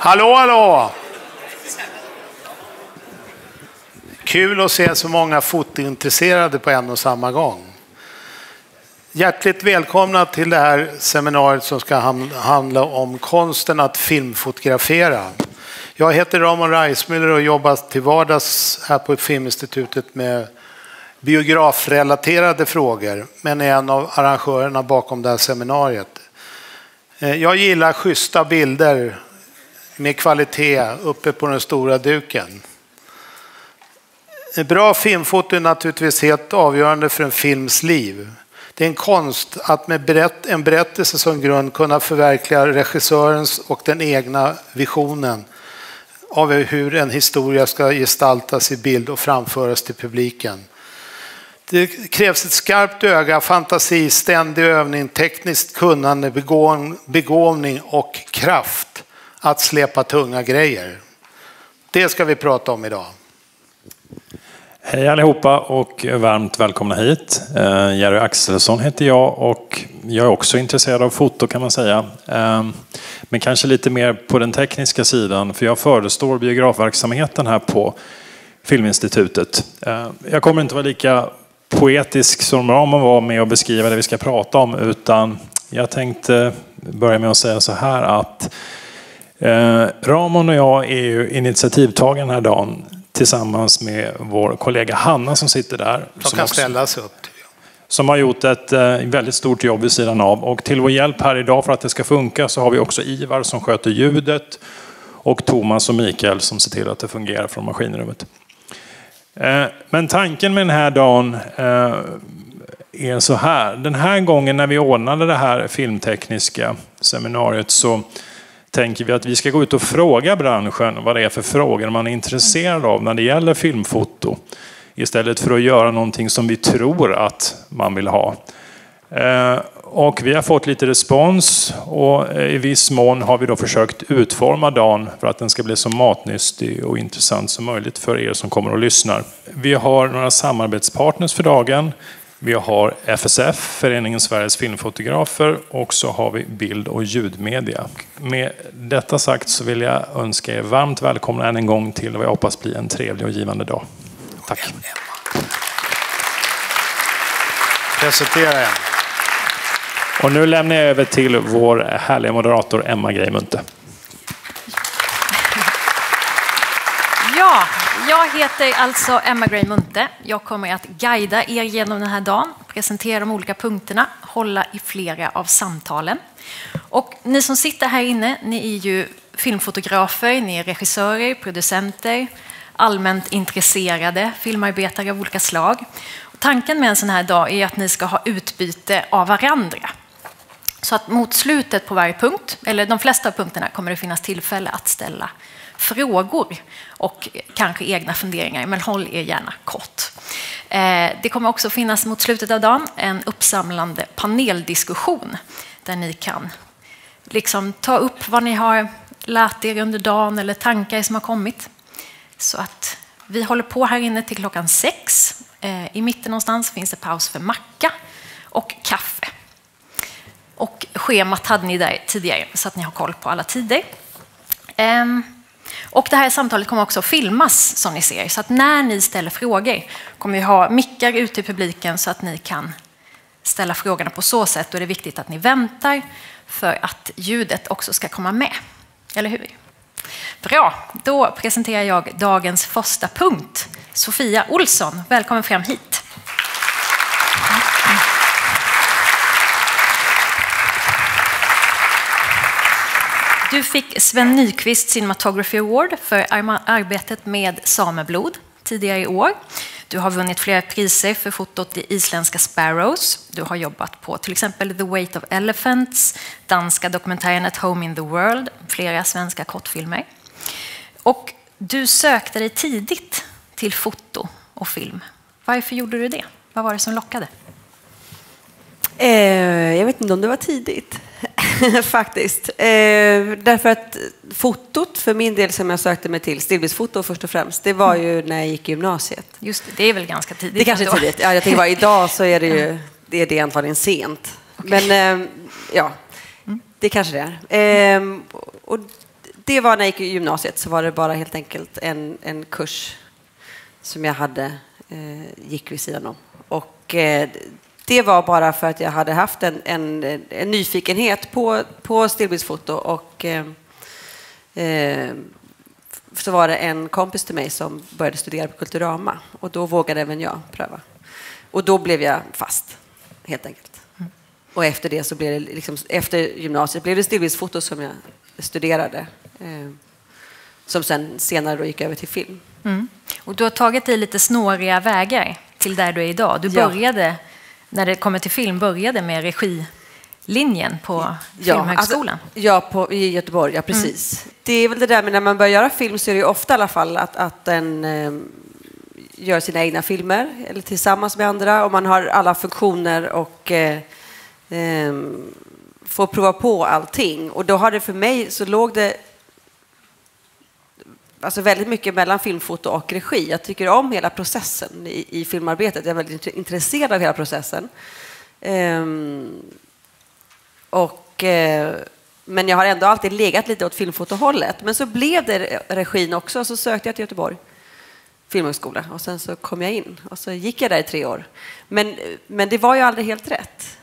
Hallå, hallå! Kul att se så många fotointresserade på en och samma gång. Hjärtligt välkomna till det här seminariet som ska handla om konsten att filmfotografera. Jag heter Ramon Reismüller och jobbar till vardags här på Filminstitutet med biografrelaterade frågor, men är en av arrangörerna bakom det här seminariet. Jag gillar schyssta bilder med kvalitet uppe på den stora duken. Bra filmfoto är naturligtvis helt avgörande för en films liv. Det är en konst att med en berättelse som grund kunna förverkliga regissörens och den egna visionen av hur en historia ska gestaltas i bild och framföras till publiken. Det krävs ett skarpt öga, fantasi, ständig övning, tekniskt kunnande, begåvning och kraft att släpa tunga grejer. Det ska vi prata om idag. Hej allihopa och varmt välkomna hit. Jerry Axelsson heter jag och jag är också intresserad av foto kan man säga. Men kanske lite mer på den tekniska sidan, för jag förestår biografverksamheten här på Filminstitutet. Jag kommer inte vara lika poetisk som Ramon var med att beskriva det vi ska prata om, utan jag tänkte börja med att säga så här att Ramon och jag är ju initiativtagaren den här dagen tillsammans med vår kollega Hanna som sitter där. Som kan ställas upp. Som har gjort ett väldigt stort jobb vid sidan av. Och till vår hjälp här idag för att det ska funka så har vi också Ivar som sköter ljudet och Thomas och Mikael som ser till att det fungerar från maskinrummet. Men tanken med den här dagen är så här. Den här gången när vi ordnade det här filmtekniska seminariet så tänker vi att vi ska gå ut och fråga branschen vad det är för frågor man är intresserad av när det gäller filmfoto. Istället för att göra någonting som vi tror att man vill ha. Och vi har fått lite respons och i viss mån har vi då försökt utforma dagen för att den ska bli så matnyttig och intressant som möjligt för er som kommer och lyssnar. Vi har några samarbetspartners för dagen. Vi har FSF, Föreningen Sveriges Filmfotografer, och så har vi Bild- och Ljudmedia. Med detta sagt så vill jag önska er varmt välkomna än en gång till vad jag hoppas blir en trevlig och givande dag. Tack. Presentera en. Och nu lämnar jag över till vår härliga moderator Emma Grejmunte. Ja, jag heter alltså Emma Grejmunte. Jag kommer att guida er genom den här dagen, presentera de olika punkterna, hålla i flera av samtalen. Och ni som sitter här inne, ni är ju filmfotografer, ni är regissörer, producenter, allmänt intresserade filmarbetare av olika slag. Och tanken med en sån här dag är att ni ska ha utbyte av varandra. Så att mot slutet på varje punkt, eller de flesta av punkterna, kommer det finnas tillfälle att ställa frågor och kanske egna funderingar, men håll er gärna kort. Det kommer också finnas mot slutet av dagen en uppsamlande paneldiskussion där ni kan liksom ta upp vad ni har lärt er under dagen eller tankar som har kommit. Så att vi håller på här inne till klockan 6. I mitten någonstans finns det paus för macka och kaffe. Och schemat hade ni där tidigare så att ni har koll på alla tider. Och det här samtalet kommer också filmas som ni ser. Så att när ni ställer frågor kommer vi ha mickar ute i publiken så att ni kan ställa frågorna på så sätt. Och det är viktigt att ni väntar för att ljudet också ska komma med. Eller hur? Bra, då presenterar jag dagens första punkt. Sophia Olsson, välkommen fram hit. Du fick Sven Nykvist Cinematography Award för arbetet med sameblod tidigare i år. Du har vunnit flera priser för fotot i isländska Sparrows. Du har jobbat på till exempel The Weight of Elephants, danska dokumentären At Home in the World, flera svenska kortfilmer. Och du sökte dig tidigt till foto och film. Varför gjorde du det? Vad var det som lockade? Jag vet inte om det var tidigt. Faktiskt. Därför att fotot för min del som jag sökte mig till, stillbildsfoto först och främst, det var ju när jag gick i gymnasiet. Just det, det är väl ganska tidigt. Det kanske är tidigt. Ja, jag tänker bara idag så är det ju det är antagligen sent. Okay. Men ja, det kanske det är. Och det var när jag gick i gymnasiet, så var det bara helt enkelt en kurs som jag hade gick vid sidan om. Och det var bara för att jag hade haft en nyfikenhet på stillbildsfoto, och så var det en kompis till mig som började studera på Kulturama, och då vågade även jag pröva. Och då blev jag fast, helt enkelt. Och efter det så blev det liksom, efter gymnasiet blev det stillbildsfoto som jag studerade, som sen senare då gick över till film. Och du har tagit dig lite snåriga vägar till där du är idag. Du började, när det kommer till film, började med regilinjen på Filmhögskolan. I Göteborg, ja precis. Det är väl det där med när man börjar göra film, så är det ju ofta i alla fall att den gör sina egna filmer eller tillsammans med andra, och man har alla funktioner och får prova på allting. Och då har det för mig, så låg det alltså väldigt mycket mellan filmfoto och regi. Jag tycker om hela processen i filmarbetet. Jag är väldigt intresserad av hela processen. Men jag har ändå alltid legat lite åt filmfotohållet. Men så blev det regin också, och så sökte jag till Göteborg Filmhögskola, och sen så kom jag in, och så gick jag där i 3 år. Men det var ju aldrig helt rätt.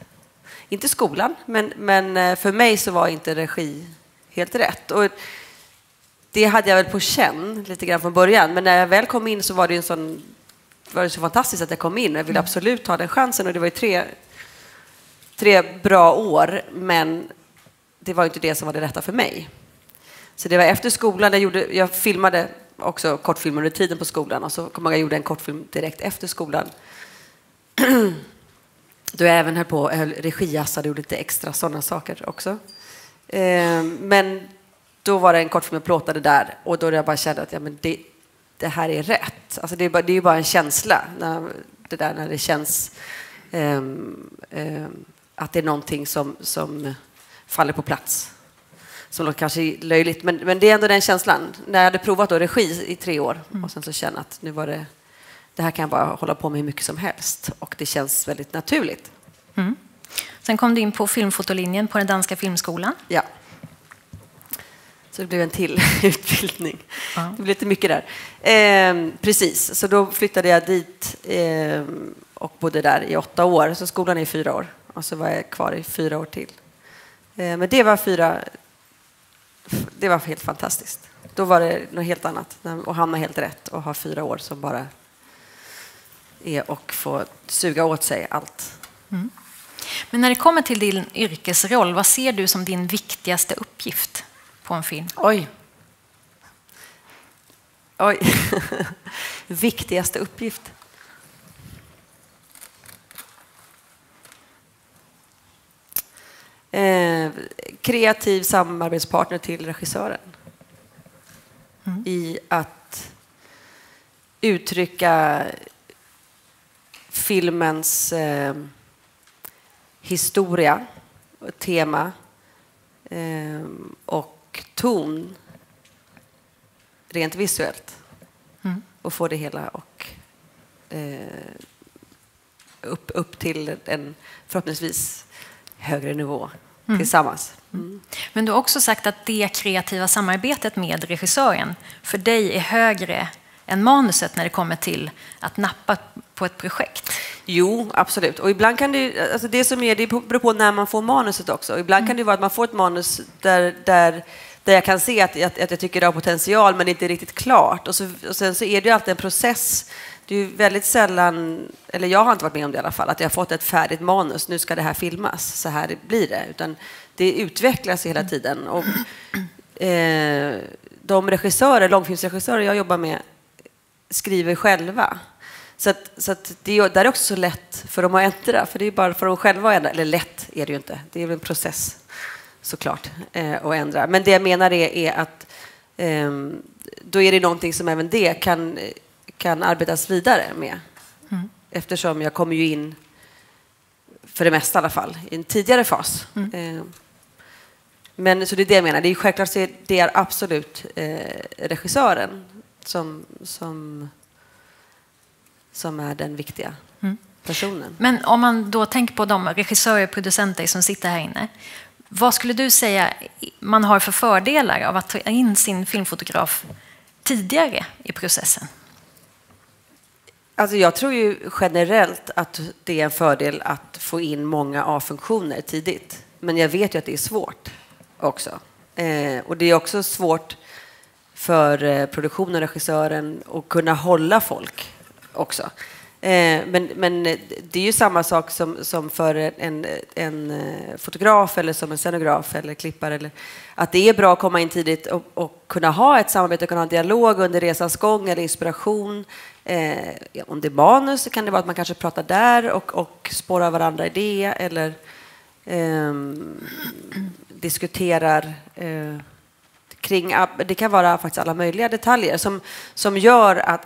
Inte skolan, men för mig så var inte regi helt rätt. Och det hade jag väl på känn lite grann från början. Men när jag väl kom in så var det så fantastiskt att jag kom in. Jag ville absolut ta den chansen, och det var ju 3 bra år, men det var inte det som var det rätta för mig. Så det var efter skolan, jag filmade också kortfilm under tiden på skolan, och så kom jag gjorde en kortfilm direkt efter skolan. Då jag även höll regiassade och gjorde lite extra sådana saker också. Men då var det en kortfilm jag plåtade där, och då jag bara kände att det här är rätt. Alltså det är ju bara en känsla när det känns att det är någonting som faller på plats. Som låter kanske löjligt, men det är ändå den känslan. När jag hade provat då regi i 3 år, och sen så kände att nu var det här kan jag bara hålla på med hur mycket som helst, och det känns väldigt naturligt. Sen kom du in på filmfotolinjen på den danska filmskolan. Ja. Så det blev en till utbildning. Det blev lite mycket där. Precis, så då flyttade jag dit och bodde där i 8 år. Så skolan är 4 år, och så var jag kvar i 4 år till. Men det var helt fantastiskt. Då var det något helt annat, och hamna helt rätt och ha 4 år som bara är och få suga åt sig allt. Men när det kommer till din yrkesroll, vad ser du som din viktigaste uppgift på en film? Oj. Viktigaste uppgift. Kreativ samarbetspartner till regissören. I att uttrycka filmens historia, tema och ton rent visuellt. Och få det hela och upp till en förhoppningsvis högre nivå tillsammans. Men du har också sagt att det kreativa samarbetet med regissören för dig är högre än manuset när det kommer till att nappa på ett projekt. Jo, absolut. Och ibland kan det, alltså det beror på när man får manuset också. Ibland kan det vara att man får ett manus där jag kan se att jag tycker det har potential, men det är inte riktigt klart. Och sen så är det ju alltid en process. Det är ju väldigt sällan, eller jag har inte varit med om det i alla fall, att jag har fått ett färdigt manus. Nu ska det här filmas, så här blir det. Utan det utvecklas hela tiden. Och de långfilmsregissörer jag jobbar med skriver själva. Så att det är också så lätt för dem att ändra. För det är bara för dem själva att ändra. Eller lätt är det ju inte. Det är väl en process såklart att ändra. Men det jag menar är att då är det någonting som även det kan arbetas vidare med. Eftersom jag kommer ju in, för det mesta i alla fall, i en tidigare fas. Men så det är det jag menar. Det är självklart så det är absolut regissören som är den viktiga personen. Men om man då tänker på de regissörer och producenter som sitter här inne, Vad skulle du säga man har för fördelar av att ta in sin filmfotograf tidigare i processen? Alltså jag tror ju generellt att det är en fördel att få in många A-funktioner tidigt. Men jag vet ju att det är svårt också. Och det är också svårt för produktionen och regissören att kunna hålla folk också. Men det är ju samma sak som för en fotograf eller som en scenograf eller klippare. Eller, att det är bra att komma in tidigt och kunna ha ett samarbete, kunna ha en dialog under resans gång eller inspiration. Om det är manus så kan det vara att man kanske pratar där och spårar varandra i det eller diskuterar kring. Det kan vara faktiskt alla möjliga detaljer som gör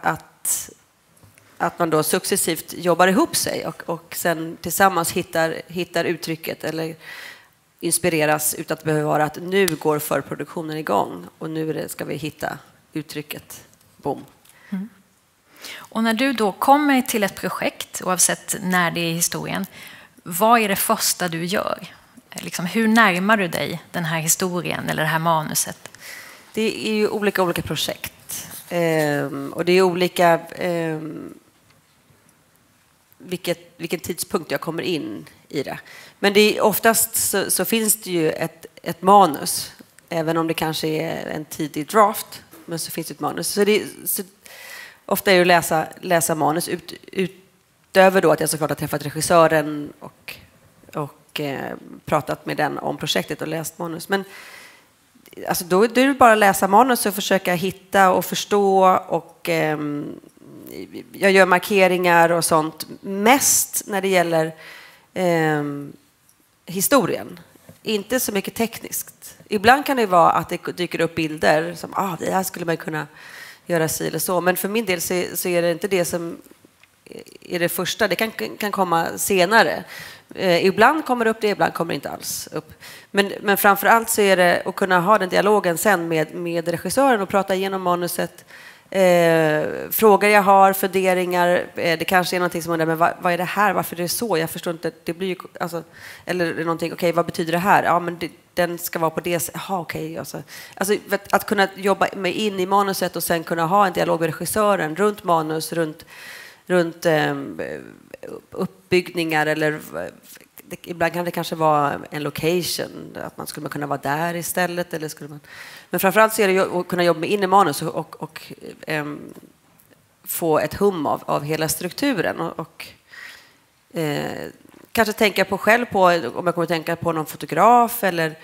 att man då successivt jobbar ihop sig och sen tillsammans hittar uttrycket eller inspireras utan att det behöver vara att nu går förproduktionen igång och nu ska vi hitta uttrycket. Boom. Mm. Och när du då kommer till ett projekt, oavsett när det är i historien, vad är det första du gör? Liksom, hur närmar du dig den här historien eller det här manuset? Det är ju olika projekt. Och det är olika vilken tidpunkt jag kommer in i det. Men det är, oftast så finns det ju ett manus. Även om det kanske är en tidig draft. Men så finns det ett manus. Så ofta är det att läsa manus utöver då att jag såklart har träffat regissören och pratat med den om projektet och läst manus. Men alltså då är det bara att läsa manus och försöka hitta och förstå och jag gör markeringar och sånt mest när det gäller historien. Inte så mycket tekniskt. Ibland kan det vara att det dyker upp bilder som det här skulle man kunna göra si eller så. Men för min del så är det inte det som är det första. Det kan komma senare. Ibland kommer det upp det, ibland kommer det inte alls upp. Men framförallt så är det att kunna ha den dialogen sen med regissören och prata igenom manuset. Frågor jag har, funderingar. Det kanske är någonting som undrar, men vad är det här? Varför är det så? Jag förstår inte. Det blir ju, alltså, eller någonting, okej, vad betyder det här? Ja, men den ska vara på det. Jaha, okej. Alltså att kunna jobba med in i manuset och sen kunna ha en dialog med regissören runt manus, runt uppbyggningar eller ibland kan det kanske vara en location, att man skulle kunna vara där istället eller skulle man. Men framförallt så är det att kunna jobba med in i manus och få ett hum av hela strukturen och kanske tänka på själv på om jag kommer tänka på någon fotograf eller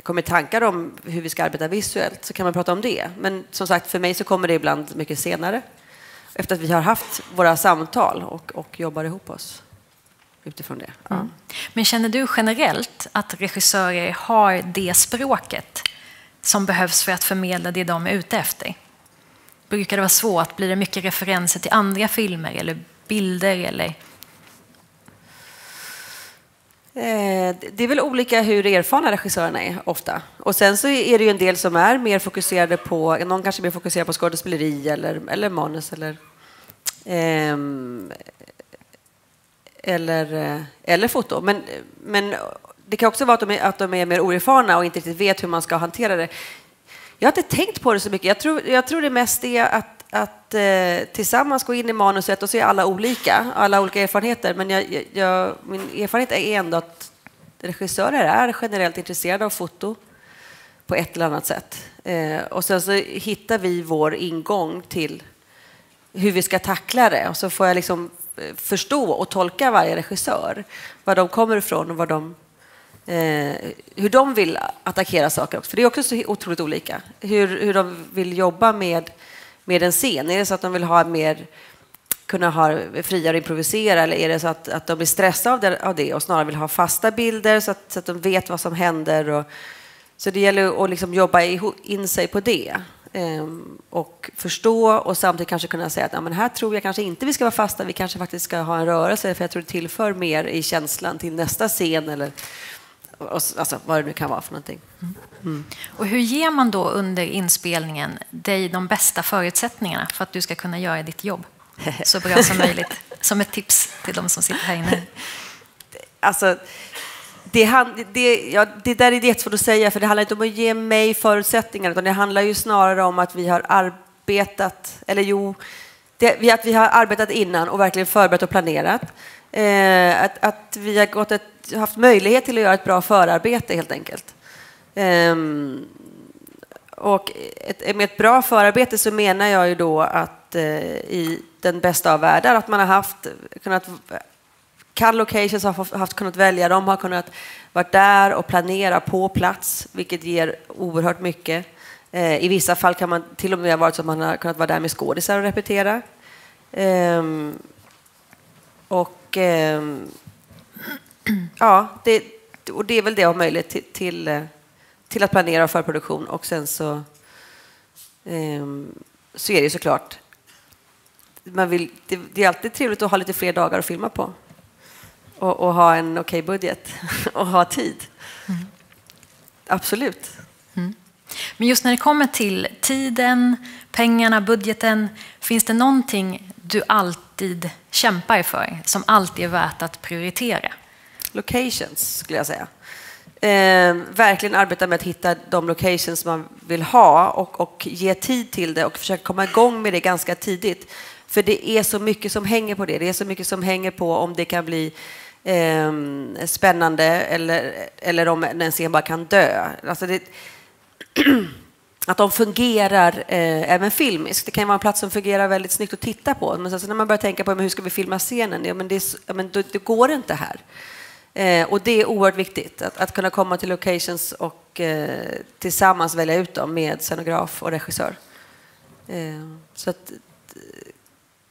kommer tankar om hur vi ska arbeta visuellt så kan man prata om det. Men som sagt, för mig så kommer det ibland mycket senare efter att vi har haft våra samtal och jobbar ihop oss utifrån det. Ja. Mm. Men känner du generellt att regissörer har det språket som behövs för att förmedla det de är ute efter? Brukar det vara svårt? Blir det mycket referenser till andra filmer eller bilder? Eller? Det är väl olika hur erfarna regissörerna är ofta. Och sen så är det ju en del som är mer fokuserade på, någon kanske mer fokuserad på skådespeleri eller manus eller foto. Men det kan också vara att de är mer oerfarna och inte riktigt vet hur man ska hantera det. Jag har inte tänkt på det så mycket. Jag tror det mest är att tillsammans gå in i manuset och se alla olika erfarenheter. Men min erfarenhet är ändå att regissörer är generellt intresserade av foto på ett eller annat sätt. Och sen så hittar vi vår ingång till hur vi ska tackla det. Och så får jag liksom förstå och tolka varje regissör. Var de kommer ifrån och hur de vill attackera saker också. För det är också så otroligt olika. Hur de vill jobba med en scen. Är det så att de vill kunna ha friare och improvisera eller är det så att de blir stressade av det och snarare vill ha fasta bilder så att de vet vad som händer. Så det gäller att liksom jobba in sig på det och förstå och samtidigt kanske kunna säga att men här tror jag kanske inte vi ska vara fasta, vi kanske faktiskt ska ha en rörelse för jag tror det tillför mer i känslan till nästa scen eller alltså, vad det nu kan vara för någonting. Mm. Och hur ger man då under inspelningen dig de bästa förutsättningarna för att du ska kunna göra ditt jobb så bra som möjligt? Som ett tips till de som sitter här inne. Alltså, Det där är jättesvårt att säga, för det handlar inte om att ge mig förutsättningar, utan det handlar ju snarare om att vi har arbetat, att vi har arbetat innan och verkligen förberett och planerat. Att vi har haft möjlighet till att göra ett bra förarbete helt enkelt. Och med ett bra förarbete så menar jag ju då att i den bästa av världar att man har locations har kunnat välja dem, har kunnat vara där och planera på plats, vilket ger oerhört mycket. I vissa fall kan man till och med ha varit så att man har kunnat vara där med skådisar och repetera. Det är väl det av möjlighet till att planera förproduktion, och sen så är det såklart det är alltid trevligt att ha lite fler dagar att filma på och ha en okej budget och ha tid. Absolut. Men just när det kommer till tiden, pengarna, budgeten, finns det någonting du alltid kämpar för som alltid är värt att prioritera? Locations skulle jag säga. Verkligen arbeta med att hitta de locations man vill ha och ge tid till det och försöka komma igång med det ganska tidigt. För det är så mycket som hänger på det. Det är så mycket som hänger på om det kan bli spännande eller om en scen bara kan dö. Alltså att de fungerar även filmiskt. Det kan vara en plats som fungerar väldigt snyggt att titta på. Men så när man börjar tänka på hur ska vi filma scenen, det går inte här. Och det är oerhört viktigt att kunna komma till locations och tillsammans välja ut dem med scenograf och regissör. Så att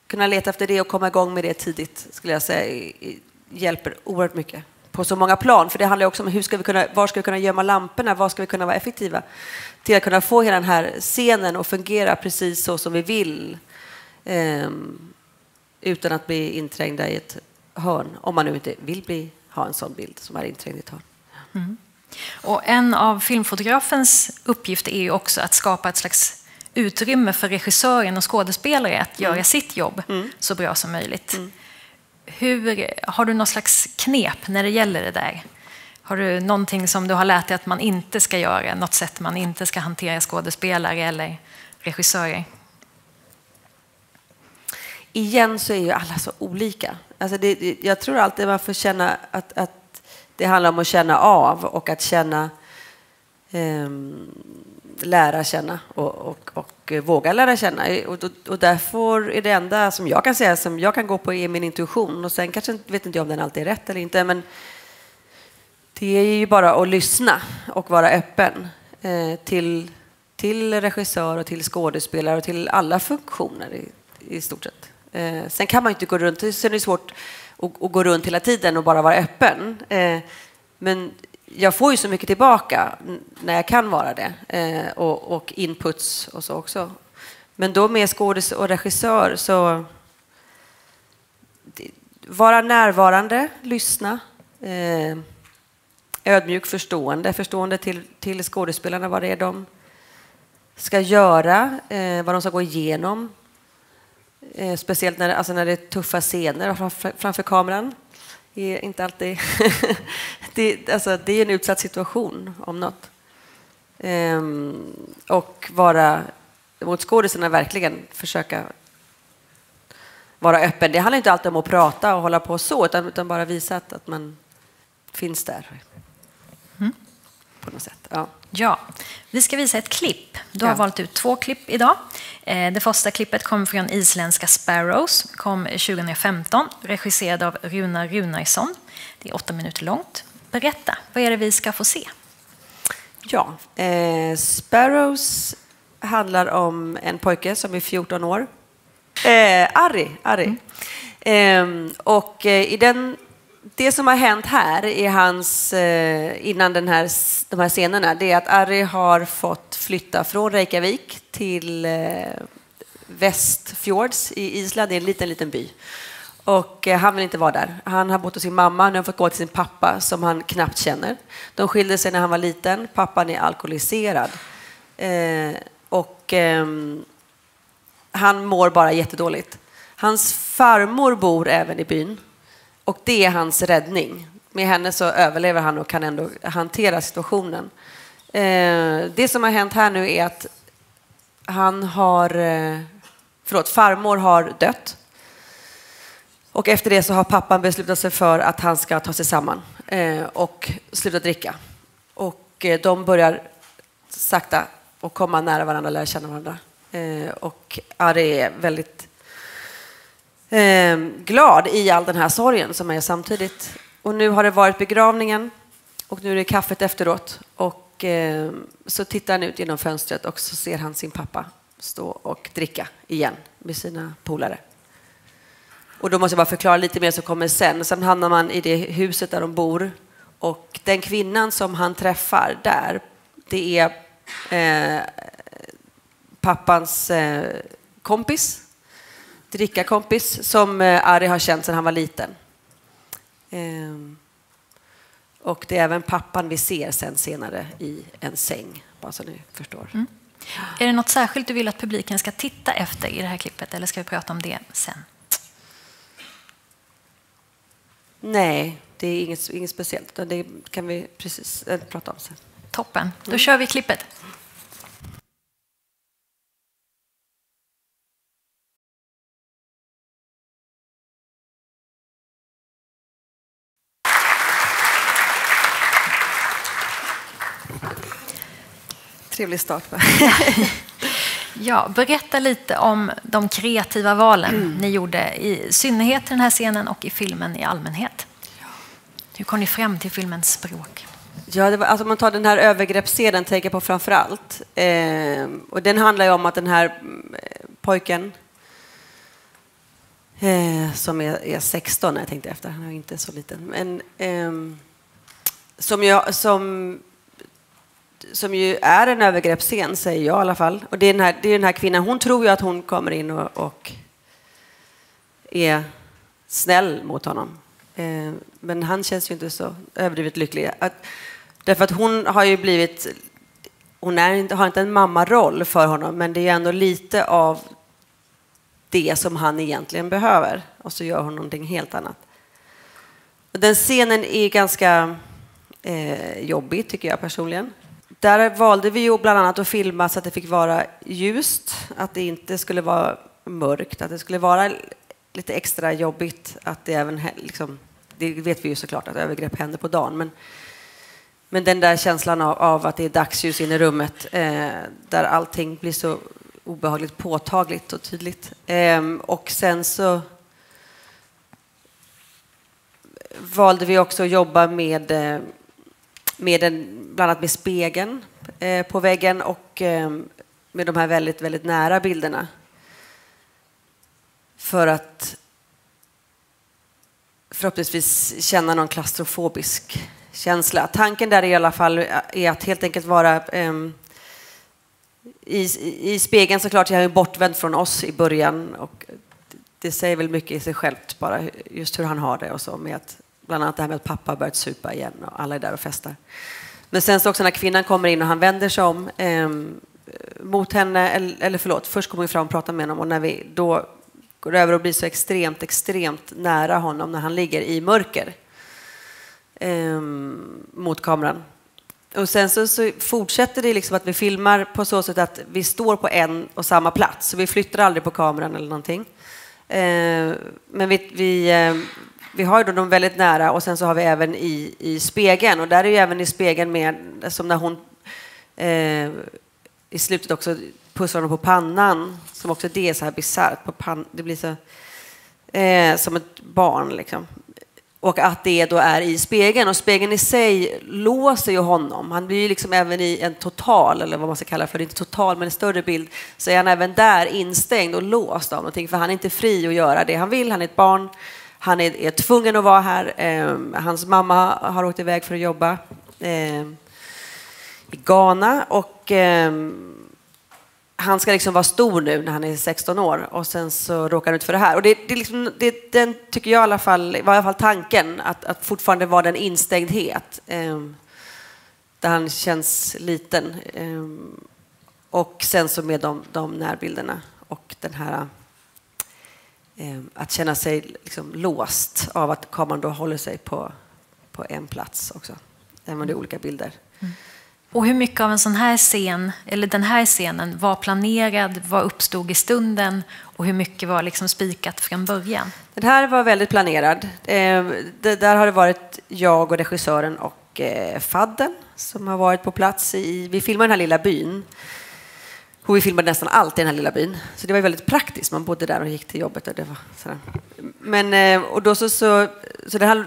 kunna leta efter det och komma igång med det tidigt skulle jag säga hjälper oerhört mycket på så många plan. För det handlar också om var ska vi kunna gömma lamporna, var ska vi kunna vara effektiva till att kunna få hela den här scenen att fungera precis så som vi vill utan att bli inträngda i ett hörn, om man nu inte vill ha en sån bild som är inträngd i ett hörn. Och en av filmfotografens uppgifter är ju också att skapa ett slags utrymme för regissören och skådespelare att göra sitt jobb så bra som möjligt. Har du någon slags knep när det gäller det där? Har du någonting som du har lärt dig att man inte ska göra? Något sätt man inte ska hantera skådespelare eller regissörer? Igen så är ju alla så olika. Alltså jag tror alltid man får känna att det handlar om att känna av och att känna lära känna och våga lära känna. Och därför är det enda som jag kan säga som jag kan gå på är min intuition. Och sen kanske vet inte jag om den alltid är rätt eller inte, men det är ju bara att lyssna och vara öppen till regissör och till skådespelare och till alla funktioner i stort sett. Sen kan man inte gå runt, sen är det svårt att gå runt hela tiden och bara vara öppen. Men jag får ju så mycket tillbaka när jag kan vara det. Och inputs och så också. Men då med skådis och regissör så vara närvarande, lyssna. Ödmjuk, förstående till skådespelarna, vad det är de ska göra, vad de ska gå igenom. Speciellt när det är tuffa scener framför kameran. Det är inte alltid det är en utsatt situation om något. Och vara mot skådespelarna verkligen försöka vara öppen. Det handlar inte alltid om att prata och hålla på så, utan bara visa att man finns där. På något sätt. Ja, vi ska visa ett klipp. Du har valt ut 2 klipp idag. Det första klippet kom från isländska Sparrows, kom 2015, regisserad av Runar Runarsson. Det är 8 minuter långt. Berätta, vad är det vi ska få se? Ja, Sparrows handlar om en pojke som är 14 år. Ari. Och i det som har hänt här i hans innan de här scenerna, det är att Ari har fått flytta från Reykjavik till Västfjords i Island. Det är en liten by. Och han vill inte vara där. Han har bott hos sin mamma, nu har fått gå till sin pappa som han knappt känner. De skilde sig när han var liten. Pappan är alkoholiserad. Han mår bara jättedåligt. Hans farmor bor även i byn. Och det är hans räddning. med henne så överlever han och kan ändå hantera situationen. Det som har hänt här nu är att farmor har dött. Och efter det så har pappan beslutat sig för att han ska ta sig samman och sluta dricka. Och de börjar sakta och komma nära varandra, lära känna varandra. Och Ari är väldigt glad i all den här sorgen som är samtidigt. Och nu har det varit begravningen och nu är det kaffet efteråt. Och så tittar han ut genom fönstret och så ser han sin pappa stå och dricka igen med sina polare. Och då måste jag bara förklara lite mer som kommer sen. Sen hamnar man i det huset där de bor. Och den kvinnan som han träffar där, det är pappans kompis, drickarkompis, som Ari har känt sedan han var liten. Och det är även pappan vi ser sen senare i en säng, bara så ni förstår. Mm. Är det något särskilt du vill att publiken ska titta efter i det här klippet, eller ska vi prata om det sen? Nej, det är inget speciellt. Det kan vi precis prata om sen. Toppen. Då kör vi klippet. Trevlig start. Ja, berätta lite om de kreativa valen ni gjorde, i synnerhet i den här scenen och i filmen i allmänhet. Hur kom ni fram till filmens språk? Ja, alltså man tar den här övergreppsscenen, tänker på framför allt. Och den handlar ju om att den här pojken som är 16, jag tänkte efter, han är inte så liten, men som ju är en övergreppsscen, säger jag i alla fall. Och det är den här kvinnan, hon tror ju att hon kommer in och är snäll mot honom. Men han känns ju inte så överdrivet lycklig. Därför att hon har ju blivit... har inte en mammaroll för honom, men det är ändå lite av det som han egentligen behöver. Och så gör hon någonting helt annat. Och den scenen är ganska jobbig, tycker jag personligen. Där valde vi ju bland annat att filma så att det fick vara ljust, att det inte skulle vara mörkt, att det skulle vara lite extra jobbigt, att det även liksom, det vet vi ju såklart att övergrepp händer på dagen, men den där känslan av att det är dagsljus inne i rummet, där allting blir så obehagligt påtagligt och tydligt. Och sen så valde vi också att jobba med bland annat med spegeln på väggen och med de här väldigt, väldigt nära bilderna. För att förhoppningsvis känna någon klaustrofobisk känsla. Tanken där i alla fall är att helt enkelt vara i spegeln, såklart. Jag är ju bortvänd från oss i början och det säger väl mycket i sig självt, bara just hur han har det och så, med att bland annat det här med att pappa har börjat supa igen och alla är där och festar. Men sen så också när kvinnan kommer in och han vänder sig om mot henne, eller förlåt, först kommer vi fram och pratar med honom, och när vi då går över och blir så extremt nära honom när han ligger i mörker mot kameran. Och sen så fortsätter det liksom att vi filmar på så sätt att vi står på en och samma plats, så vi flyttar aldrig på kameran eller någonting. Men vi har ju då dem väldigt nära, och sen så har vi även i spegeln, och där är ju även i spegeln med, som när hon i slutet också pussar honom på pannan, som också det är så här bisarrt, det blir så som ett barn liksom. Och att det då är i spegeln, och spegeln i sig låser ju honom. Han blir ju liksom även i en total, eller vad man ska kalla för, det är inte total men en större bild, så är han även där instängd och låst av någonting, för han är inte fri att göra det han vill. Han är ett barn, han är tvungen att vara här. Hans mamma har åkt iväg för att jobba i Ghana, och han ska liksom vara stor nu när han är 16 år, och sen så råkar han ut för det här. Och den tycker jag i alla fall tanken, att fortfarande vara den instängdhet där han känns liten. Och sen så med de närbilderna och den här att känna sig liksom låst av att kameran då håller sig på på en plats också. Även om det är olika bilder. Och hur mycket av en sån här scen, eller den här scenen, var planerad, vad uppstod i stunden och hur mycket var liksom spikat från början? Den här var väldigt planerad. Där har det varit jag och regissören och fadden som har varit på plats. Vi filmade den här lilla byn. Och vi filmade nästan allt i den här lilla byn. Så det var väldigt praktiskt. Man bodde där och gick till jobbet. Och det var sådär. Men, och då så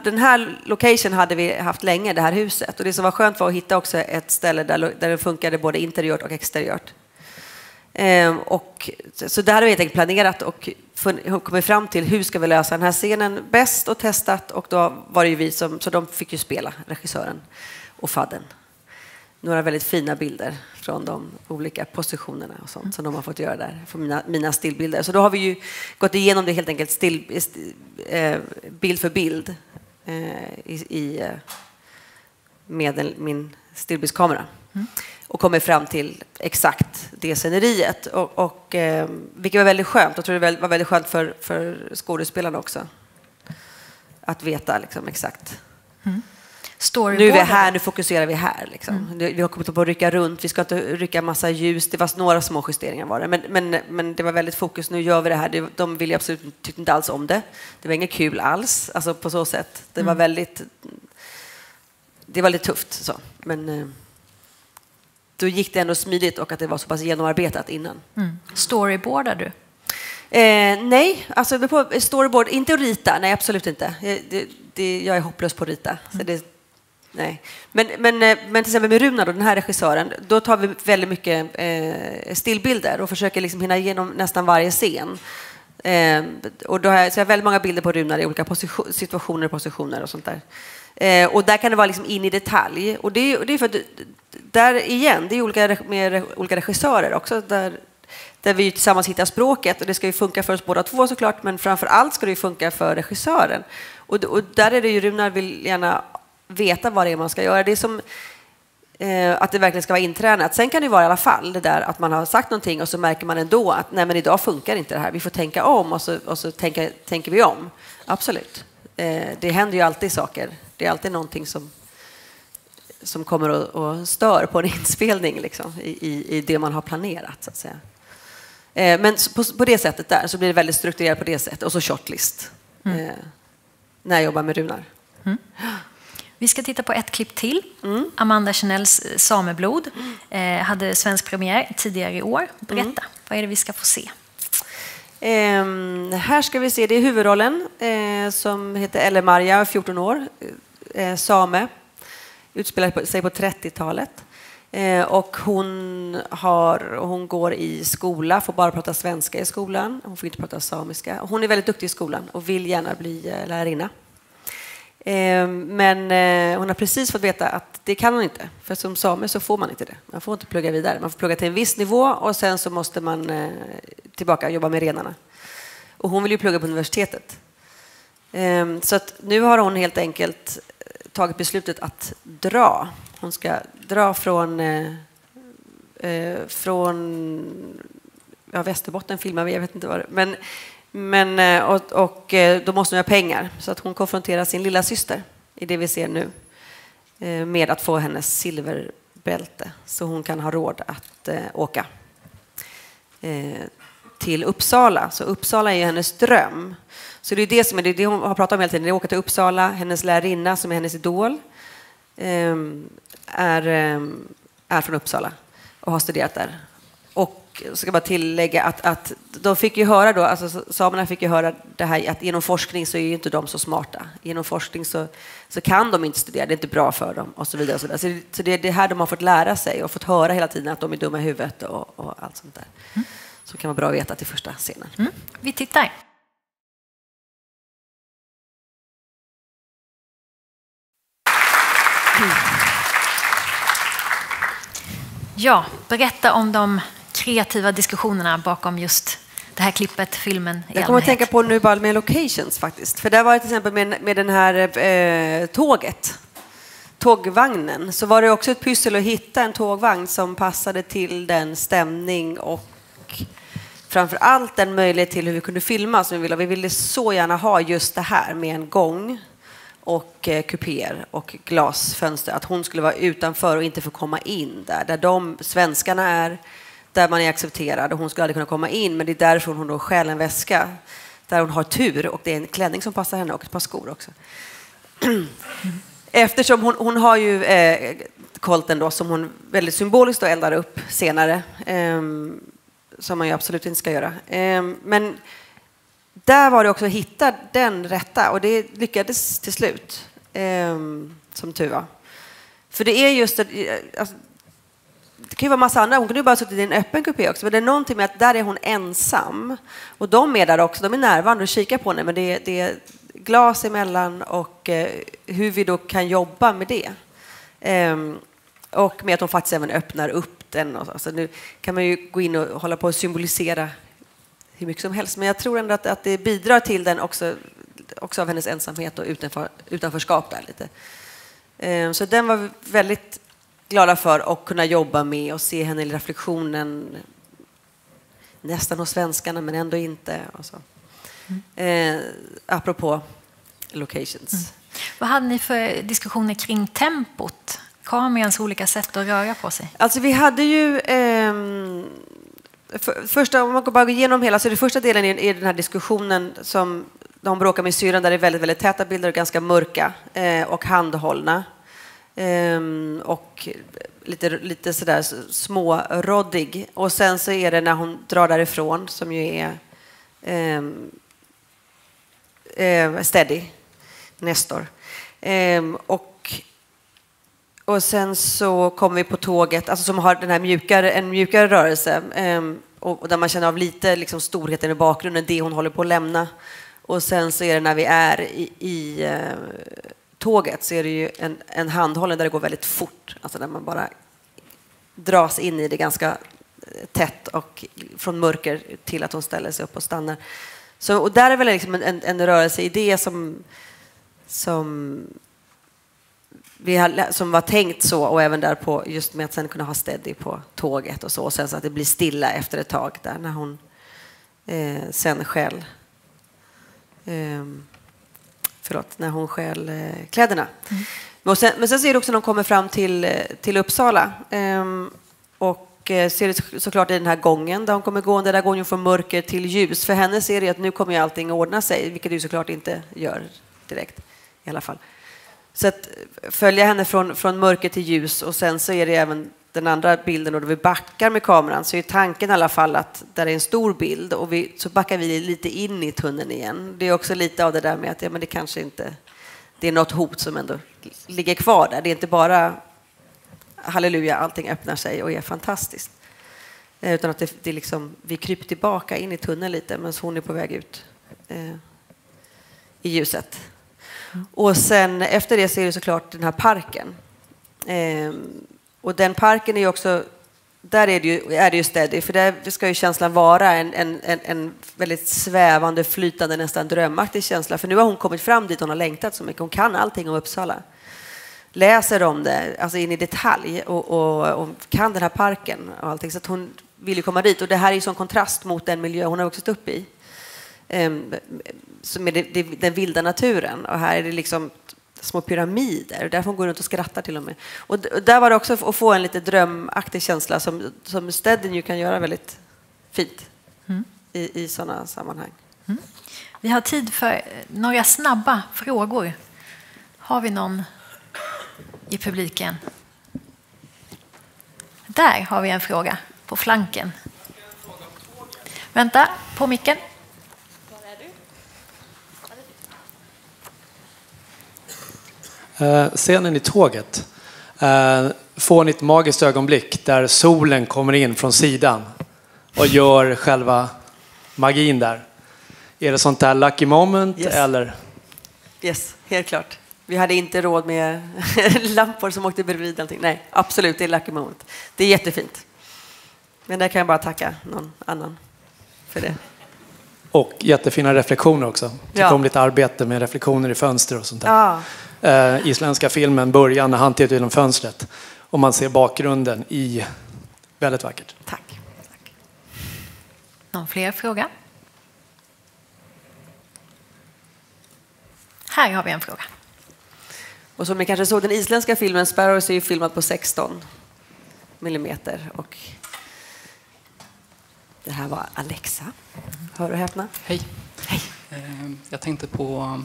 den här location hade vi haft länge, det här huset. Och det som var skönt var att hitta också ett ställe där det funkade både interiört och exteriört. Så där hade vi helt enkelt planerat och kommit fram till hur ska vi lösa den här scenen bäst och testat. Och då var det ju vi så de fick ju spela, regissören och fadden. Några väldigt fina bilder från de olika positionerna och sånt som de har fått göra där. Från mina stillbilder. Så då har vi ju gått igenom det helt enkelt bild för bild med min stillbildskamera. Och kommer fram till exakt det sceneriet. Vilket var väldigt skönt. Jag tror det var väldigt skönt för skådespelarna också. Att veta liksom exakt. Nu är vi här, nu fokuserar vi här. Liksom. Vi har kommit på att rycka runt, vi ska inte rycka massa ljus. Det var några små justeringar var det. Men det var väldigt fokus, nu gör vi det här. De ville absolut tyckte inte alls om det. Det var inget kul alls, alltså på så sätt. Det var lite tufft. Så. Men då gick det ändå smidigt och att det var så pass genomarbetat innan. Storyboardar du? Nej, alltså på storyboard, inte att rita, nej absolut inte. Jag är hopplös på att rita. Så nej. Men till exempel med Runa, den här regissören, då tar vi väldigt mycket stillbilder och försöker liksom hinna igenom nästan varje scen. Och då har jag väldigt många bilder på Runa i olika situationer och positioner och sånt där. Och där kan det vara liksom in i detalj. Och det är för att där igen, det är med olika regissörer också där vi tillsammans hittar språket, och det ska ju funka för oss båda två såklart, men framför allt ska det ju funka för regissören. Och där är det ju, Runar vill gärna veta vad det är man ska göra. Det är som att det verkligen ska vara intränat. Sen kan det vara i alla fall det där att man har sagt någonting och så märker man ändå att nej, men idag funkar inte det här. Vi får tänka om och så tänker vi om. Absolut. Det händer ju alltid saker. Det är alltid någonting som kommer och stör på en inspelning liksom, i det man har planerat så att säga. Men på det sättet där så blir det väldigt strukturerat på det sättet. Och så shortlist när jag jobbar med Runar. Vi ska titta på ett klipp till. Amanda Chanels Sameblod hade svensk premiär tidigare i år. Berätta, vad är det vi ska få se? Här ska vi se, det är huvudrollen som heter Elle Marja, 14 år, same, utspelar sig på 30-talet. Och hon går i skola, får bara prata svenska i skolan. Hon får inte prata samiska. Hon är väldigt duktig i skolan och vill gärna bli lärarinna. Men hon har precis fått veta att det kan hon inte. För som same så får man inte det. Man får inte plugga vidare. Man får plugga till en viss nivå och sen så måste man tillbaka och jobba med renarna. Och hon vill ju plugga på universitetet. Så att nu har hon helt enkelt tagit beslutet att dra. Hon ska dra från Västerbotten filmar vi, jag vet inte vad det. Men då måste hon ha pengar. Så att hon konfronterar sin lilla syster i det vi ser nu med att få hennes silverbälte så hon kan ha råd att åka till Uppsala. Så Uppsala är ju hennes dröm. Så det är det som är det hon har pratat om hela tiden. Det är att åka till Uppsala. Hennes lärarinna som är hennes idol är från Uppsala och har studerat där. Och så ska jag bara tillägga att de fick ju höra då, alltså samerna fick ju höra det här att genom forskning så är ju inte de så smarta. Genom forskning så kan de inte studera, det är inte bra för dem och så vidare. Och så vidare. Så det är det här de har fått lära sig och fått höra hela tiden att de är dumma i huvudet och allt sånt där. Så kan vara bra att veta till första scenen. Vi tittar. Ja, berätta om de kreativa diskussionerna bakom just det här klippet, filmen i Jag kommer att tänka på nu bara med locations faktiskt. För där var det till exempel med den här tågvagnen. Så var det också ett pyssel att hitta en tågvagn som passade till den stämning och framför allt en möjlighet till hur vi kunde filma som vi ville. Vi ville så gärna ha just det här med en gång och kupéer och glasfönster. Att hon skulle vara utanför och inte få komma in där de svenskarna är, där man är accepterad, och hon skulle aldrig kunna komma in, men det är därifrån hon då stjäl en väska där hon har tur och det är en klänning som passar henne och ett par skor också. Eftersom hon har ju kolten då, som hon väldigt symboliskt då eldar upp senare, som man ju absolut inte ska göra. Men där var det också att hitta den rätta, och det lyckades till slut, som tur var. För det är just alltså, det kan ju vara massa andra. Hon kunde ju bara suttit i en öppen kupé också. Men det är någonting med att där är hon ensam. Och de är där också. De är närvarande och kikar på henne. Men det är glas emellan och hur vi då kan jobba med det. Och med att de faktiskt även öppnar upp den. Alltså, nu kan man ju gå in och hålla på och symbolisera hur mycket som helst. Men jag tror ändå att det bidrar till den också av hennes ensamhet och utanförskap där lite. Så den var väldigt glada för att kunna jobba med och se henne i reflektionen nästan hos svenskarna men ändå inte. Och så. Apropå locations. Vad hade ni för diskussioner kring tempot? Kamerans olika sätt att röra på sig? Alltså vi hade ju första, om man bara går igenom hela, så det första delen är den här diskussionen som de bråkar med syran, där det är väldigt, väldigt täta bilder och ganska mörka och handhållna. Och lite sådär småroddig. Och sen så är det när hon drar därifrån, som ju är steady, Nestor. Och sen så kommer vi på tåget, alltså som har den här en mjukare rörelse, och där man känner av lite liksom storheten i bakgrunden, det hon håller på att lämna. Och sen så är det när vi är i tåget, så är det ju en handhållen där det går väldigt fort, alltså där man bara dras in i det ganska tätt och från mörker till att hon ställer sig upp och stannar. Så, och där är väl liksom en rörelseidé som var tänkt så, och även där på just med att sen kunna ha steady på tåget och sen så att det blir stilla efter ett tag där när hon sen själv när hon stjäl kläderna. Men sen ser det också när de kommer fram till Uppsala och ser det såklart i den här gången där hon kommer gående, där går hon från mörker till ljus. För henne ser det att nu kommer ju allting ordna sig, vilket det ju såklart inte gör direkt i alla fall. Så att följa henne från mörker till ljus, och sen så är det även den andra bilden då vi backar med kameran, så är tanken i alla fall att där är en stor bild och så backar vi lite in i tunneln igen. Det är också lite av det där med att men det kanske inte, det är något hot som ändå ligger kvar där. Det är inte bara halleluja, allting öppnar sig och är fantastiskt. Utan att det liksom, vi kryper tillbaka in i tunneln lite medan hon är på väg ut i ljuset. Och sen efter det så är det såklart den här parken. Och den parken är ju också, där är det ju steady, för där ska ju känslan vara en väldigt svävande, flytande, nästan drömmaktig känsla. För nu har hon kommit fram dit, hon har längtat så mycket. Hon kan allting om Uppsala. Läser om det, alltså in i detalj, och kan den här parken och allting. Så att hon vill ju komma dit. Och det här är ju sån kontrast mot den miljö hon har vuxit upp i. Som är den vilda naturen. Och här är det liksom små pyramider, och därför hon går runt och skrattar till och med. Och där var det också att få en lite drömaktig känsla som städen ju kan göra väldigt fint i sådana sammanhang. Vi har tid för några snabba frågor. Har vi någon i publiken? Där har vi en fråga på flanken. Vänta, på micken. Scenen i tåget, får ni ett magiskt ögonblick där solen kommer in från sidan och gör själva magin där? Är det sånt där lucky moment? Yes. Eller? Yes, helt klart. Vi hade inte råd med lampor som åkte bredvid allting. Nej, absolut, det är lucky moment. Det är jättefint. Men där kan jag bara tacka någon annan för det. Och jättefina reflektioner också. Det kom lite arbete med reflektioner i fönster och sånt där. Ja. Isländska filmen börjar när han tittar genom fönstret och man ser bakgrunden i, väldigt vackert. Tack. Någon fler fråga? Här har vi en fråga. Och som ni kanske såg, den isländska filmen Sparrows är ju filmad på 16 millimeter. Och det här var Alexa. Hör och häpna. Hej. Hej. Jag tänkte på,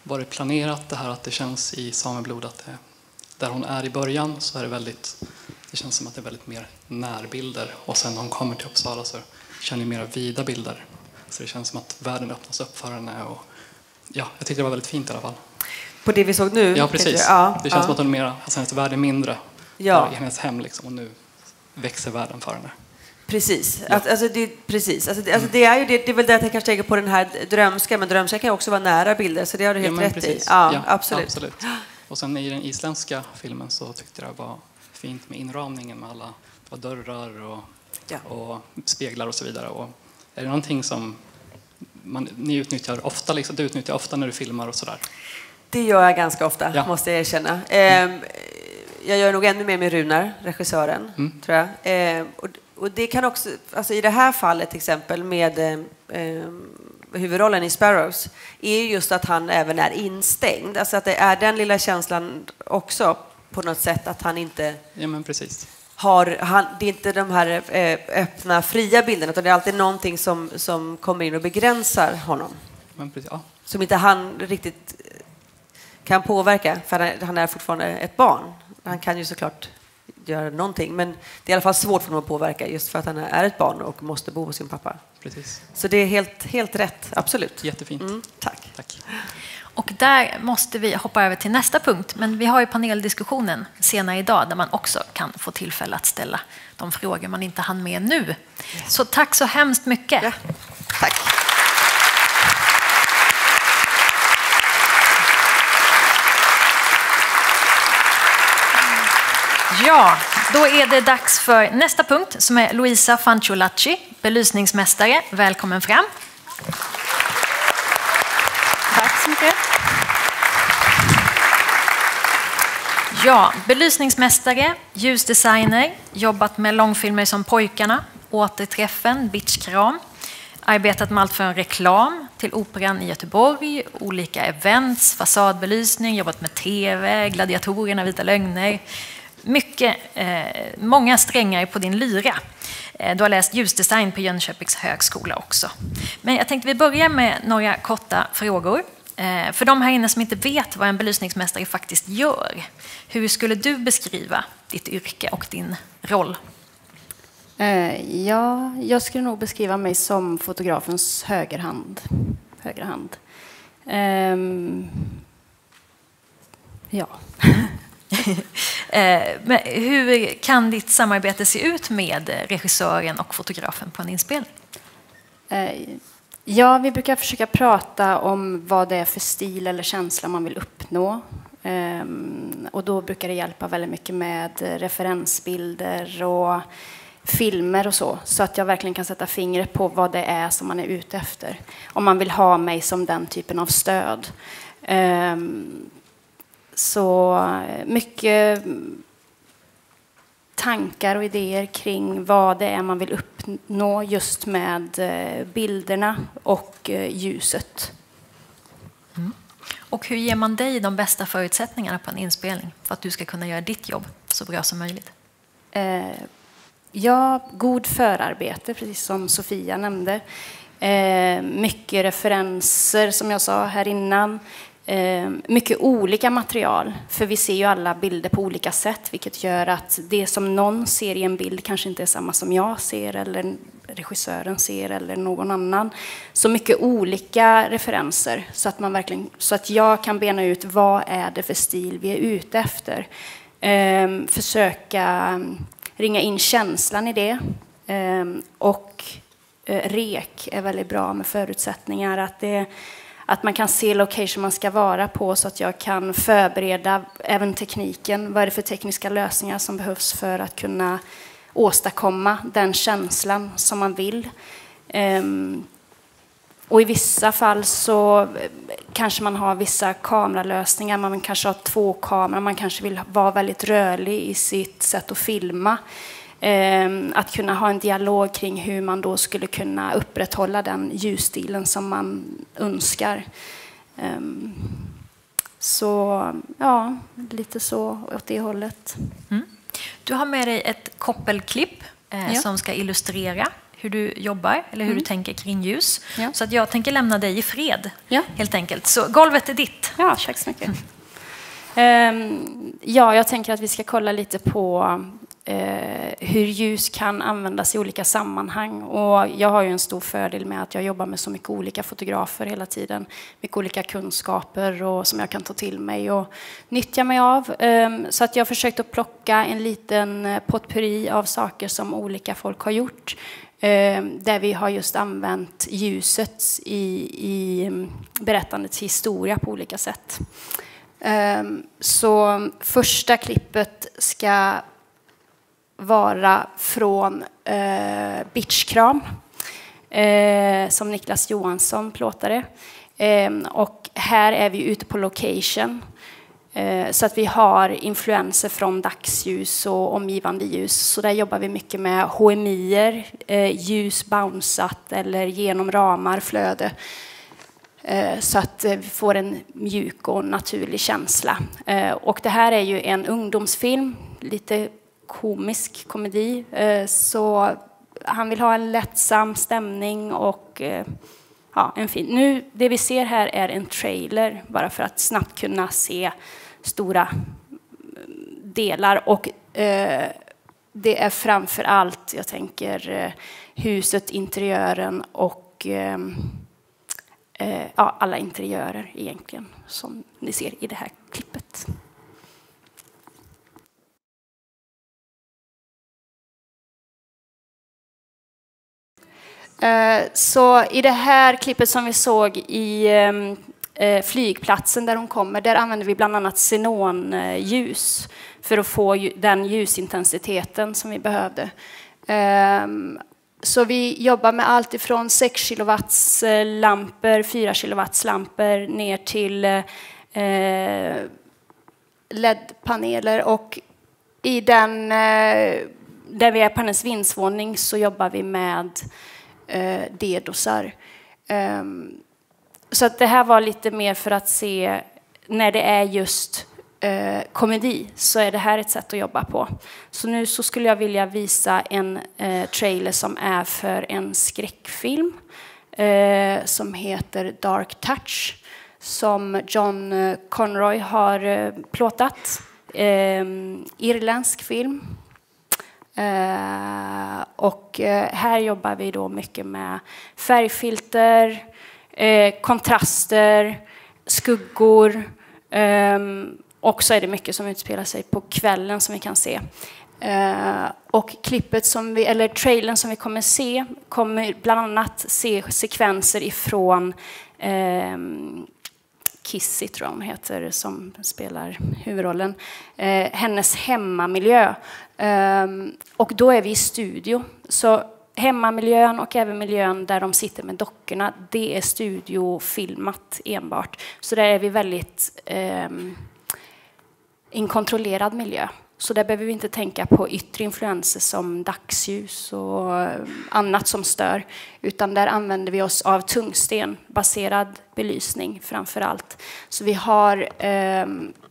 var det planerat det här att det känns i Sameblod att där hon är i början så är det väldigt, det känns som att det är väldigt mer närbilder, och sen när hon kommer till Uppsala så känner jag mer vida bilder. Så det känns som att världen öppnas upp för henne, och ja, jag tyckte det var väldigt fint i alla fall. På det vi såg nu? Ja, precis. Ja, det känns som att hon är mer, alltså hennes värld är mindre i hennes hem liksom, och nu växer världen för henne. Precis. Ja. Det är ju det är väl det att jag kanske tänker på den här drömska, men drömska kan också vara nära bilder, så det har du helt rätt precis. i. Ja, absolut. Och sen i den isländska filmen så tyckte jag det var fint med inramningen med alla dörrar och speglar och så vidare. Och är det någonting som ni utnyttjar ofta, liksom, du utnyttjar ofta när du filmar och sådär? Det gör jag ganska ofta, måste jag erkänna. Jag gör nog ännu mer med Runar, regissören, tror jag. Och det kan också, alltså i det här fallet till exempel med huvudrollen i Sparrows, är just att han även är instängd. Alltså att det är den lilla känslan också på något sätt, att han inte har, det är inte de här öppna, fria bilderna, utan det är alltid någonting som kommer in och begränsar honom. Som inte han riktigt kan påverka, för han är fortfarande ett barn. Han kan ju såklart göra någonting, men det är i alla fall svårt för honom att påverka, just för att han är ett barn och måste bo hos sin pappa. Precis. Så det är helt rätt, absolut. Jättefint. Tack. Och där måste vi hoppa över till nästa punkt, men vi har ju paneldiskussionen senare idag där man också kan få tillfälle att ställa de frågor man inte hann med nu. Så tack så hemskt mycket. Ja. Tack. Ja, då är det dags för nästa punkt som är Luisa Fanciolacci, belysningsmästare. Välkommen fram. Tack så mycket. Ja, belysningsmästare, ljusdesigner, jobbat med långfilmer som Pojkarna, Återträffen, Bitchkram, arbetat med allt från reklam till operan i Göteborg, olika events, fasadbelysning, jobbat med TV, gladiatorerna, Vita lögner. Många strängar på din lyra. Du har läst ljusdesign på Jönköpings högskola också. Men jag tänkte vi börjar med några korta frågor. För de här inne som inte vet vad en belysningsmästare faktiskt gör, hur skulle du beskriva ditt yrke och din roll? Ja, jag skulle nog beskriva mig som fotografens högra hand. Ja. Men hur kan ditt samarbete se ut med regissören och fotografen på en inspelning? Ja, vi brukar försöka prata om vad det är för stil eller känsla man vill uppnå. Och då brukar det hjälpa väldigt mycket med referensbilder och filmer och så att jag verkligen kan sätta fingret på vad det är som man är ute efter. Om man vill ha mig som den typen av stöd. Så mycket tankar och idéer kring vad det är man vill uppnå just med bilderna och ljuset. Och hur ger man dig de bästa förutsättningarna på en inspelning för att du ska kunna göra ditt jobb så bra som möjligt? Ja, god förarbete, precis som Sofia nämnde. Mycket referenser, som jag sa här innan. Mycket olika material, för vi ser ju alla bilder på olika sätt, vilket gör att det som någon ser i en bild kanske inte är samma som jag ser eller regissören ser eller någon annan. Så mycket olika referenser så att jag kan bena ut vad är det för stil vi är ute efter. Försöka ringa in känslan i det. Och rek är väldigt bra med förutsättningar, att man kan se location man ska vara på, så att jag kan förbereda även tekniken. Vad är det för tekniska lösningar som behövs för att kunna åstadkomma den känslan som man vill. Och i vissa fall så kanske man har vissa kameralösningar. Man kanske har 2 kameror. Man kanske vill vara väldigt rörlig i sitt sätt att filma. Att kunna ha en dialog kring hur man då skulle kunna upprätthålla den ljusstilen som man önskar. Så ja, lite så åt det hållet. Du har med dig ett koppelklipp som ska illustrera hur du jobbar eller hur du tänker kring ljus. Ja. Så att jag tänker lämna dig i fred helt enkelt. Så golvet är ditt. Ja, tack så mycket. Ja, jag tänker att vi ska kolla lite på hur ljus kan användas i olika sammanhang. Och jag har ju en stor fördel med att jag jobbar med så mycket olika fotografer hela tiden. Mycket olika kunskaper och som jag kan ta till mig och nyttja mig av. Så att jag har försökt att plocka en liten potpurri av saker som olika folk har gjort. Där vi har just använt ljuset i berättandets historia på olika sätt. Så första klippet ska vara från Bitchkram som Niklas Johansson plåtade. Och här är vi ute på location. Så att vi har influenser från dagsljus och omgivande ljus. Så där jobbar vi mycket med HMI-er, ljus bounceat eller genom ramar, flöde. Så att vi får en mjuk och naturlig känsla. Och det här är ju en ungdomsfilm, lite komisk komedi. Så han vill ha en lättsam stämning och en fin. Nu, det vi ser här är en trailer bara för att snabbt kunna se stora delar. Och det är framför allt, jag tänker, huset, interiören och alla interiörer egentligen som ni ser i det här klippet. Så i det här klippet som vi såg i flygplatsen där hon kommer, där använder vi bland annat xenonljus för att få den ljusintensiteten som vi behövde. Så vi jobbar med allt ifrån 6 kilowatts lampor, 4 kilowatts lampor ner till LED-paneler. Och i den, där vi är på hennes vindsvåning så jobbar vi med dedosar. Så att det här var lite mer för att se när det är just komedi så är det här ett sätt att jobba på. Så nu så skulle jag vilja visa en trailer som är för en skräckfilm som heter Dark Touch som John Conroy har plåtat. Irländsk film. Och här jobbar vi då mycket med färgfilter, kontraster, skuggor. Och så är det mycket som utspelar sig på kvällen som vi kan se. Och klippet eller trailern som vi kommer se kommer bland annat se sekvenser ifrån Kissy, tror jag hon heter, som spelar huvudrollen. Hennes hemmamiljö. Och då är vi i studio. Så hemmamiljön och även miljön där de sitter med dockorna, det är studiofilmat enbart. Så där är vi väldigt i en kontrollerad miljö. Så där behöver vi inte tänka på yttre influenser som dagsljus och annat som stör. Utan där använder vi oss av tungstenbaserad belysning framför allt. Så vi har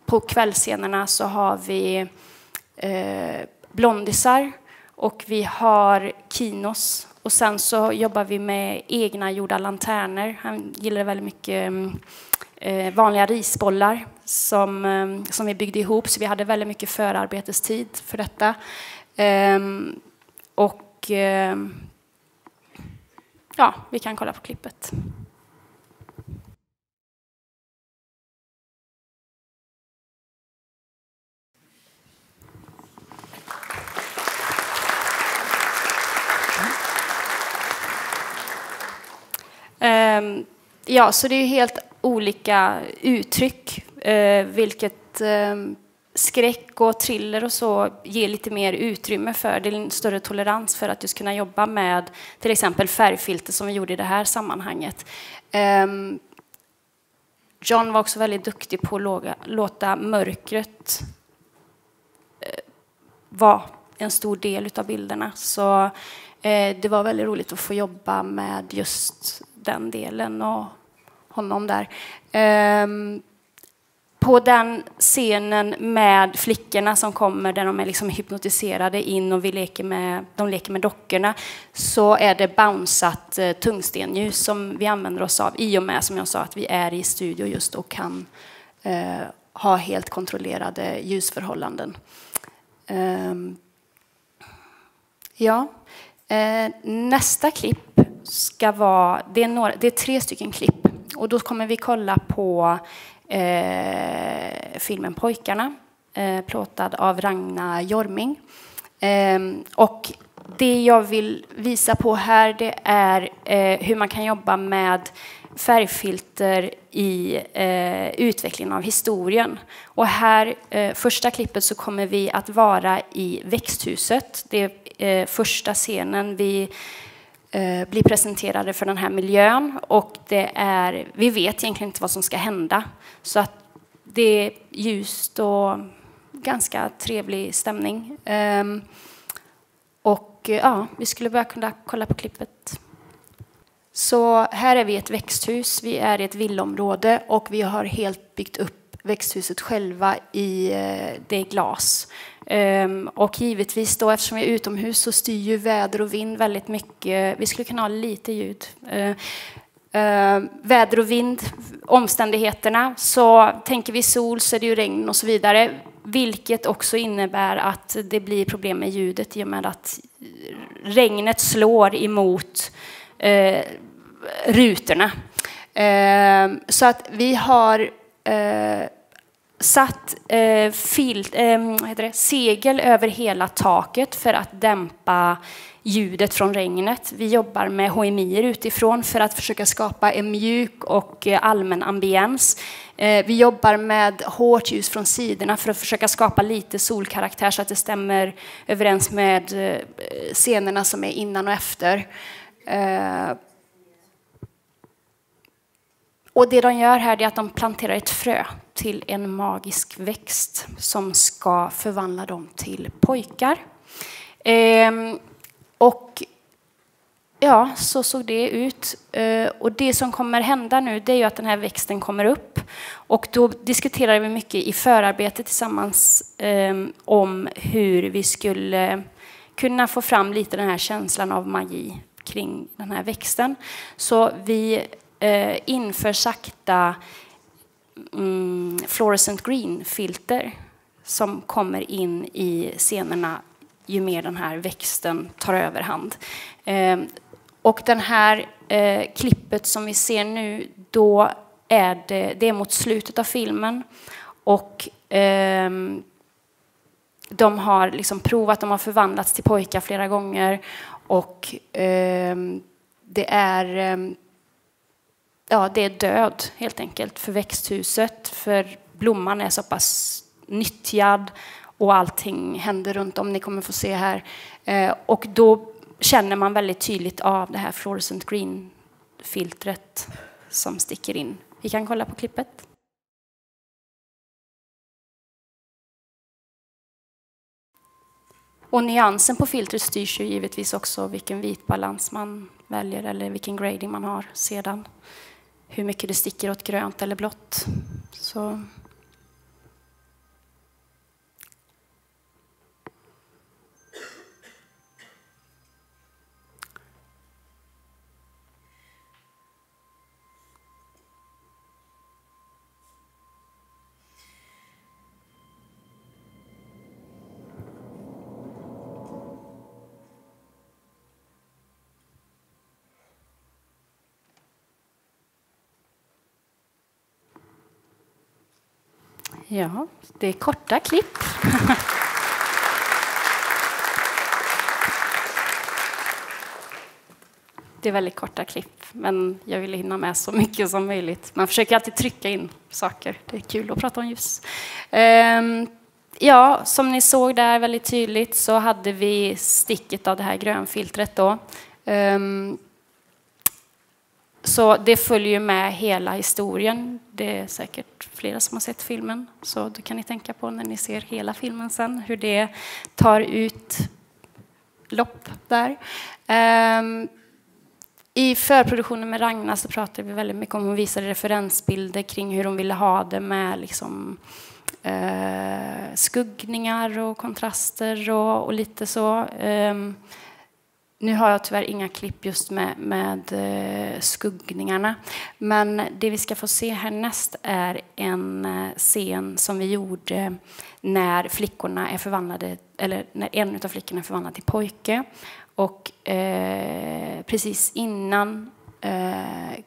på kvällsscenerna så har vi blondisar och vi har kinos. Och sen så jobbar vi med egna gjorda lanterner. Han gillar väldigt mycket vanliga risbollar som vi byggde ihop. Så vi hade väldigt mycket förarbetestid för detta. Vi kan kolla på klippet. Så det är helt olika uttryck, vilket skräck och thriller och så ger lite mer utrymme för. Det är en större tolerans för att just kunna jobba med till exempel färgfilter som vi gjorde i det här sammanhanget. John var också väldigt duktig på att låta mörkret vara en stor del av bilderna. Så det var väldigt roligt att få jobba med på den scenen med flickorna som kommer där de är liksom hypnotiserade in och de leker med dockorna, så är det bounceat tungstenljus som vi använder oss av i och med, som jag sa, att vi är i studio just och kan ha helt kontrollerade ljusförhållanden. Nästa klipp ska vara, det är 3 stycken klipp, och då kommer vi kolla på filmen Pojkarna, plåtad av Ragna Jorming. Och det jag vill visa på här, det är hur man kan jobba med färgfilter i utvecklingen av historien. Och här, första klippet, så kommer vi att vara i växthuset. Det är första scenen vi blir presenterade för den här miljön, och vi vet egentligen inte vad som ska hända. Så att det är ljust och ganska trevlig stämning. Vi skulle börja kunna kolla på klippet. Så här är vi i ett växthus, vi är i ett villområde och vi har helt byggt upp växthuset själva i det glas. Och givetvis då, eftersom vi är utomhus, så styr ju väder och vind väldigt mycket. Vi skulle kunna ha lite ljud. Väder och vind, omständigheterna, så tänker vi sol så är det ju regn och så vidare. Vilket också innebär att det blir problem med ljudet i och med att regnet slår emot rutorna. Så att vi har satt segel över hela taket för att dämpa ljudet från regnet. Vi jobbar med HMI utifrån för att försöka skapa en mjuk och allmän ambiens. Vi jobbar med hårt ljus från sidorna för att försöka skapa lite solkaraktär så att det stämmer överens med scenerna som är innan och efter. Och det de gör här är att de planterar ett frö till en magisk växt som ska förvandla dem till pojkar. Och ja, så såg det ut. Och det som kommer hända nu, det är ju att den här växten kommer upp. Och då diskuterar vi mycket i förarbetet tillsammans om hur vi skulle kunna få fram lite den här känslan av magi kring den här växten. Så vi inför sakta fluorescent green filter som kommer in i scenerna ju mer den här växten tar överhand. Och den här klippet som vi ser nu, då är det är mot slutet av filmen, och de har liksom provat, de har förvandlats till pojkar flera gånger, och det är död helt enkelt för växthuset, för blomman är så pass nyttjad och allting händer runt om. Ni kommer få se här. Och då känner man väldigt tydligt av det här fluorescent green filtret som sticker in. Vi kan kolla på klippet. Och nyansen på filtret styrs ju givetvis också vilken vitbalans man väljer eller vilken grading man har sedan. Hur mycket det sticker åt grönt eller blått. Så. Ja, det är korta klipp. Det är väldigt korta klipp, men jag ville hinna med så mycket som möjligt. Man försöker alltid trycka in saker. Det är kul att prata om ljus. Ja, som ni såg där väldigt tydligt så hade vi sticket av det här grönfiltret då. Så det följer med hela historien. Det är säkert flera som har sett filmen. Så det kan ni tänka på när ni ser hela filmen sen. Hur det tar ut lopp där. I förproduktionen med Ragnar så pratade vi väldigt mycket om, hon visade referensbilder kring hur hon ville ha det med liksom, skuggningar och kontraster och lite så. Nu har jag tyvärr inga klipp just med skuggningarna. Men det vi ska få se härnäst är en scen som vi gjorde när flickorna är förvandlade, eller när en av flickorna är förvandlad till pojke. Och precis innan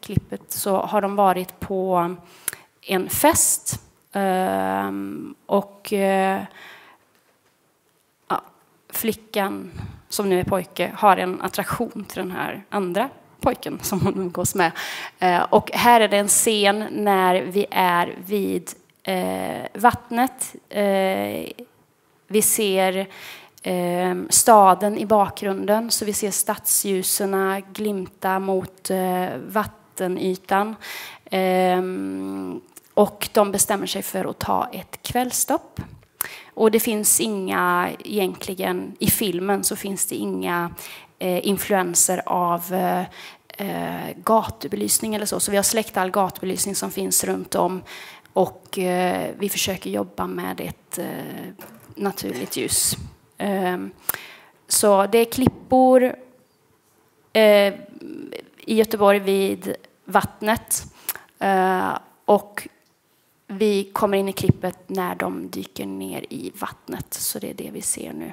klippet så har de varit på en fest. Och flickan som nu är pojke har en attraktion till den här andra pojken som hon umgås med. Och här är det en scen när vi är vid vattnet. Vi ser staden i bakgrunden, så vi ser stadsljuserna glimta mot vattenytan. Och de bestämmer sig för att ta ett kvällstopp. Och det finns inga, egentligen i filmen så finns det inga influenser av gatubelysning eller så. Så vi har släckt all gatubelysning som finns runt om. Och vi försöker jobba med ett naturligt ljus. Så det är klippor i Göteborg vid vattnet. Och vi kommer in i klippet när de dyker ner i vattnet. Så det är det vi ser nu.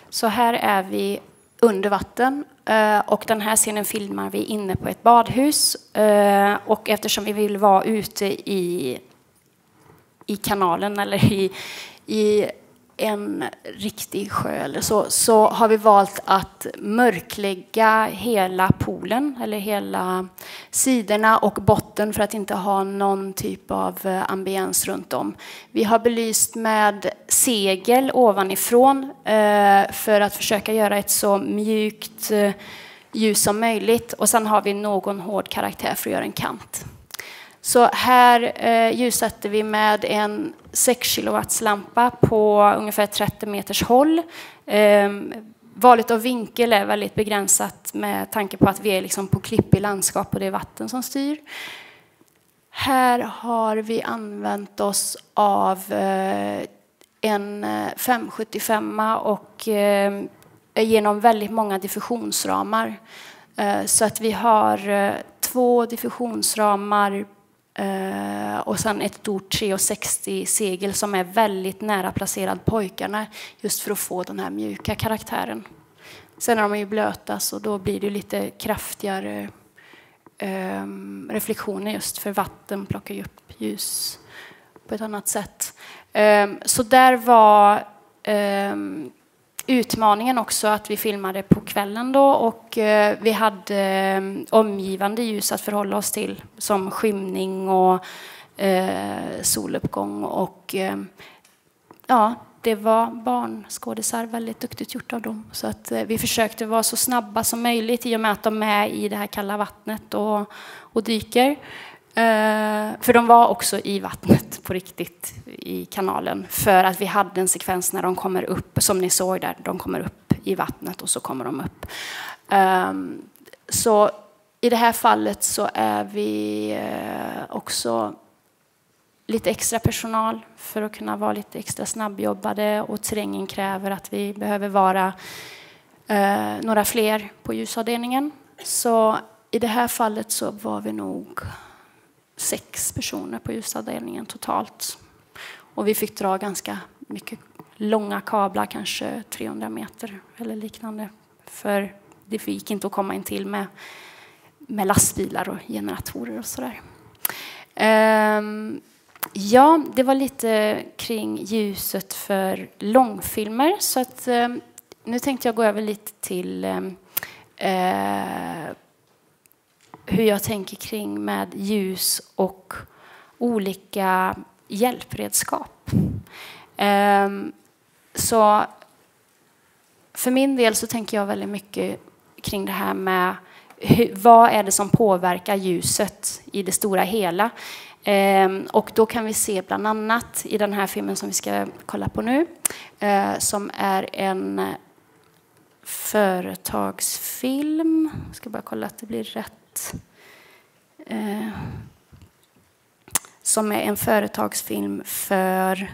Så här är vi under vatten. Och den här scenen filmar vi inne på ett badhus. Och eftersom vi vill vara ute i kanalen eller i en riktig sjö eller så har vi valt att mörklägga hela poolen eller hela sidorna och botten för att inte ha någon typ av ambiens runt om. Vi har belyst med segel ovanifrån för att försöka göra ett så mjukt ljus som möjligt, och sen har vi någon hård karaktär för att göra en kant. Så här ljussätter vi med en 6 kilowatts lampa på ungefär 30 meters håll. Valet av vinkel är väldigt begränsat med tanke på att vi är liksom på klipp i landskap och det är vatten som styr. Här har vi använt oss av en 575 och genom väldigt många diffusionsramar. Så att vi har 2 diffusionsramar och sen ett stort 360 segel som är väldigt nära placerad pojkarna just för att få den här mjuka karaktären. Sen är de ju blöta, så då blir det lite kraftigare reflektioner just för vatten plockar ju upp ljus på ett annat sätt. Så där var utmaningen också att vi filmade på kvällen då, och vi hade omgivande ljus att förhålla oss till som skymning och soluppgång, och ja, det var barnskådisar, väldigt duktigt gjort av dem. Så att vi försökte vara så snabba som möjligt i och med att de är i det här kalla vattnet och dyker. För de var också i vattnet på riktigt i kanalen, för att vi hade en sekvens när de kommer upp, som ni såg där, de kommer upp i vattnet och så kommer de upp. Så i det här fallet så är vi också lite extra personal för att kunna vara lite extra snabbjobbade, och terrängen kräver att vi behöver vara några fler på ljusavdelningen. Så i det här fallet så var vi nog 6 personer på ljusavdelningen totalt. Och vi fick dra ganska mycket långa kablar, kanske 300 meter eller liknande. För det gick inte att komma in till med lastbilar och generatorer och sådär. Ja, det var lite kring ljuset för långfilmer. Så att, nu tänkte jag gå över lite till hur jag tänker kring med ljus och olika hjälpredskap. Så för min del så tänker jag väldigt mycket kring det här med vad är det som påverkar ljuset i det stora hela. Och då kan vi se bland annat i den här filmen som vi ska kolla på nu, som är en företagsfilm. Jag ska bara kolla att det blir rätt. Som är en företagsfilm för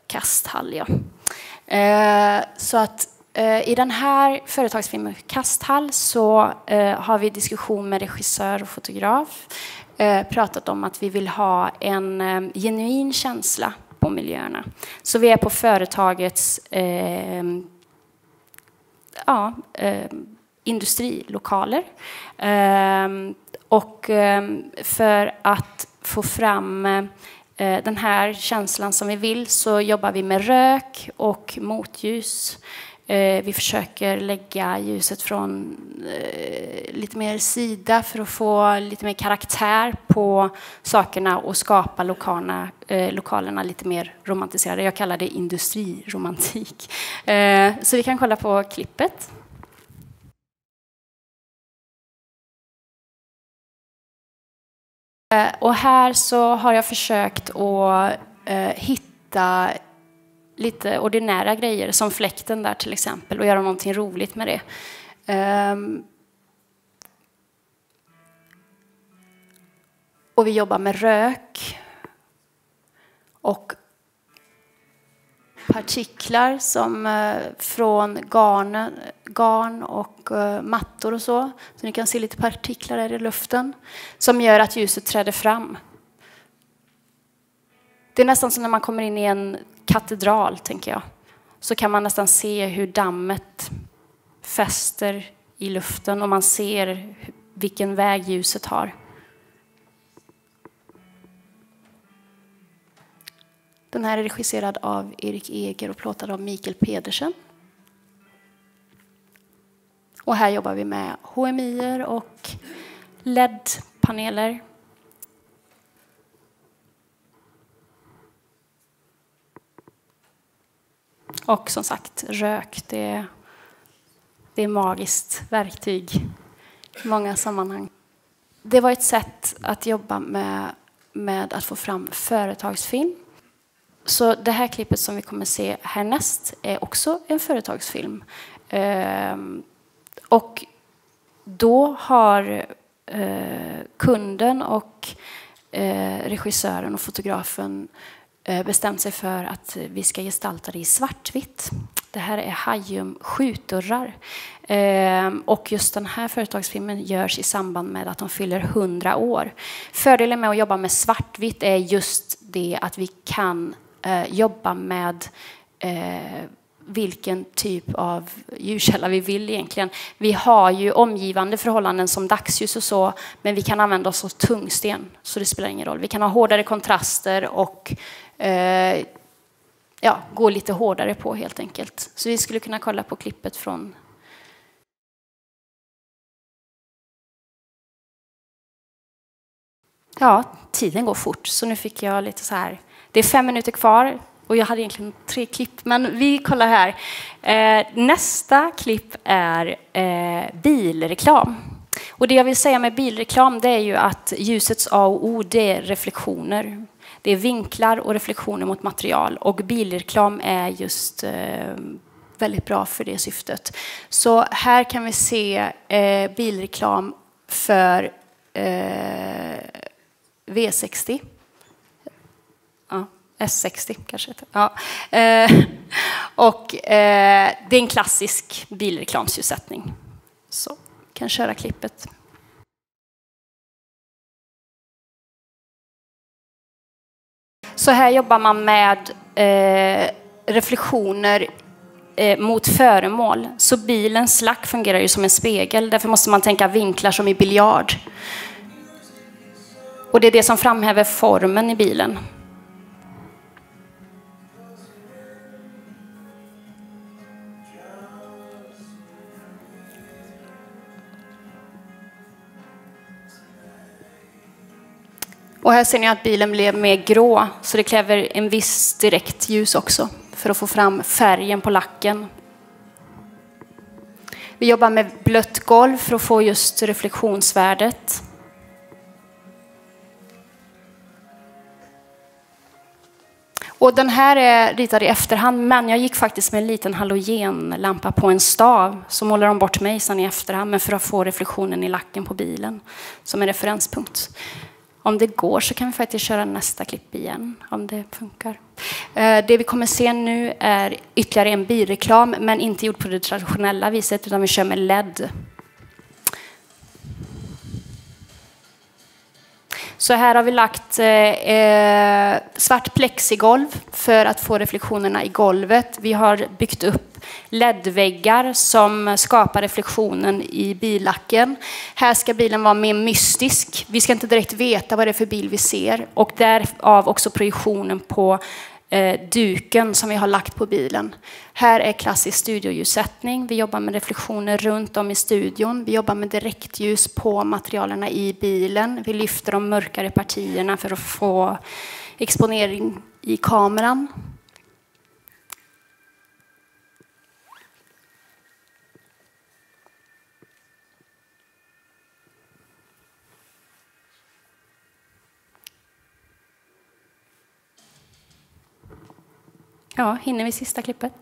Kasthall. Ja. Så att i den här företagsfilmen Kasthall så har vi diskussion med regissör och fotograf. Pratat om att vi vill ha en genuin känsla på miljöerna. Så vi är på företagets industrilokaler. Och för att få fram den här känslan som vi vill så jobbar vi med rök och motljus. Vi försöker lägga ljuset från lite mer sida för att få lite mer karaktär på sakerna och skapa lokalerna lite mer romantiserade. Jag kallar det industriromantik. Så vi kan kolla på klippet. Och här så har jag försökt att hitta lite ordinära grejer som fläkten där till exempel och göra någonting roligt med det. Och vi jobbar med rök och partiklar som från garn och mattor och så. Så ni kan se lite partiklar där i luften som gör att ljuset träder fram. Det är nästan som när man kommer in i en katedral, tänker jag. Så kan man nästan se hur dammet fäster i luften och man ser vilken väg ljuset har. Den här är regisserad av Erik Eger och plåtad av Mikael Pedersen. Och här jobbar vi med HMI och LED-paneler. Och som sagt, rök, det är magiskt verktyg i många sammanhang. Det var ett sätt att jobba med att få fram företagsfilm. Så det här klippet som vi kommer se härnäst är också en företagsfilm. Och då har kunden och regissören och fotografen bestämt sig för att vi ska gestalta det i svartvitt. Det här är Hajum skjutdörrar. Och just den här företagsfilmen görs i samband med att de fyller 100 år. Fördelen med att jobba med svartvitt är just det att vi kan jobba med vilken typ av ljuskälla vi vill egentligen. Vi har ju omgivande förhållanden som dagsljus och så, men vi kan använda oss av tungsten, så det spelar ingen roll. Vi kan ha hårdare kontraster och gå lite hårdare på helt enkelt. Så vi skulle kunna kolla på klippet från... Ja, tiden går fort, så nu fick jag lite så här... Det är 5 minuter kvar och jag hade egentligen 3 klipp, men vi kollar här. Nästa klipp är bilreklam. Och det jag vill säga med bilreklam, det är ju att ljusets A och O, det är reflektioner. Det är vinklar och reflektioner mot material. Och bilreklam är just väldigt bra för det syftet. Så här kan vi se bilreklam för V60. Ja, S60 kanske. Ja. Och det är en klassisk bilreklamsljussättning. Så kan köra klippet. Så här jobbar man med reflektioner mot föremål. Så bilens lack fungerar ju som en spegel. Därför måste man tänka vinklar som i biljard. Och det är det som framhäver formen i bilen. Och här ser ni att bilen blev mer grå, så det kräver en viss direkt ljus också för att få fram färgen på lacken. Vi jobbar med blött golv för att få just reflektionsvärdet. Och den här är ritad i efterhand, men jag gick faktiskt med en liten halogenlampa på en stav. Så målar de bort mig sen i efterhand, men för att få reflektionen i lacken på bilen som en referenspunkt. Om det går så kan vi faktiskt köra nästa klipp igen, om det funkar. Det vi kommer se nu är ytterligare en bilreklam, men inte gjord på det traditionella viset, utan vi kör med LED. Så här har vi lagt svart plexigolv för att få reflektionerna i golvet. Vi har byggt upp LED-väggar som skapar reflektionen i billacken. Här ska bilen vara mer mystisk. Vi ska inte direkt veta vad det är för bil vi ser. Och därav också projektionen på duken som vi har lagt på bilen. Här är klassisk studioljussättning. Vi jobbar med reflektioner runt om i studion. Vi jobbar med direktljus på materialerna i bilen. Vi lyfter de mörkare partierna för att få exponering i kameran. Ja, hinner vi sista klippet?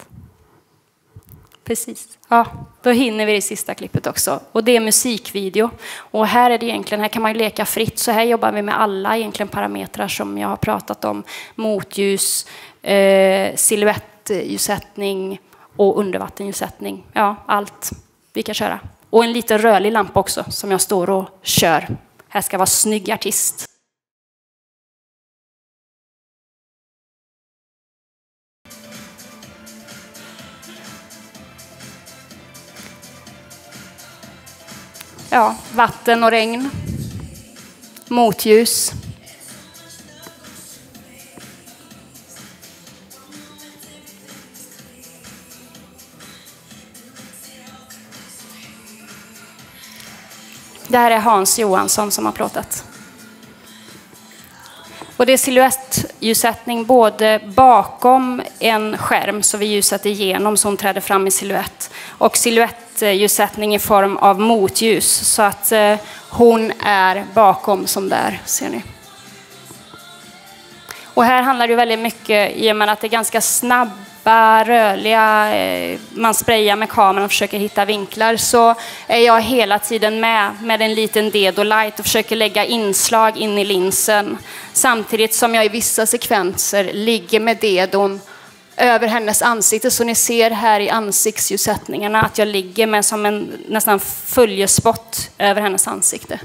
Precis. Ja, då hinner vi det sista klippet också. Och det är musikvideo. Och här är det egentligen, här kan man ju leka fritt. Så här jobbar vi med alla egentligen parametrar som jag har pratat om. Motljus, silhuettljussättning och undervattenljussättning. Ja, allt vi kan köra. Och en liten rörlig lampa också som jag står och kör. Här ska vara snygg artist. Ja, vatten och regn. Motljus. Det här är Hans Johansson som har plåtat. Och det är silhuettljussättning både bakom en skärm så vi ljusat igenom så hon träder fram i silhuett. Och silhuettljussättning i form av motljus så att hon är bakom som där, ser ni. Och här handlar det väldigt mycket i och med att det är ganska snabba, rörliga, man sprayar med kameran och försöker hitta vinklar, så är jag hela tiden med en liten dedolight och försöker lägga inslag in i linsen. Samtidigt som jag i vissa sekvenser ligger med dedon över hennes ansikte, så ni ser här i ansiktsljussättningarna att jag ligger med som en nästan följespott över hennes ansikte.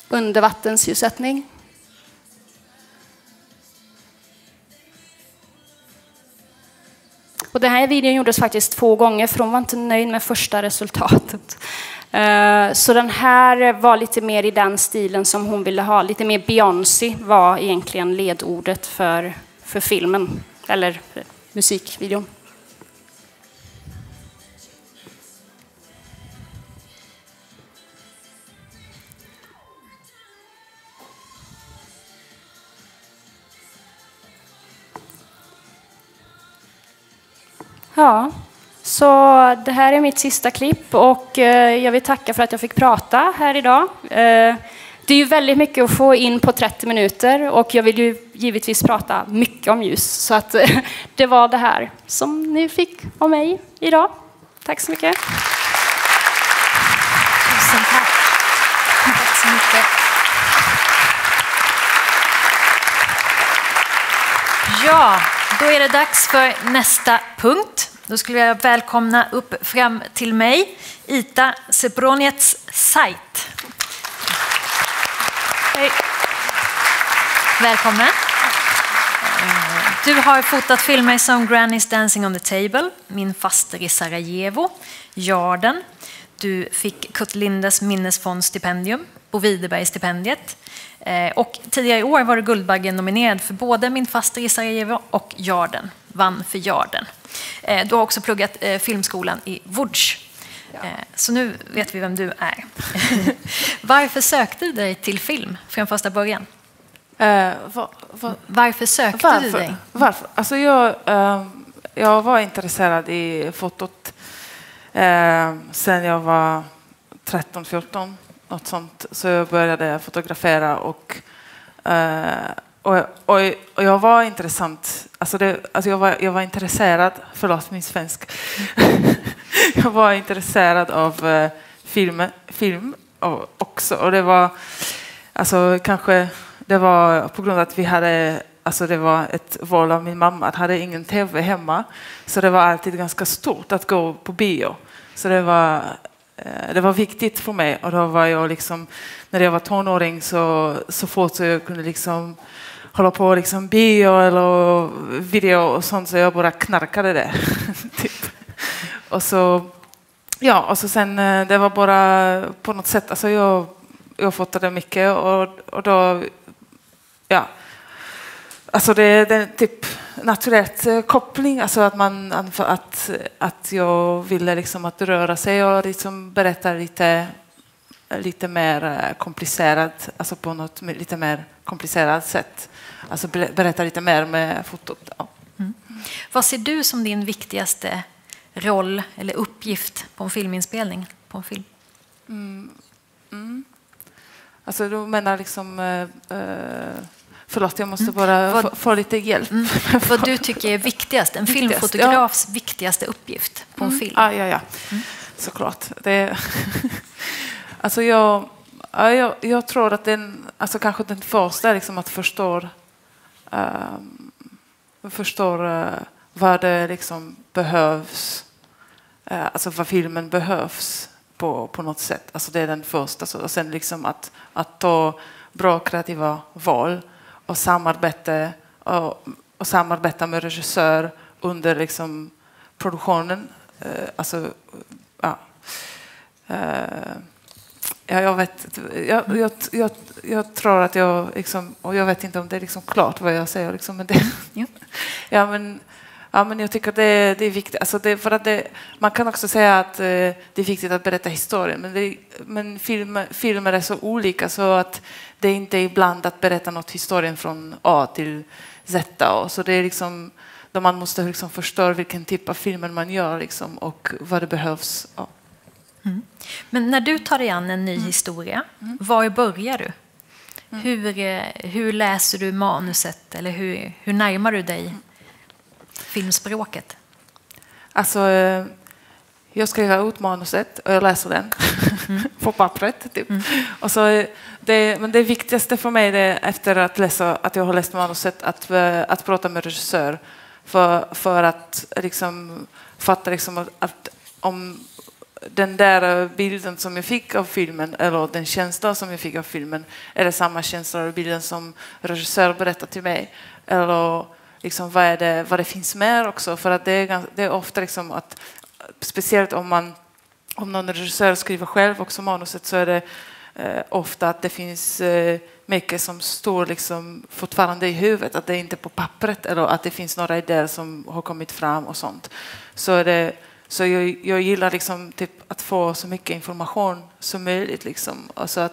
Undervattensljussättning. Och den här videon gjordes faktiskt 2 gånger för hon var inte nöjd med första resultatet. Så den här var lite mer i den stilen som hon ville ha. Lite mer Beyoncé var egentligen ledordet för filmen. Eller musikvideon. Ja, så det här är mitt sista klipp och jag vill tacka för att jag fick prata här idag. Det är ju väldigt mycket att få in på 30 minuter och jag vill ju givetvis prata mycket om ljus. Så att det var det här som ni fick av mig idag. Tack så mycket. Tusen tack. Tack så mycket. Ja, då är det dags för nästa punkt. Då skulle jag välkomna upp fram till mig Ita Zbroniec-Zajt. Hej. Välkommen. Du har fotat filmer som Granny's Dancing on the Table, Min faster i Sarajevo, Jarden. Du fick Kurt Lindes minnesfondstipendium, Bo Widerberg-stipendiet. Och tidigare i år var du Guldbaggen nominerad för både Min faster i Sarajevo och Jarden. Vann för Jarden. Du har också pluggat filmskolan i Łódź. Ja. Så nu vet vi vem du är. Varför sökte du dig till film från första början? Varför sökte du dig? Varför? Alltså jag var intresserad i fotot Sen jag var 13-14, något sånt, så jag började fotografera och jag var intressant. Jag var intresserad, förlåt min svensk. Jag var intresserad av film också, och det var kanske det var på grund av att vi hade det var ett val av min mamma att hade ingen tv hemma, så det var alltid ganska stort att gå på bio. Så det var viktigt för mig, och då var jag liksom, när jag var tonåring, så fort så jag kunde liksom hålla på liksom bio eller video och sånt, så jag bara knarkade det. Typ. Och så sen det var bara på något sätt, jag fotade mycket, och då det är typ naturligt koppling, att jag ville liksom att röra sig och liksom berätta lite mer komplicerat, på något lite mer komplicerat sätt, berätta lite mer med fotot. Ja. Vad ser du som din viktigaste roll eller uppgift på en filminspelning, på en film? Du menar liksom förlåt, jag måste bara få lite hjälp. Vad du tycker är viktigast, en filmfotografs viktigaste uppgift på en film? Ja. Såklart. Jag tror att kanske den första är liksom att förstår vad det liksom behövs, vad filmen behövs på något sätt. Det är den första. Och sen liksom att ta bra kreativa val och samarbete med regissör under liksom produktionen. Jag tror att jag liksom, och jag vet inte om det är liksom klart vad jag säger liksom, men det men jag tycker det är viktigt. För att man kan också säga att det är viktigt att berätta historien, men filmer är så olika, så att det är inte ibland att berätta något historien från A till Z, och så det är liksom då man måste liksom förstå vilken typ av filmer man gör liksom, och vad det behövs. Ja. Men när du tar dig an en ny historia, var börjar du? Hur läser du manuset, eller hur närmar du dig filmspråket? Jag skriver ut manuset och jag läser den på pappret typ. Och så men det viktigaste för mig är efter att jag har läst manuset att prata med regissör för att liksom fatta liksom att om den där bilden som jag fick av filmen, eller den känsla som jag fick av filmen, är det samma känsla av bilden som regissör berättar till mig, eller liksom vad det finns mer också, för att det är ofta liksom att, speciellt om någon regissör skriver själv också manuset, så är det ofta att det finns mycket som står liksom fortfarande i huvudet, att det är inte på pappret, eller att det finns några idéer som har kommit fram och sånt. Så jag gillar liksom typ att få så mycket information som möjligt liksom. Alltså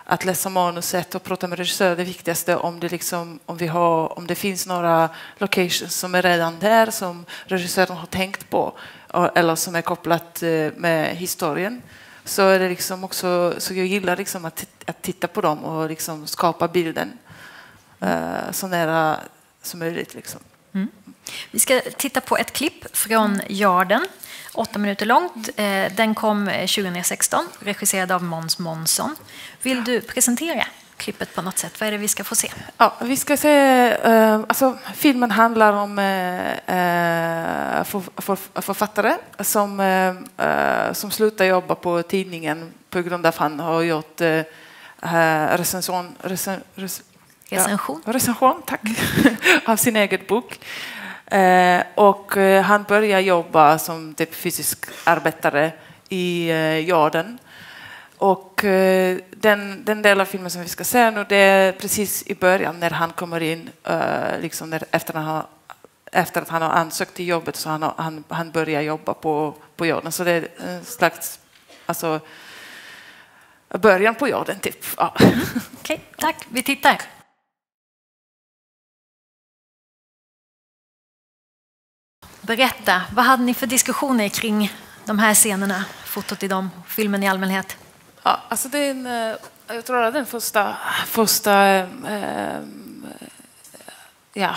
att läsa manuset och prata med regissör, det viktigaste om det finns några locations som är redan där som regissören har tänkt på, eller som är kopplat med historien, så är det liksom också, så jag gillar liksom att titta på dem och liksom skapa bilden så nära som möjligt liksom. Vi ska titta på ett klipp från Jarden, 8 minuter långt. Den kom 2016, regisserad av Måns Månsson. Vill du presentera klippet på något sätt? Vad är det vi ska få se? Ja, vi ska se, filmen handlar om författare som slutar jobba på tidningen på grund av att han har gjort recension tack, av sin egen bok. Och han börjar jobba som typ fysisk arbetare i Jarden. Och den del av filmen som vi ska se nu, det är precis i början när han kommer in, liksom efter att han har ansökt till jobbet, så han börjar jobba på Jarden. Så det är en slags början på Jarden typ. Ja. Okej, tack. Vi tittar. Berätta, vad hade ni för diskussioner kring de här scenerna, fotot i dem, filmen i allmänhet? Ja, alltså det är jag tror att den första ja.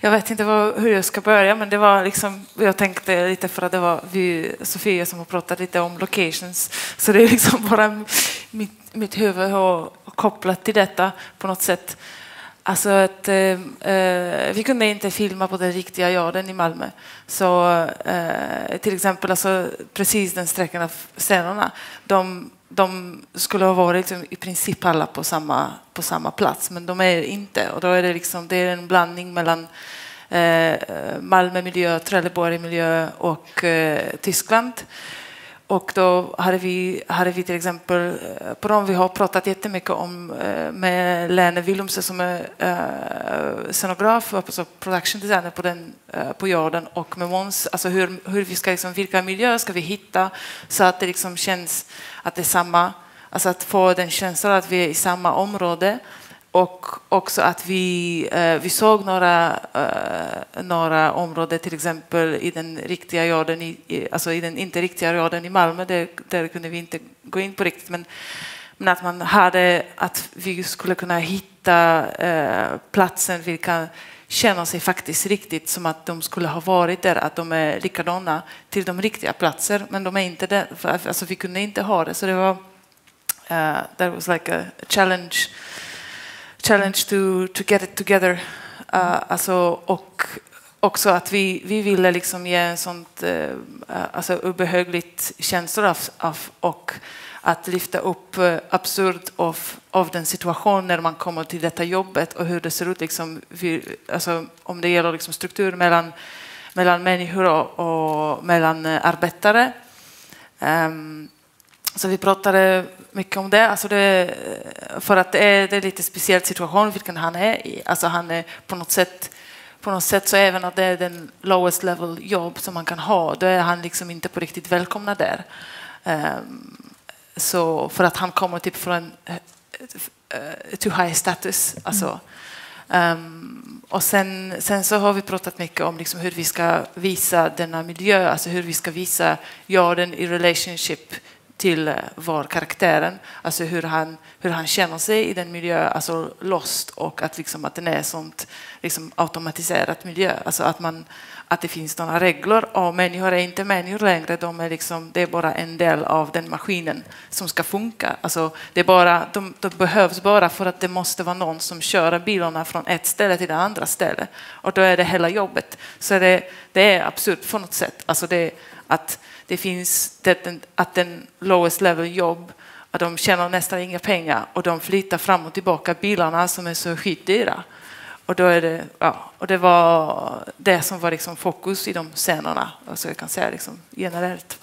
Jag vet inte hur jag ska börja, men det var liksom, jag tänkte lite för att det var Sophia som har pratat lite om locations, så det är liksom bara mitt huvud har kopplat till detta på något sätt. Alltså att vi kunde inte filma på den riktiga jorden i Malmö. Så till exempel alltså, precis den sträckan av scenerna, de skulle ha varit liksom, i princip alla på samma plats, men de är inte. Och då är det liksom, det är en blandning mellan Malmö-miljö, Trelleborg-miljö och Tyskland. Och då hade vi till exempel, på dem vi har pratat jättemycket om med Lene Willumse som är scenograf, alltså production designer på jorden, och med Måns, alltså hur vi ska liksom, vilka miljöer ska vi hitta så att det liksom känns att det är samma, alltså att få den känslan att vi är i samma område. Och också att vi såg några områden, till exempel i den riktiga jorden, alltså i den inte riktiga jorden i Malmö, där kunde vi inte gå in på riktigt, men att man hade, att vi skulle kunna hitta platsen, vilka känner sig faktiskt riktigt som att de skulle ha varit där, att de är likadana till de riktiga platser, men de är inte där, alltså vi kunde inte ha det, så det var that was like a challenge to get it together. Alltså, och också att vi ville liksom ge en sånt alltså obehagligt känsla av och att lyfta upp absurd av den situation när man kommer till detta jobbet och hur det ser ut liksom, alltså, om det gäller liksom struktur mellan människor och mellan arbetare. Så vi pratade mycket om det, alltså för att det är lite speciell situation vilken han är i. Alltså han är på något sätt så även att det är den lowest level jobb som man kan ha, då är han liksom inte på riktigt välkomna där. Så för att han kommer typ från too high status, alltså. Och sen så har vi pratat mycket om liksom hur vi ska visa denna miljö, alltså hur vi ska visa jorden i relationship till var karaktären, alltså hur han känner sig i den miljö, alltså lost, och att liksom att den är sånt liksom automatiserat miljö, alltså att det finns några regler och människor är inte människor längre, de är liksom, det är bara en del av den maskinen som ska funka, alltså det är bara de behövs bara för att det måste vara någon som kör bilarna från ett ställe till det andra stället, och då är det hela jobbet, så det är absurt på något sätt, alltså att det finns att den lowest level jobb, att de tjänar nästan inga pengar och de flyttar fram och tillbaka bilarna som är så skitdyra. Och då är det, ja, och det var det som var liksom fokus i de scenerna, alltså jag kan säga liksom generellt.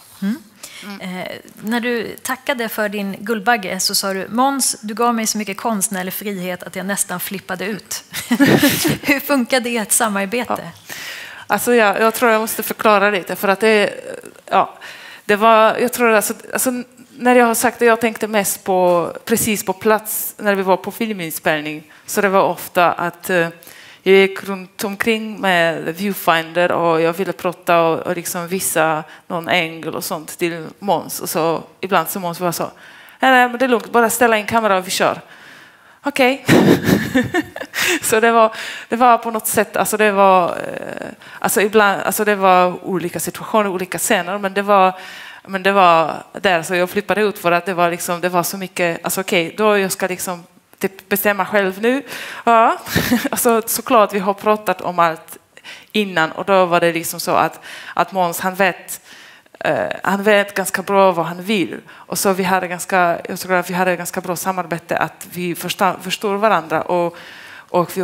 När du tackade för din Guldbagge så sa du: Måns, du gav mig så mycket konstnärlig frihet att jag nästan flippade ut. Hur funkar det i ett samarbete? Ja. Alltså jag tror jag måste förklara lite, för att det var, jag tror alltså när jag har sagt det, jag tänkte mest precis på plats när vi var på filminspelning, så det var ofta att jag gick runt omkring med viewfinder och jag ville prata och liksom visa någon ängel och sånt till Måns, och så ibland så Måns var så: nej men det är lugnt, bara ställa in kamera och vi kör. Okej. Så det var på något sätt, alltså det var ibland, alltså det var olika situationer, olika scener, men det var där så jag flippade ut, för att det var liksom, det var så mycket, alltså okej, då jag ska liksom typ bestämma själv nu. Ja. Alltså såklart vi har pratat om allt innan, och då var det liksom så att Måns, han vet ganska bra vad han vill, och så vi hade ganska bra samarbete, att vi förstår varandra, och vi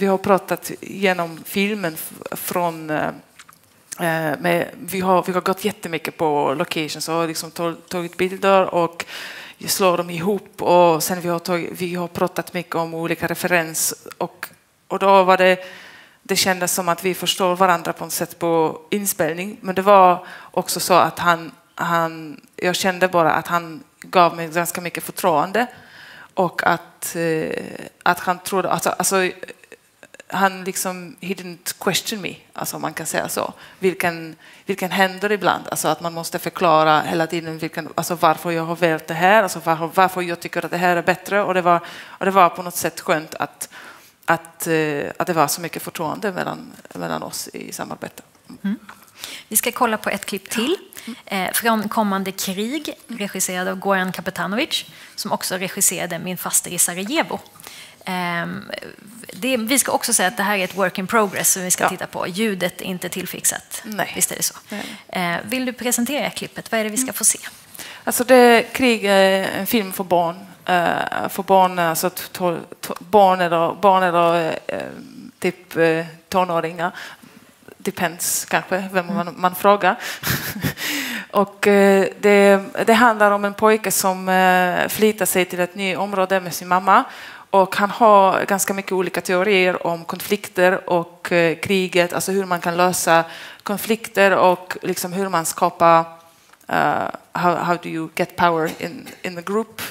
har pratat genom filmen från vi har gått jättemycket på locations och liksom tagit bilder och slår dem ihop, och sen vi har pratat mycket om olika referenser, och då var det kändes som att vi förstår varandra på något sätt på inspelning, men det var också så att jag kände bara att han gav mig ganska mycket förtroende, och att han trodde, alltså han liksom, he didn't question me, alltså man kan säga så. Vilken händer ibland, alltså att man måste förklara hela tiden alltså varför jag har valt det här, alltså varför jag tycker att det här är bättre, och det var på något sätt skönt att det var så mycket förtroende mellan oss i samarbete. Vi ska kolla på ett klipp till från Kommande krig, regisserad av Goran Kapetanovic, som också regisserade Min faster i Sarajevo. Vi ska också säga att det här är ett work in progress som vi ska titta på. Ljudet är inte tillfixat. Nej. Visst är det så? Vill du presentera klippet? Vad är det vi ska få se? Alltså Krig är en film för barn. För barn, alltså barn eller typ tonåringar. Depends kanske vem man frågar. Och det handlar om en pojke som flyttar sig till ett nytt område med sin mamma. Och han har ganska mycket olika teorier om konflikter och kriget, alltså hur man kan lösa konflikter och liksom hur man skapar how do you get power in the group.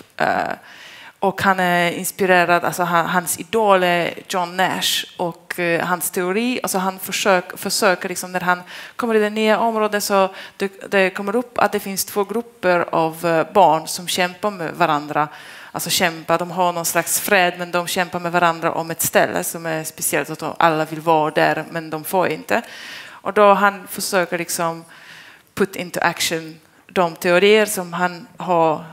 Och han är inspirerad, alltså hans idol är John Nash och hans teori, alltså han försöker liksom, när han kommer i det nya området så det kommer upp att det finns två grupper av barn som kämpar med varandra. Alltså de har någon slags fred, men de kämpar med varandra om ett ställe som är speciellt, att alla vill vara där men de får inte. Och då han försöker liksom put into action de teorier som han har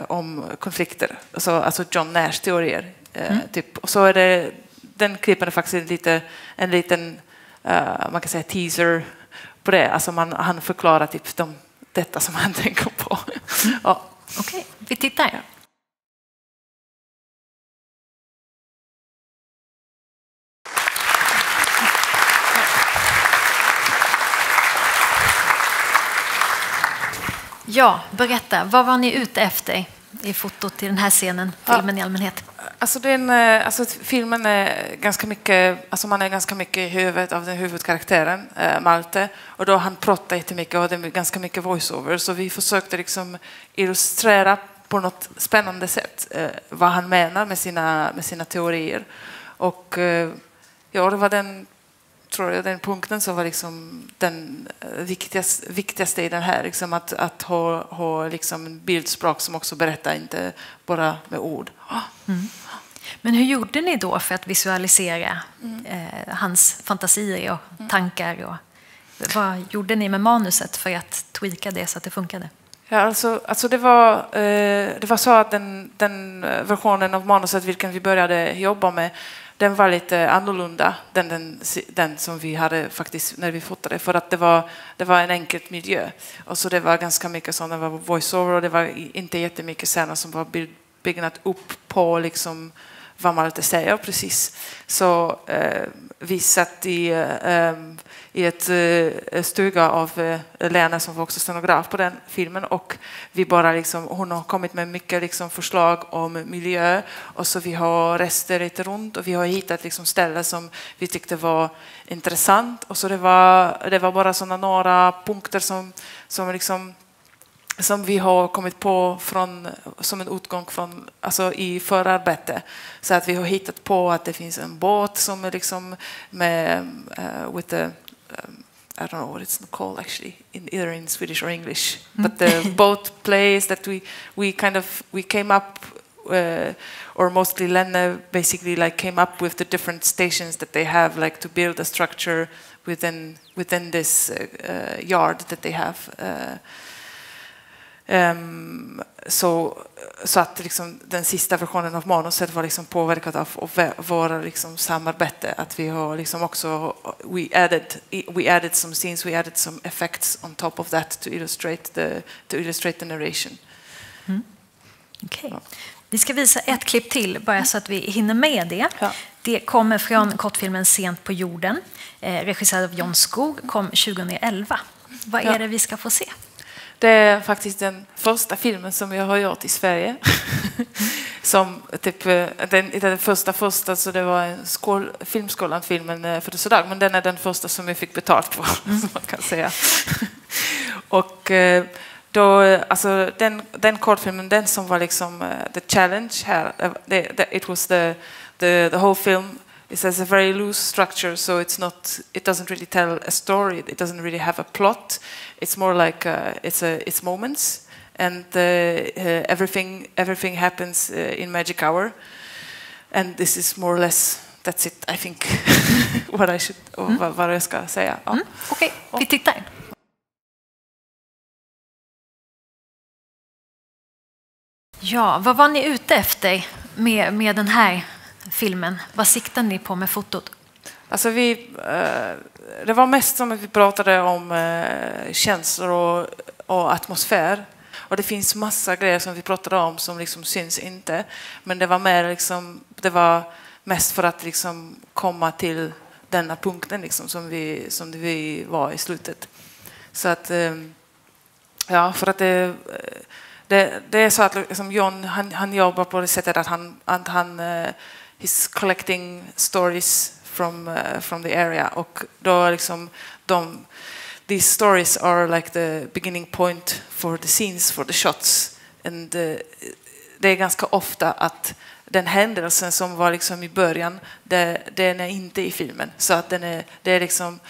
om konflikter, alltså John Nash teorier typ. Och så är det, den klippen är faktiskt en liten man kan säga teaser på det, alltså han förklarar typ detta som han tänker på. Ja. Okej, vi tittar. Ja, berätta. Vad var ni ute efter i fotot till den här scenen, filmen i allmänhet? Alltså filmen är ganska mycket, alltså man är ganska mycket i huvudet av den huvudkaraktären, Malte. Och då han pratar jättemycket och det är ganska mycket voiceover. Så vi försökte liksom illustrera på något spännande sätt vad han menar med sina teorier. Och ja, det var den punkten som var liksom den viktigaste i den här, liksom att ha liksom en bildspråk som också berättar, inte bara med ord. Men hur gjorde ni då för att visualisera hans fantasier och tankar? Och vad gjorde ni med manuset för att tweaka det så att det funkade? Ja, alltså det var så att den versionen av manuset vilken vi började jobba med, den var lite annorlunda den som vi hade faktiskt när vi fotade, för att det var en enkel miljö, och så det var ganska mycket sånt, det var voiceover och det var inte jättemycket scener som var byggnat upp på liksom vad man alltid säger precis. Så vi satt i ett stuga av Lena som var också scenograf på den filmen, och vi bara liksom, hon har kommit med mycket liksom förslag om miljö, och så vi har rester lite runt och vi har hittat liksom ställen som vi tyckte var intressant, och så det var bara sådana några punkter som vi har kommit på som en utgång från, alltså i förarbete, så att vi har hittat på att det finns en båt som är liksom med with the I don't know what it's called actually either in Swedish or English, but the boat place that we came up or mostly Lenne basically like came up with the different stations that they have, like to build a structure within this yard that they have. Så att liksom den sista versionen av manuset var liksom påverkat av våra liksom samarbete, att vi har liksom också we added some scenes, we added some effects on top of that to illustrate the narration. Okay. Vi ska visa ett klipp till bara så att vi hinner med det. Ja. Det kommer från kortfilmen Sent på jorden, regisserad av John Skog, kom 2011. Vad är det vi ska få se? Det är faktiskt den första filmen som jag har gjort i Sverige. Som typ den första så det var en filmskolan-filmen för det sådär, men den är den första som jag fick betalt på, som man kan säga. Och då, alltså den kortfilmen, den som var liksom the challenge här, it was the whole film it has a very loose structure, so it doesn't really tell a story. It doesn't really have a plot. It's more like it's moments, and everything happens in magic hour. And this is more or less, that's it, I think, vad jag ska säga. Ja. Okej, vi tittar. Ja, vad var ni ute efter med den här filmen? Vad siktar ni på med fotot? Alltså det var mest som att vi pratade om känslor och atmosfär. Och det finns massa grejer som vi pratade om som liksom syns inte. Men det var mer liksom, det var mest för att liksom komma till denna punkten liksom som vi var i slutet. Så att ja, för att det är så att liksom John han jobbar på det sättet att han he's collecting stories from the area, och då liksom these stories are like the beginning point for the scenes, for the shots, and det är ganska ofta att den händelsen som var liksom i början, den är inte i filmen, så att det är liksom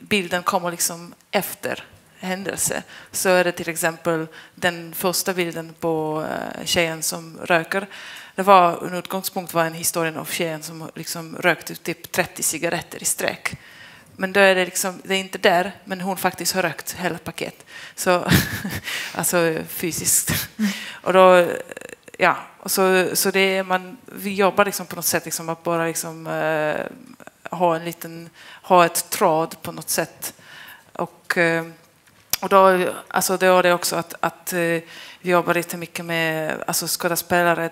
bilden kommer liksom efter händelse. Så är det till exempel den första bilden på tjejen som röker. Det var en utgångspunkt var en historia av tjejen som liksom rökte typ 30 cigaretter i sträck. Men då är det liksom, det är inte där, men hon faktiskt har rökt hela paket. Så alltså fysiskt. Och då ja, och så det är vi jobbar liksom på något sätt liksom att bara liksom ha ett tråd på något sätt. Och då alltså då är det också att vi jobbar lite mycket med alltså skådespelare,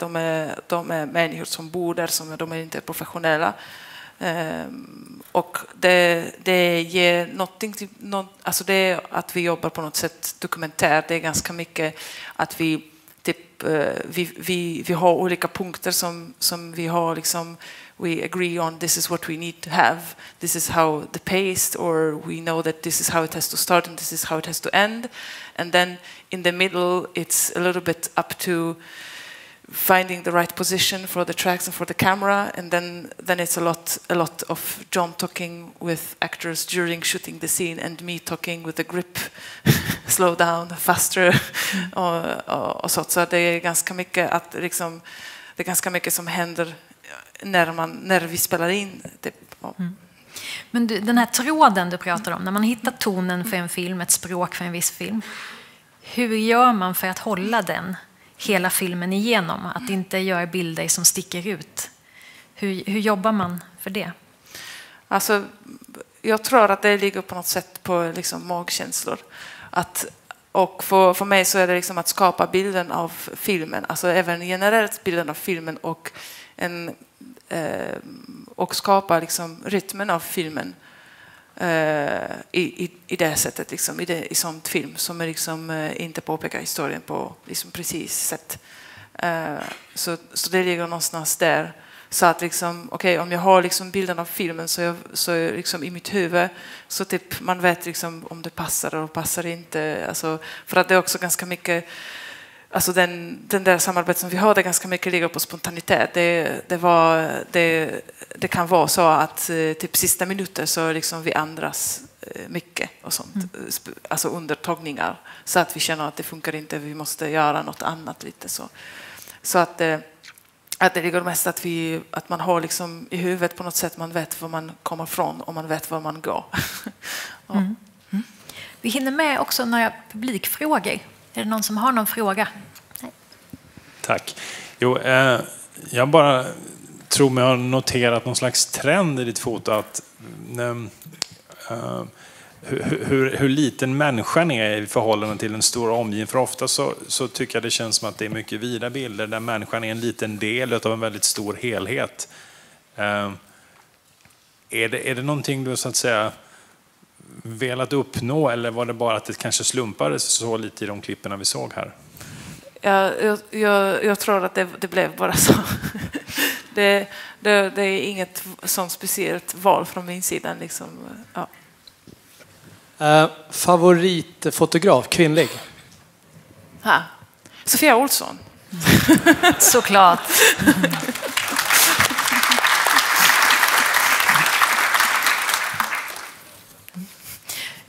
de är människor som bor där, de är inte professionella. Och det ger någonting till alltså det är att vi jobbar på något sätt dokumentärt. Det är ganska mycket att vi typ vi har olika punkter som vi har liksom, we agree on, this is what we need to have, this is how the pace, or we know that this is how it has to start and this is how it has to end, and then in the middle it's a little bit up to finding the right position for the tracks and for the camera, and then it's a lot of John talking with actors during shooting the scene and me talking with the grip, slow down, faster, och så det är ganska mycket att liksom, det är ganska mycket som händer när vi spelar in typ. Men den här tråden du pratar om, när man hittar tonen för en film, ett språk för en viss film, hur gör man för att hålla den hela filmen igenom, att inte göra bilder som sticker ut? Hur jobbar man för det? Alltså, jag tror att det ligger på något sätt på liksom magkänslor. Och för mig så är det liksom att skapa bilden av filmen, alltså även generellt bilden av filmen, och skapa liksom rytmen av filmen i det sättet liksom, i sånt film som är liksom inte påpekar historien på liksom precis sätt. Så det ligger någonstans där, så att liksom okej, om jag har liksom bilden av filmen så liksom i mitt huvud, så typ man vet liksom om det passar och passar inte, alltså för att det är också ganska mycket. Alltså den där samarbetet som vi har, det ganska mycket ligger på spontanitet. Det kan vara så att typ sista minuter så liksom vi andras mycket och sånt. Alltså under tagningar. Så att vi känner att det funkar inte, vi måste göra något annat lite så. Så att det ligger mest att man har liksom i huvudet på något sätt, man vet var man kommer från och man vet var man går. Ja. Vi hinner med också några publikfrågor. Är det någon som har någon fråga? Nej. Tack. Jo, jag bara tror mig ha noterat någon slags trend i ditt foto, att hur liten människan är i förhållande till en stor omgivning. För ofta så tycker jag det känns som att det är mycket vida bilder där människan är en liten del av en väldigt stor helhet. Är det någonting du så att säga velat uppnå, eller var det bara att det kanske slumpades så lite i de klipperna vi såg här? Jag tror att det blev bara så. Det är inget sånt speciellt val från min sida liksom. Ja. Favoritfotograf, kvinnlig? Sophia Olsson. Såklart.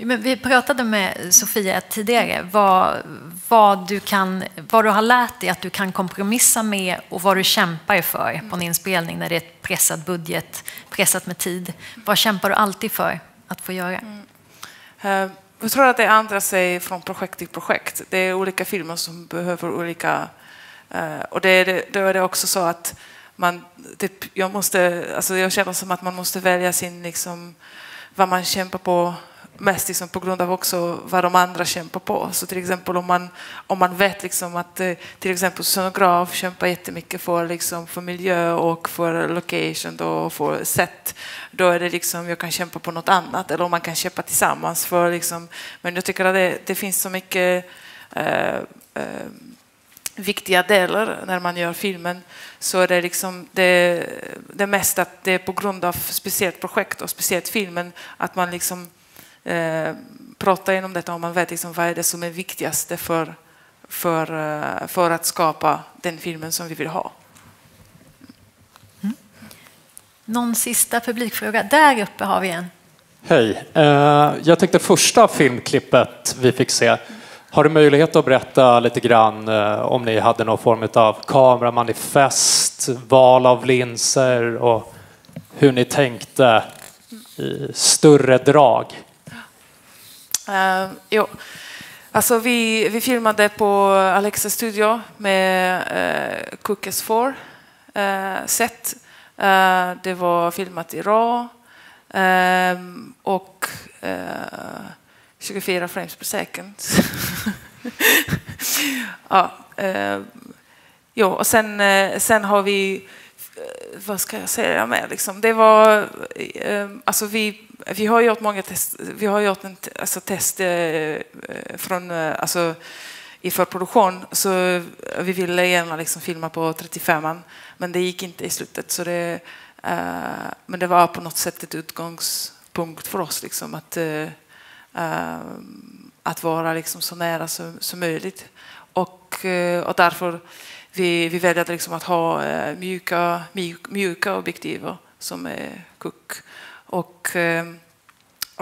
Men vi pratade med Sophia tidigare vad du har lärt dig att du kan kompromissa med och vad du kämpar för på en inspelning när det är ett pressad budget, pressat med tid. Vad kämpar du alltid för att få göra? Jag tror att det ändrar sig från projekt till projekt. Det är olika filmer som behöver olika... Och då är det också så att jag känner som att man måste välja sin, liksom, vad man kämpar på mest, liksom, på grund av också vad de andra kämpar på. Så till exempel om man vet liksom att till exempel scenograf kämpar jättemycket för miljö och för location och för set, då är det liksom jag kan kämpa på något annat, eller om man kan kämpa tillsammans för liksom, men jag tycker att det finns så mycket viktiga delar när man gör filmen, så är det liksom det mest att det är på grund av speciellt projekt och speciellt filmen att man liksom pratar igenom detta och man vet liksom vad är det som är viktigaste för att skapa den filmen som vi vill ha. Någon sista publikfråga? Där uppe har vi en. Hej. Jag tänkte första filmklippet vi fick se. Har du möjlighet att berätta lite grann om ni hade någon form av kameramanifest, val av linser och hur ni tänkte i större drag? Alltså vi filmade på Alexa studio med Cookies 4 set. Det var filmat i RAW och 24 frames per second. Och sen har vi, vad ska jag säga mer liksom, det var alltså vi har gjort många test, vi har gjort en test från i förproduktion, så vi ville gärna liksom filma på 35an, men det gick inte i slutet, så men det var på något sätt ett utgångspunkt för oss liksom att vara liksom så nära som möjligt, och därför vi väljer liksom att ha mjuka objektiv som är Cook, och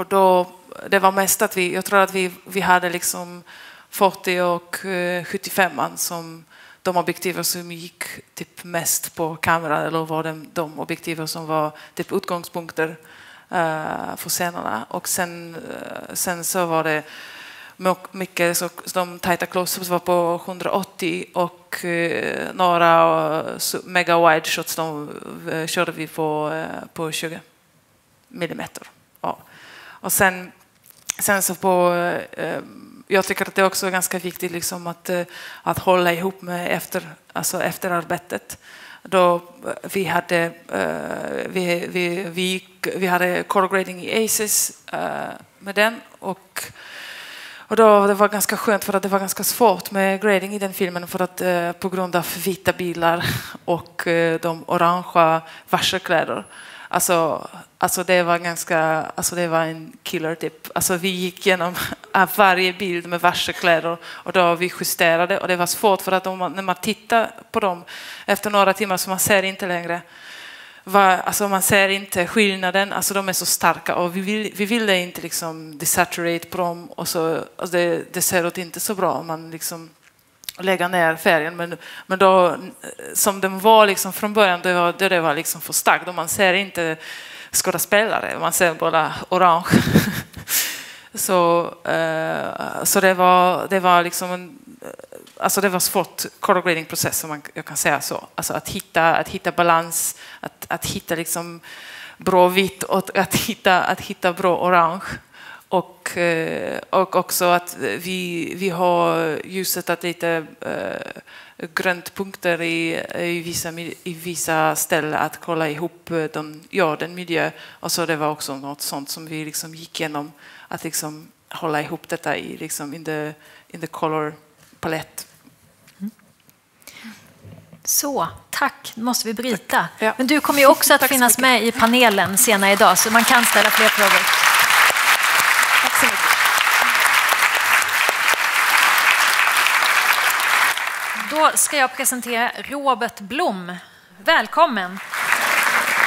då det var mest att jag tror att vi hade liksom 40 och 75an som de objektiv som gick typ mest på kamera, eller var de objektiv som var typ utgångspunkter för scenerna, och sen så var det mycket, så de tajta close-ups var på 180 och några mega wide shots de körde vi på 20 millimeter. Ja. Och sen så jag tycker att det också är ganska viktigt liksom att hålla ihop med efterarbetet. Då vi hade color grading i Aces med den, och då det var ganska skönt, för att det var ganska svårt med grading i den filmen, för att på grund av vita bilar och de orangea varselkläder. Alltså det var det var en killer tip. Alltså vi gick igenom varje bild med varselkläder, och då vi justerade, och det var svårt, för att när man tittar på dem efter några timmar, så man ser inte längre man ser inte skillnaden, alltså de är så starka, och vi ville inte liksom desaturate på dem, och så det ser ut inte så bra om man liksom lägga ner färgen, men då som den var liksom från början, det var liksom för starkt, och man ser inte skådespelare, man ser bara orange. så det var liksom det var svårt color grading process, om jag kan säga så, alltså att hitta balans, att hitta liksom bra vitt, och att hitta bra orange, och också att vi har ljuset att lite grönt punkter i vissa ställen, att kolla ihop den miljö, och så det var också något sånt som vi liksom gick igenom, att liksom hålla ihop detta i liksom in the color palett. Så, tack. Nu måste vi bryta. Ja. Men du kommer ju också att finnas med i panelen senare idag, så man kan ställa fler frågor. Tack så mycket. Då ska jag presentera Robert Blom. Välkommen.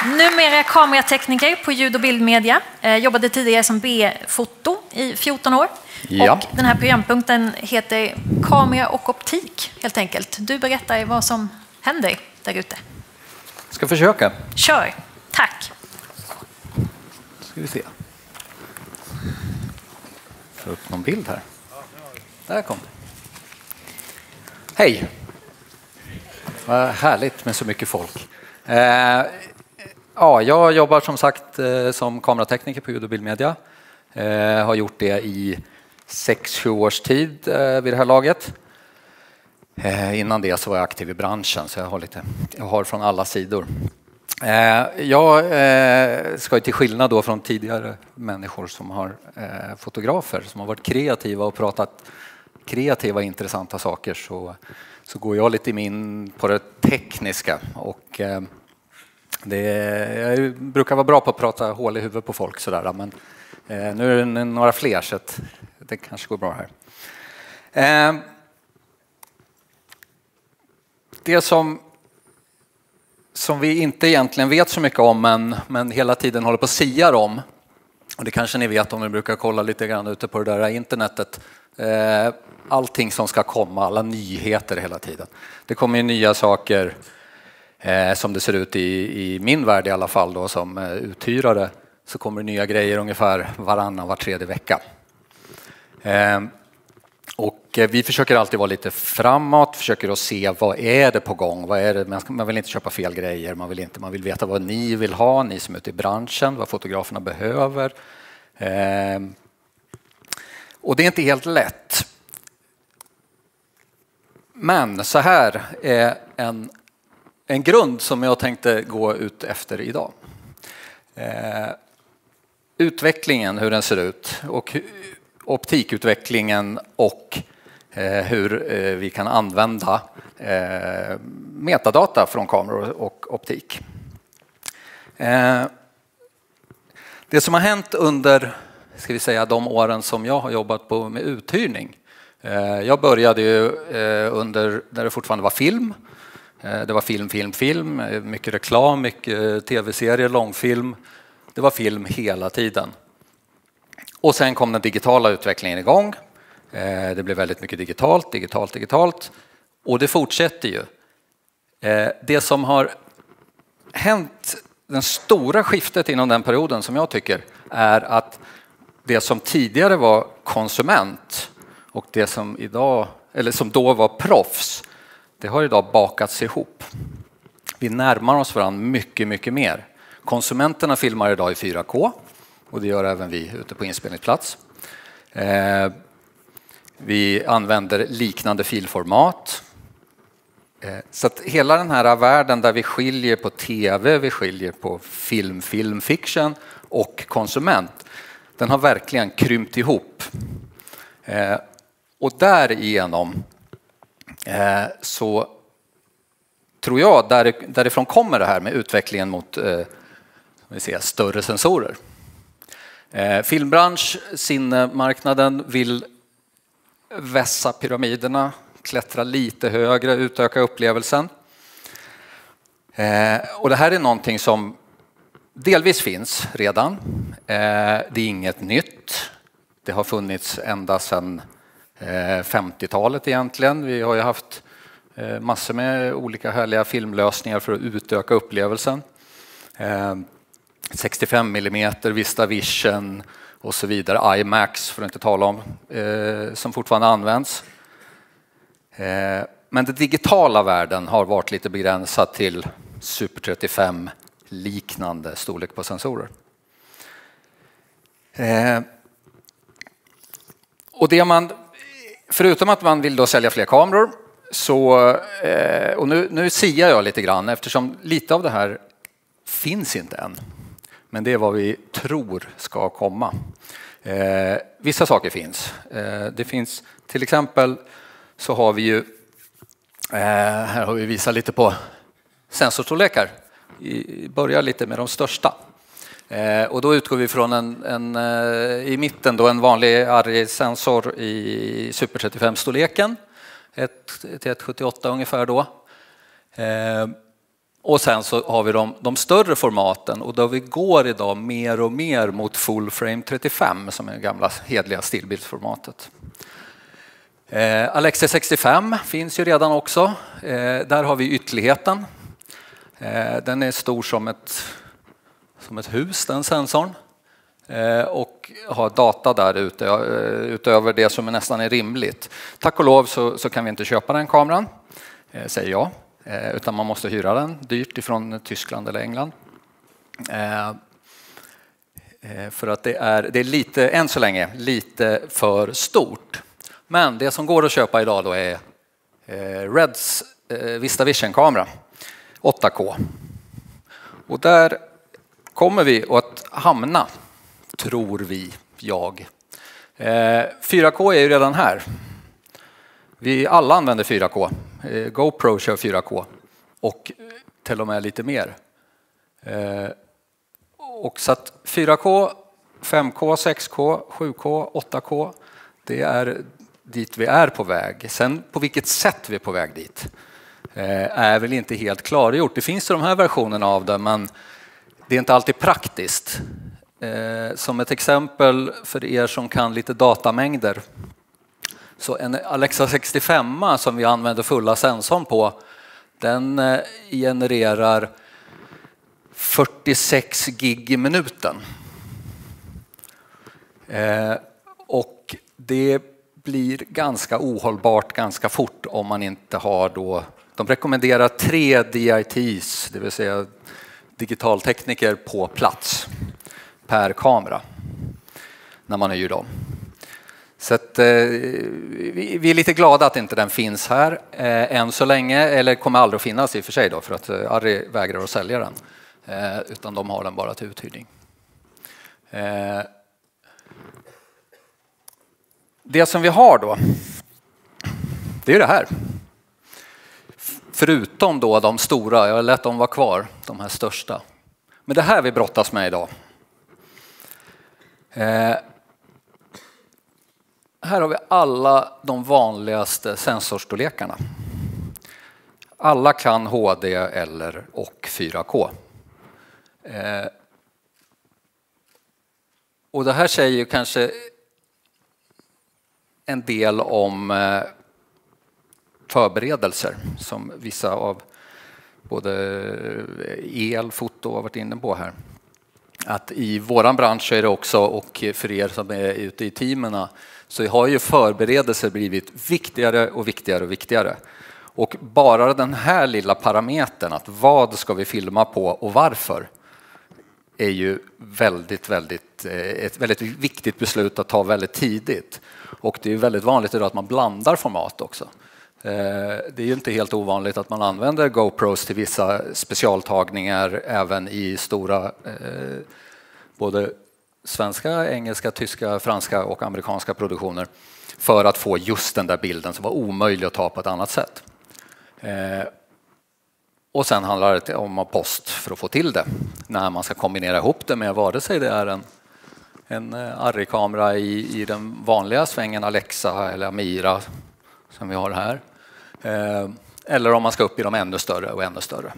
Numera kameratekniker på Ljud och Bildmedia. Jobbade tidigare som B-foto i 14 år. Ja. Och den här programpunkten heter Kamera och optik, helt enkelt. Du berättar vad som händer där ute. Ska försöka. Kör. Tack. Ska vi se. Få upp någon bild här. Där kom det. Hej. Vad härligt med så mycket folk. Ja, jag jobbar som sagt som kameratekniker på Ljud och Bildmedia. Har gjort det i 6-7 års tid vid det här laget. Innan det så var jag aktiv i branschen, så jag har från alla sidor. Jag ska ju till skillnad då från tidigare människor som har fotografer som har varit kreativa och pratat kreativa intressanta saker, så går jag lite in på det tekniska, och jag brukar vara bra på att prata hål i huvudet på folk sådär, men nu är det några fler så att det kanske går bra här. Det som vi inte egentligen vet så mycket om, men hela tiden håller på att sia om, och det kanske ni vet om ni brukar kolla lite grann ute på det där internetet, allting som ska komma, alla nyheter hela tiden. Det kommer ju nya saker som det ser ut i min värld i alla fall då, som uthyrare, så kommer det nya grejer ungefär var tredje vecka. Och vi försöker alltid vara lite framåt, försöker att se vad är det på gång, vad är det, man vill inte köpa fel grejer, man vill veta vad ni vill ha, ni som är ute i branschen, vad fotograferna behöver. Och det är inte helt lätt. Men så här är en grund som jag tänkte gå ut efter idag. Utvecklingen, hur den ser ut, och optikutvecklingen, och hur vi kan använda metadata från kameror och optik. Det som har hänt under, ska vi säga, de åren som jag har jobbat på med uthyrning. Jag började ju under när det fortfarande var film. Det var film, mycket reklam, mycket tv-serier, långfilm. Det var film hela tiden. Och sen kom den digitala utvecklingen igång. Det blev väldigt mycket digitalt. Och det fortsätter ju. Det som har hänt, den stora skiftet inom den perioden som jag tycker, är att det som tidigare var konsument och det som idag, eller som då var proffs, det har idag bakats ihop. Vi närmar oss varandra mycket mer. Konsumenterna filmar idag i 4K, och det gör även vi ute på inspelningsplats. Vi använder liknande filformat. Så att hela den här världen där vi skiljer på tv, vi skiljer på film, fiction och konsument, den har verkligen krympt ihop. Och därigenom så tror jag därifrån kommer det här med utvecklingen mot större sensorer. Filmbransch, cinemarknaden vill vässa pyramiderna, klättra lite högre, utöka upplevelsen. Och det här är någonting som delvis finns redan. Det är inget nytt. Det har funnits ända sedan 50-talet egentligen. Vi har ju haft massor med olika härliga filmlösningar för att utöka upplevelsen. 65 mm, VistaVision och så vidare. IMAX för att inte tala om, som fortfarande används. Men den digitala världen har varit lite begränsad till Super 35 liknande storlek på sensorer. Och det förutom att man vill då sälja fler kameror, så, och nu siar jag lite grann eftersom lite av det här finns inte än. Men det är vad vi tror ska komma. Vissa saker finns. Det finns till exempel, så har vi ju, här har vi visat lite på sensorstorlekar. Börjar lite med de största. Och då utgår vi från i mitten då en vanlig ARRI-sensor i Super 35-storleken. 1:1,78 ungefär då. Och sen så har vi de större formaten, och då vi går idag mer och mer mot full frame 35 som är det gamla hedliga stillbildsformatet. Alexa 65 finns ju redan också. Där har vi ytterligheten. Den är stor som ett hus, den sensorn. Och har data där ute, utöver det som nästan är rimligt. Tack och lov så kan vi inte köpa den kameran, säger jag. Utan man måste hyra den dyrt ifrån Tyskland eller England. För att det är lite, än så länge, lite för stort. Men det som går att köpa idag då är Reds VistaVision-kamera 8K. Och där kommer vi att hamna, tror jag. 4K är ju redan här. Vi alla använder 4K. GoPro kör 4K och till och med lite mer. Och så att 4K, 5K, 6K, 7K, 8K, det är dit vi är på väg. Sen på vilket sätt vi är på väg dit är väl inte helt klargjort. Det finns de här versionerna av det, men det är inte alltid praktiskt. Som ett exempel för er som kan lite datamängder. Så en Alexa 65 som vi använder fulla sensorn på, den genererar 46 gig i minuten. Och det blir ganska ohållbart ganska fort om man inte har då... De rekommenderar 3 DITs, det vill säga digitaltekniker på plats per kamera när man hyr dem. Så att, vi är lite glada att inte den finns här än så länge, eller kommer aldrig att finnas i och för sig då, för att Arri vägrar att sälja den, utan de har den bara till uthyrning. Det som vi har då, det är det här. Förutom då de stora, jag har lät dem vara kvar, de här största. Men det här vi brottas med idag. Här har vi alla de vanligaste sensorstorlekarna. Alla kan HD och 4K. Och det här säger ju kanske en del om förberedelser som vissa av både foto har varit inne på här. Att i våran bransch är det också, och för er som är ute i teamerna, så har ju förberedelser blivit viktigare och viktigare och viktigare. Och bara den här lilla parametern, att vad ska vi filma på och varför, är ju ett väldigt viktigt beslut att ta väldigt tidigt. Och det är väldigt vanligt idag att man blandar format också. Det är ju inte helt ovanligt att man använder GoPros till vissa specialtagningar även i stora både svenska, engelska, tyska, franska och amerikanska produktioner för att få just den där bilden som var omöjlig att ta på ett annat sätt. Och sen handlar det om post för att få till det när man ska kombinera ihop det med vare sig det är en Arri-kamera i den vanliga svängen Alexa eller Amira som vi har här. Eller om man ska upp i de ännu större och ännu större.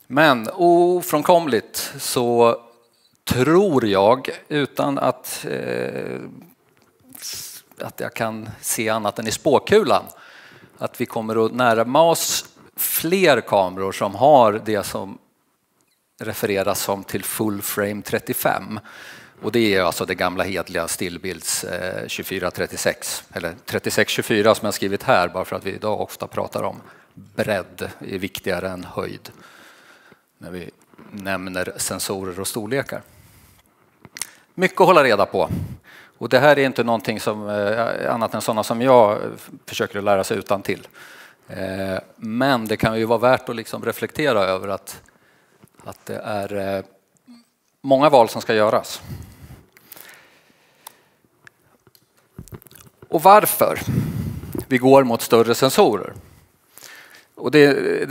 Men ofrånkomligt så tror jag, utan att jag kan se annat än i spåkulan, att vi kommer att närma oss fler kameror som har det som refereras som till full frame 35. Och det är alltså det gamla hedliga stillbilds 24-36 eller 36-24 som jag skrivit här, bara för att vi idag ofta pratar om bredd är viktigare än höjd när vi nämner sensorer och storlekar. Mycket att hålla reda på. Och det här är inte någonting som annat än sådana som jag försöker lära sig utan till. Men det kan ju vara värt att liksom reflektera över att det är många val som ska göras. Och varför vi går mot större sensorer. Och det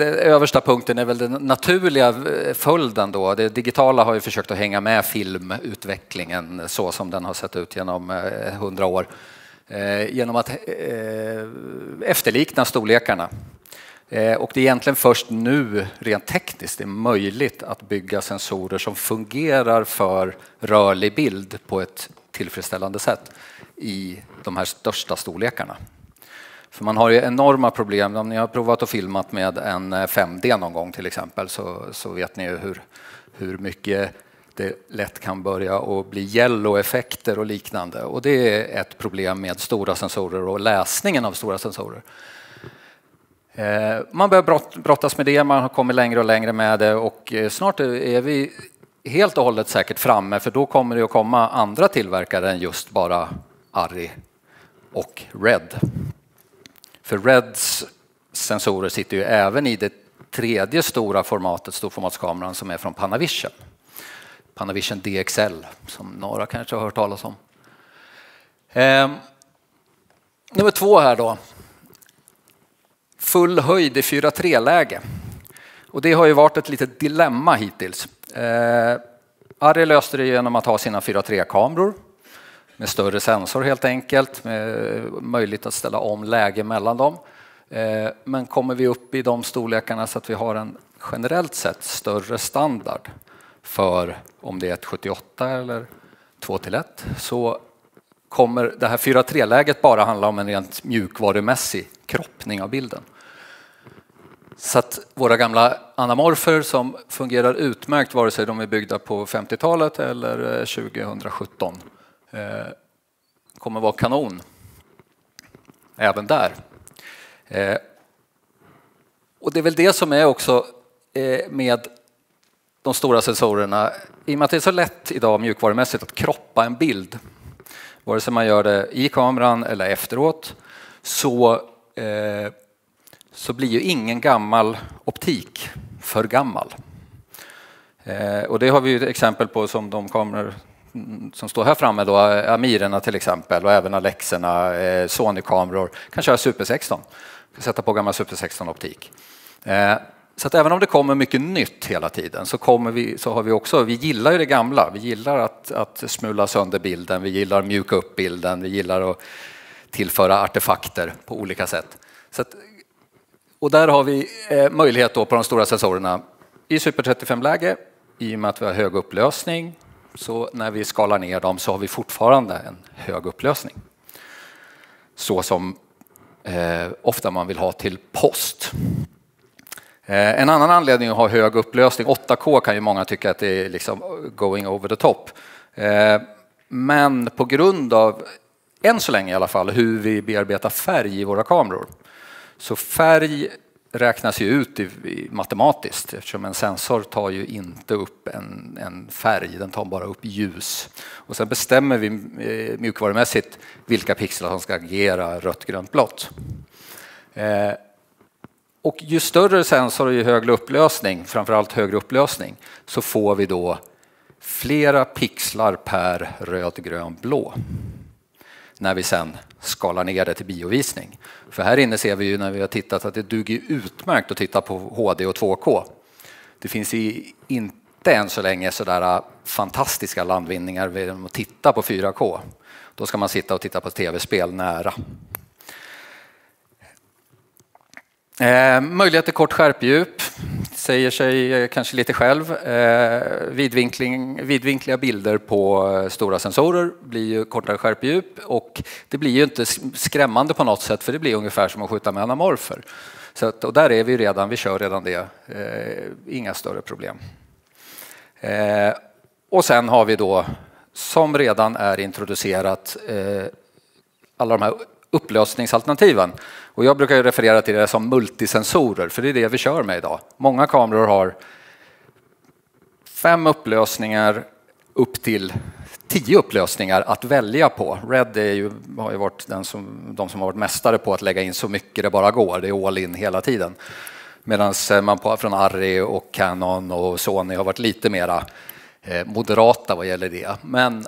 översta punkten är väl den naturliga följden då. Det digitala har ju försökt att hänga med filmutvecklingen så som den har sett ut genom 100 år. Genom att efterlikna storlekarna. Och det är egentligen först nu, rent tekniskt, det är möjligt att bygga sensorer som fungerar för rörlig bild på ett tillfredsställande sätt i de här största storlekarna. För man har ju enorma problem. Om ni har provat att filmat med en 5D någon gång till exempel, så vet ni ju hur mycket det lätt kan börja att bli yellow-effekter och liknande. Och det är ett problem med stora sensorer och läsningen av stora sensorer. Man börjar brottas med det, man har kommit längre och längre med det, och snart är vi helt och hållet säkert framme, för då kommer det att komma andra tillverkare än just bara Arri och Red. För Reds sensorer sitter ju även i det tredje stora formatet, storformatskameran, som är från Panavision. Panavision DXL, som några kanske har hört talas om. Nummer 2 här då. Full höjd i 4:3-läge. Och det har ju varit ett litet dilemma hittills. Arri löste det genom att ha sina 4:3-kameror med större sensor helt enkelt, med möjlighet att ställa om läge mellan dem. Men kommer vi upp i de storlekarna så att vi har en generellt sett större standard för om det är ett 78 eller 2:1, så kommer det här 4:3-läget bara handla om en rent mjukvarumässig kroppning av bilden. Så att våra gamla anamorfer som fungerar utmärkt vare sig de är byggda på 50-talet eller 2017 kommer vara kanon även där. Och det är väl det som är också med de stora sensorerna, i och med att det är så lätt idag mjukvarumässigt att kroppa en bild, vare sig man gör det i kameran eller efteråt, så blir ju ingen gammal optik för gammal. Och det har vi ju ett exempel på som de kameror som står här framme då, Amirerna till exempel, och även Alexerna, Sony-kameror kan köra Super 16, kan sätta på gammal Super 16-optik. Så att även om det kommer mycket nytt hela tiden så har vi också, vi gillar ju det gamla, vi gillar att smula sönder bilden, vi gillar att mjuka upp bilden, vi gillar att tillföra artefakter på olika sätt. Så att, och där har vi möjlighet då på de stora sensorerna i Super 35-läge, i och med att vi har hög upplösning, så när vi skalar ner dem så har vi fortfarande en hög upplösning. Så som ofta man vill ha till post. En annan anledning att ha hög upplösning, 8K kan ju många tycka att det är liksom going over the top. Men på grund av, än så länge i alla fall, hur vi bearbetar färg i våra kameror. Så färg räknas ju ut matematiskt, eftersom en sensor tar ju inte upp en färg, den tar bara upp ljus. Och sen bestämmer vi mjukvarumässigt vilka pixlar som ska agera rött, grönt, blått. Och ju större sensor och ju högre upplösning, framförallt högre upplösning, så får vi då flera pixlar per röd, grön, blå. När vi sen skalar ner det till biovisning. För här inne ser vi ju när vi har tittat att det duger utmärkt att titta på HD och 2K. Det finns inte än så länge sådär fantastiska landvinningar vid att titta på 4K. Då ska man sitta och titta på tv-spel nära. Möjlighet till kort skärpdjup säger sig kanske lite själv. Vidvinkliga bilder på stora sensorer blir ju kortare skärpdjup, och det blir ju inte skrämmande på något sätt, för det blir ungefär som att skjuta med anamorfer. Så att, och där är vi redan, vi kör redan det. Inga större problem. Och sen har vi då, som redan är introducerat, alla de här upplösningsalternativen. Och jag brukar ju referera till det som multisensorer, för det är det vi kör med idag. Många kameror har 5 upplösningar upp till 10 upplösningar att välja på. Red har ju varit de som har varit mästare på att lägga in så mycket det bara går. Det är all in hela tiden. Medan man från Arri och Canon och Sony har varit lite mera moderata vad gäller det. Men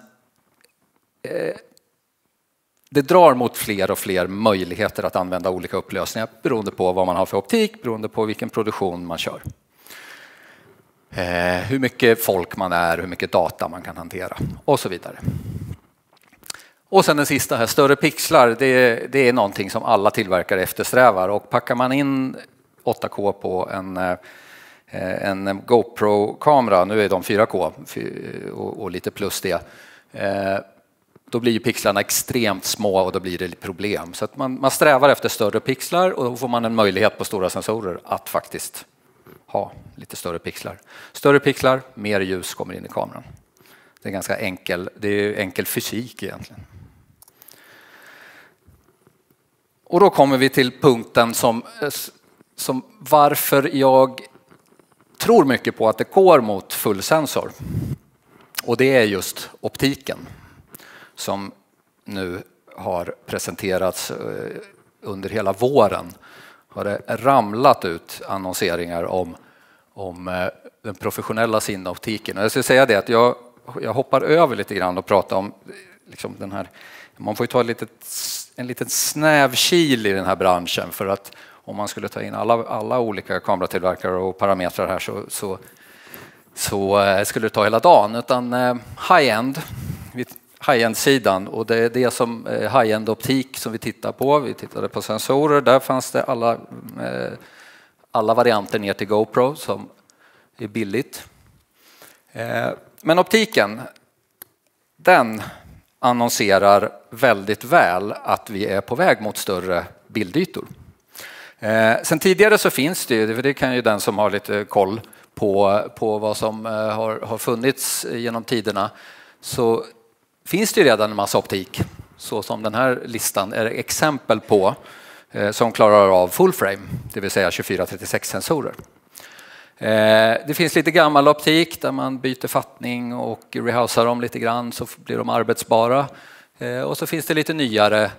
det drar mot fler och fler möjligheter att använda olika upplösningar beroende på vad man har för optik, beroende på vilken produktion man kör. Hur mycket folk man är, hur mycket data man kan hantera och så vidare. Och sen den sista här, större pixlar, det är någonting som alla tillverkare eftersträvar, och packar man in 8K på en GoPro-kamera, nu är de 4K och lite plus det, då blir ju pixlarna extremt små och då blir det problem. Så att man strävar efter större pixlar och då får man en möjlighet på stora sensorer att faktiskt ha lite större pixlar. Större pixlar, mer ljus kommer in i kameran. Det är ganska enkel fysik egentligen. Och då kommer vi till punkten som varför jag tror mycket på att det går mot fullsensor. Och det är just optiken som nu har presenterats under hela våren. Har det ramlat ut annonseringar om den professionella synoptiken. Och jag ska säga det att jag hoppar över lite grann och pratar om liksom den här. Man får ju ta en liten snävkil i den här branschen, för att om man skulle ta in alla olika kameratillverkare och parametrar här så skulle det ta hela dagen. Utan high-end-sidan, och det är det som high-end-optik som vi tittar på. Vi tittade på sensorer, där fanns det alla varianter ner till GoPro som är billigt. Men optiken, den annonserar väldigt väl att vi är på väg mot större bildytor. Sen tidigare så finns det ju, för det kan ju den som har lite koll på vad som har funnits genom tiderna, så finns det ju redan en massa optik, så som den här listan är exempel på, som klarar av full frame, det vill säga 24-36 sensorer. Det finns lite gammal optik där man byter fattning och rehousar dem lite grann så blir de arbetsbara. Och så finns det lite nyare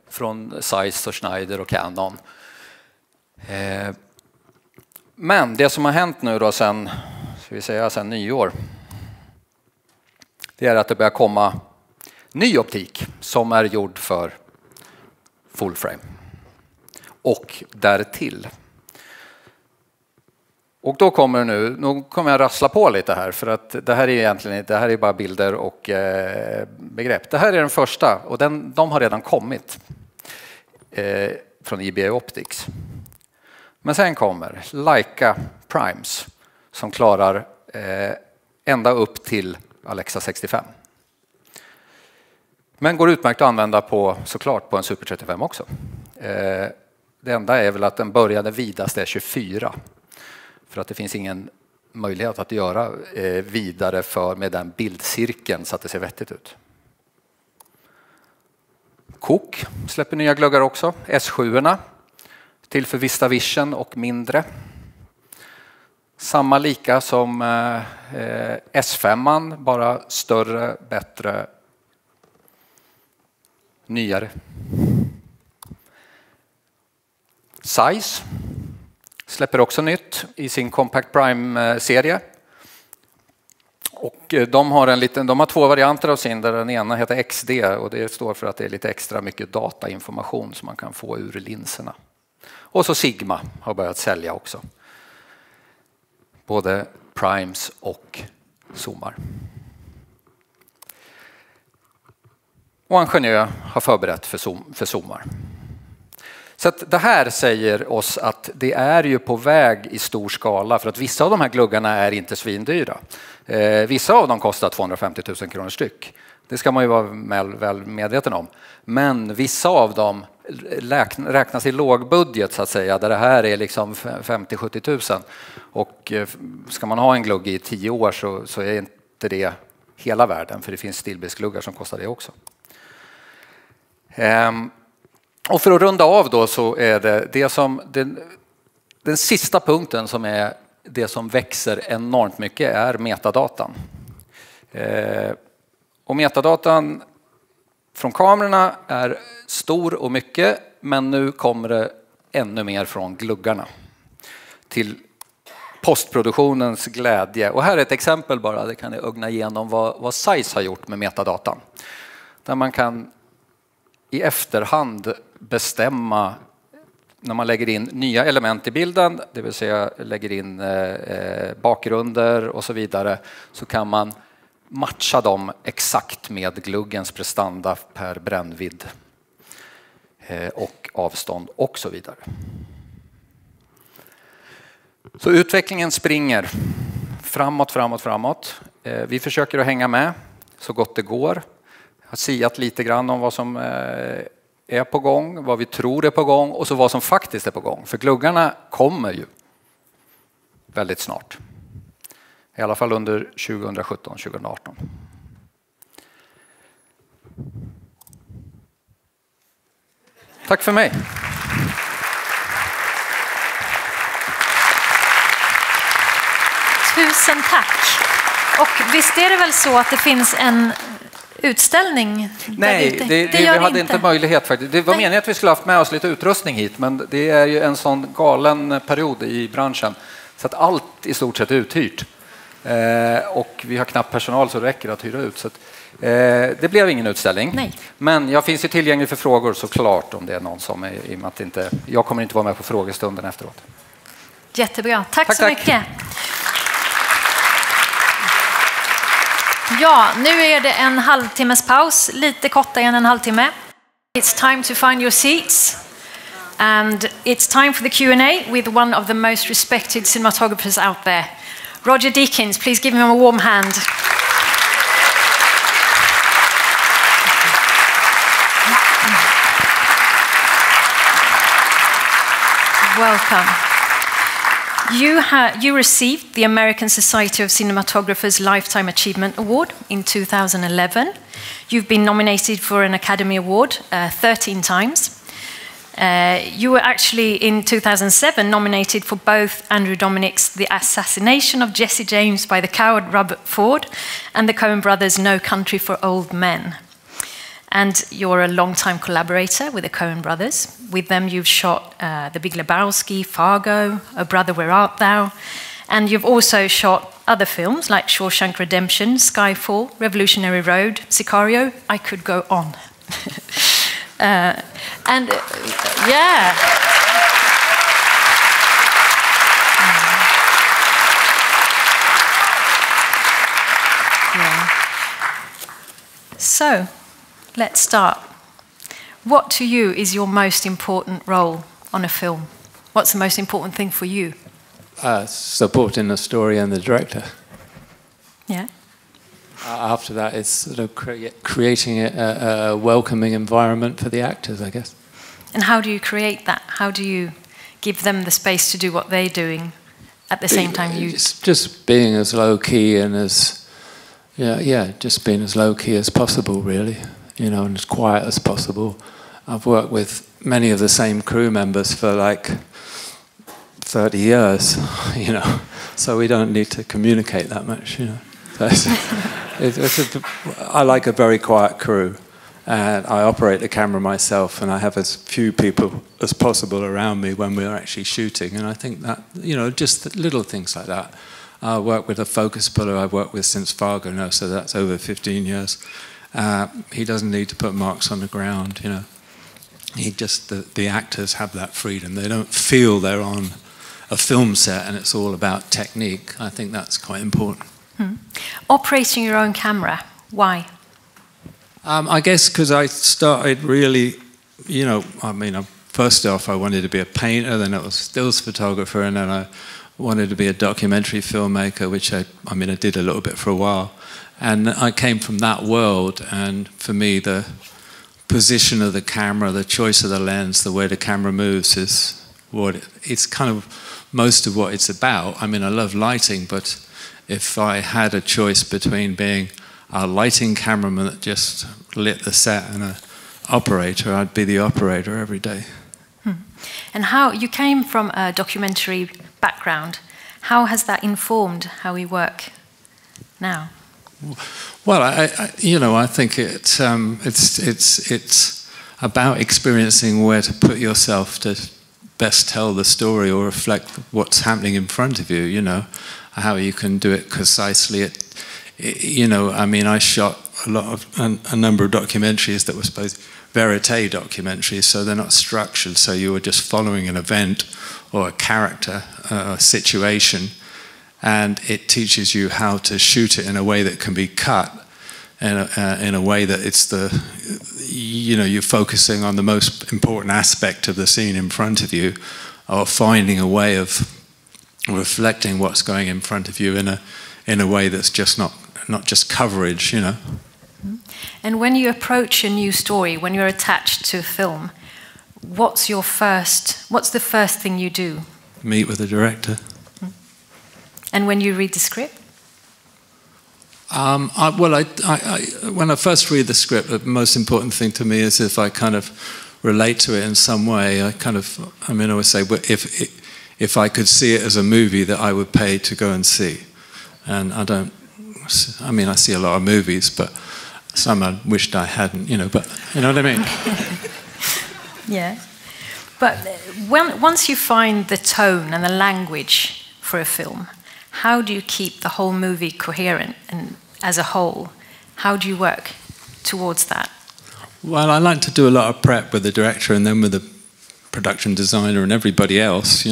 från Zeiss och Schneider och Canon. Men det som har hänt nu då sen nyår, det är att det börjar komma ny optik som är gjord för full frame och därtill. Och då kommer jag rassla på lite här, för att det här är bara bilder och begrepp. Det här är den första, och de har redan kommit från EBA Optics. Men sen kommer Leica Primes som klarar ända upp till Alexa 65. Men går utmärkt att använda såklart på en Super 35 också. Det enda är väl att den började vidast är 24. För att det finns ingen möjlighet att göra vidare med den bildcirkeln så att det ser vettigt ut. Kok släpper nya gluggar också. S7-erna till för VistaVision och mindre. Samma lika som S5-an, bara större, bättre, nyare. Zeiss släpper också nytt i sin Compact Prime-serie. Och de har två varianter av sin, där den ena heter XD och det står för att det är lite extra mycket datainformation som man kan få ur linserna. Och så Sigma har börjat sälja också. Både Primes och Zoomar. Och Ingenjö har förberett för Zoomar. Så att det här säger oss att det är ju på väg i stor skala, för att vissa av de här gluggarna är inte svindyra. Vissa av dem kostar 250 000 kronor styck. Det ska man ju vara väl medveten om. Men vissa av dem räknas i lågbudget så att säga, där det här är liksom 50-70 000. Och ska man ha en glugg i 10 år så är inte det hela världen, för det finns stillbildsgluggar som kostar det också. Och för att runda av då, så är den sista punkten som är det som växer enormt mycket är metadatan. Och metadatan från kamerorna är stor och mycket, men nu kommer det ännu mer från gluggarna till postproduktionens glädje. Och här är ett exempel bara, det kan ni ögna igenom vad Zeiss har gjort med metadatan. Där man kan i efterhand bestämma, när man lägger in nya element i bilden, det vill säga lägger in bakgrunder och så vidare, så kan man matcha dem exakt med gluggens prestanda per brännvidd och avstånd och så vidare. Så utvecklingen springer framåt, framåt, framåt. Vi försöker att hänga med så gott det går. Jag har siat lite grann om vad som är på gång, vad vi tror är på gång och så vad som faktiskt är på gång. För gluggarna kommer ju väldigt snart. I alla fall under 2017-2018. Tack för mig. Tusen tack. Och visst är det väl så att det finns en utställning? Nej, vi hade inte möjlighet faktiskt. Det var meningen att vi skulle haft med oss lite utrustning hit, men det är ju en sån galen period i branschen så att allt i stort sett är uthyrt. Och vi har knappt personal så det räcker att hyra ut. Så att, det blev ingen utställning. Nej. Men jag finns ju tillgänglig för frågor såklart om det är någon som är, i och med att inte, jag kommer inte vara med på frågestunden efteråt. Jättebra, tack så mycket. Ja, nu är det en halvtimmes paus, lite kortare än en halvtimme. It's time to find your seats. And it's time for the Q&A with one of the most respected cinematographers out there. Roger Deakins, please give him a warm hand. Welcome. You received the American Society of Cinematographers Lifetime Achievement Award in 2011. You've been nominated for an Academy Award 13 times. You were actually in 2007 nominated for both Andrew Dominik's The Assassination of Jesse James by the Coward Robert Ford and the Coen brothers' No Country for Old Men. And you're a long-time collaborator with the Coen brothers. With them you've shot The Big Lebowski, Fargo, A Brother Where Art Thou? And you've also shot other films like Shawshank Redemption, Skyfall, Revolutionary Road, Sicario. I could go on. Yeah. Yeah. So, let's start. What to you is your most important role on a film? What's the most important thing for you? Supporting the story and the director. Yeah. After that, it's sort of creating a welcoming environment for the actors, I guess. And how do you create that? How do you give them the space to do what they're doing at the same time you... Just being as low-key and as... just being as low-key as possible, really. You know, and as quiet as possible. I've worked with many of the same crew members for like 30 years, you know, so we don't need to communicate that much, you know. I like a very quiet crew, and I operate the camera myself, and I have as few people as possible around me when we're actually shooting, and I think that, you know, just little things like that. I work with a focus puller I've worked with since Fargo now, so that's over 15 years. He doesn't need to put marks on the ground, you know. He just, the actors have that freedom. They don't feel they're on a film set and it's all about technique. I think that's quite important. Operating your own camera, why? I guess because I started really, you know, I mean, first off I wanted to be a painter, then I was a stills photographer, and then I wanted to be a documentary filmmaker, which I did a little bit for a while. And I came from that world, and for me the position of the camera, the choice of the lens, the way the camera moves is what it's kind of most of what it's about. I mean, I love lighting, but if I had a choice between being a lighting cameraman that just lit the set and an operator, I'd be the operator every day. And how you came from a documentary background, how has that informed how we work now? Well, I think it's about experiencing where to put yourself to best tell the story or reflect what's happening in front of you. You know, how you can do it concisely. You know, I mean, I shot a number of documentaries that were supposed verite documentaries, so they're not structured. So you were just following an event or a character, a situation. And it teaches you how to shoot it in a way that can be cut, in a way that it's you're focusing on the most important aspect of the scene in front of you, or finding a way of reflecting what's going in front of you in a way that's just not just coverage, you know. And when you approach a new story, when you're attached to a film, what's the first thing you do? Meet with the director. And when you read the script? When I first read the script, the most important thing to me is if I kind of relate to it in some way. I always say, if I could see it as a movie that I would pay to go and see. And I see a lot of movies, but some I wished I hadn't, but you know what I mean? Yeah. But once you find the tone and the language for a film, how do you keep the whole movie coherent and as a whole? How do you work towards that? Well, I like to do a lot of prep with the director and then with the production designer and everybody else,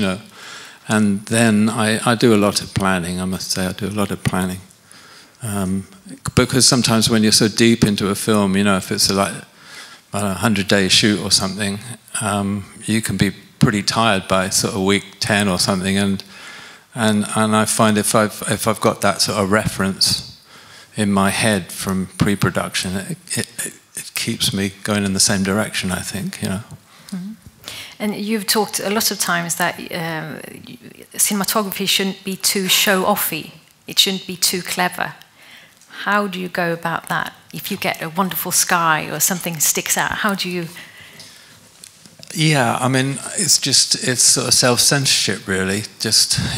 And then I do a lot of planning, I must say. I do a lot of planning. Because sometimes when you're so deep into a film, if it's like a 100-day shoot or something, you can be pretty tired by sort of week 10 or something. And I find if I've got that sort of reference in my head from pre-production, it keeps me going in the same direction, I think, Mm-hmm. And you've talked a lot of times that cinematography shouldn't be too show-offy. It shouldn't be too clever. How do you go about that? If you get a wonderful sky or something sticks out, how do you... Yeah, it's sort of self-censorship, really.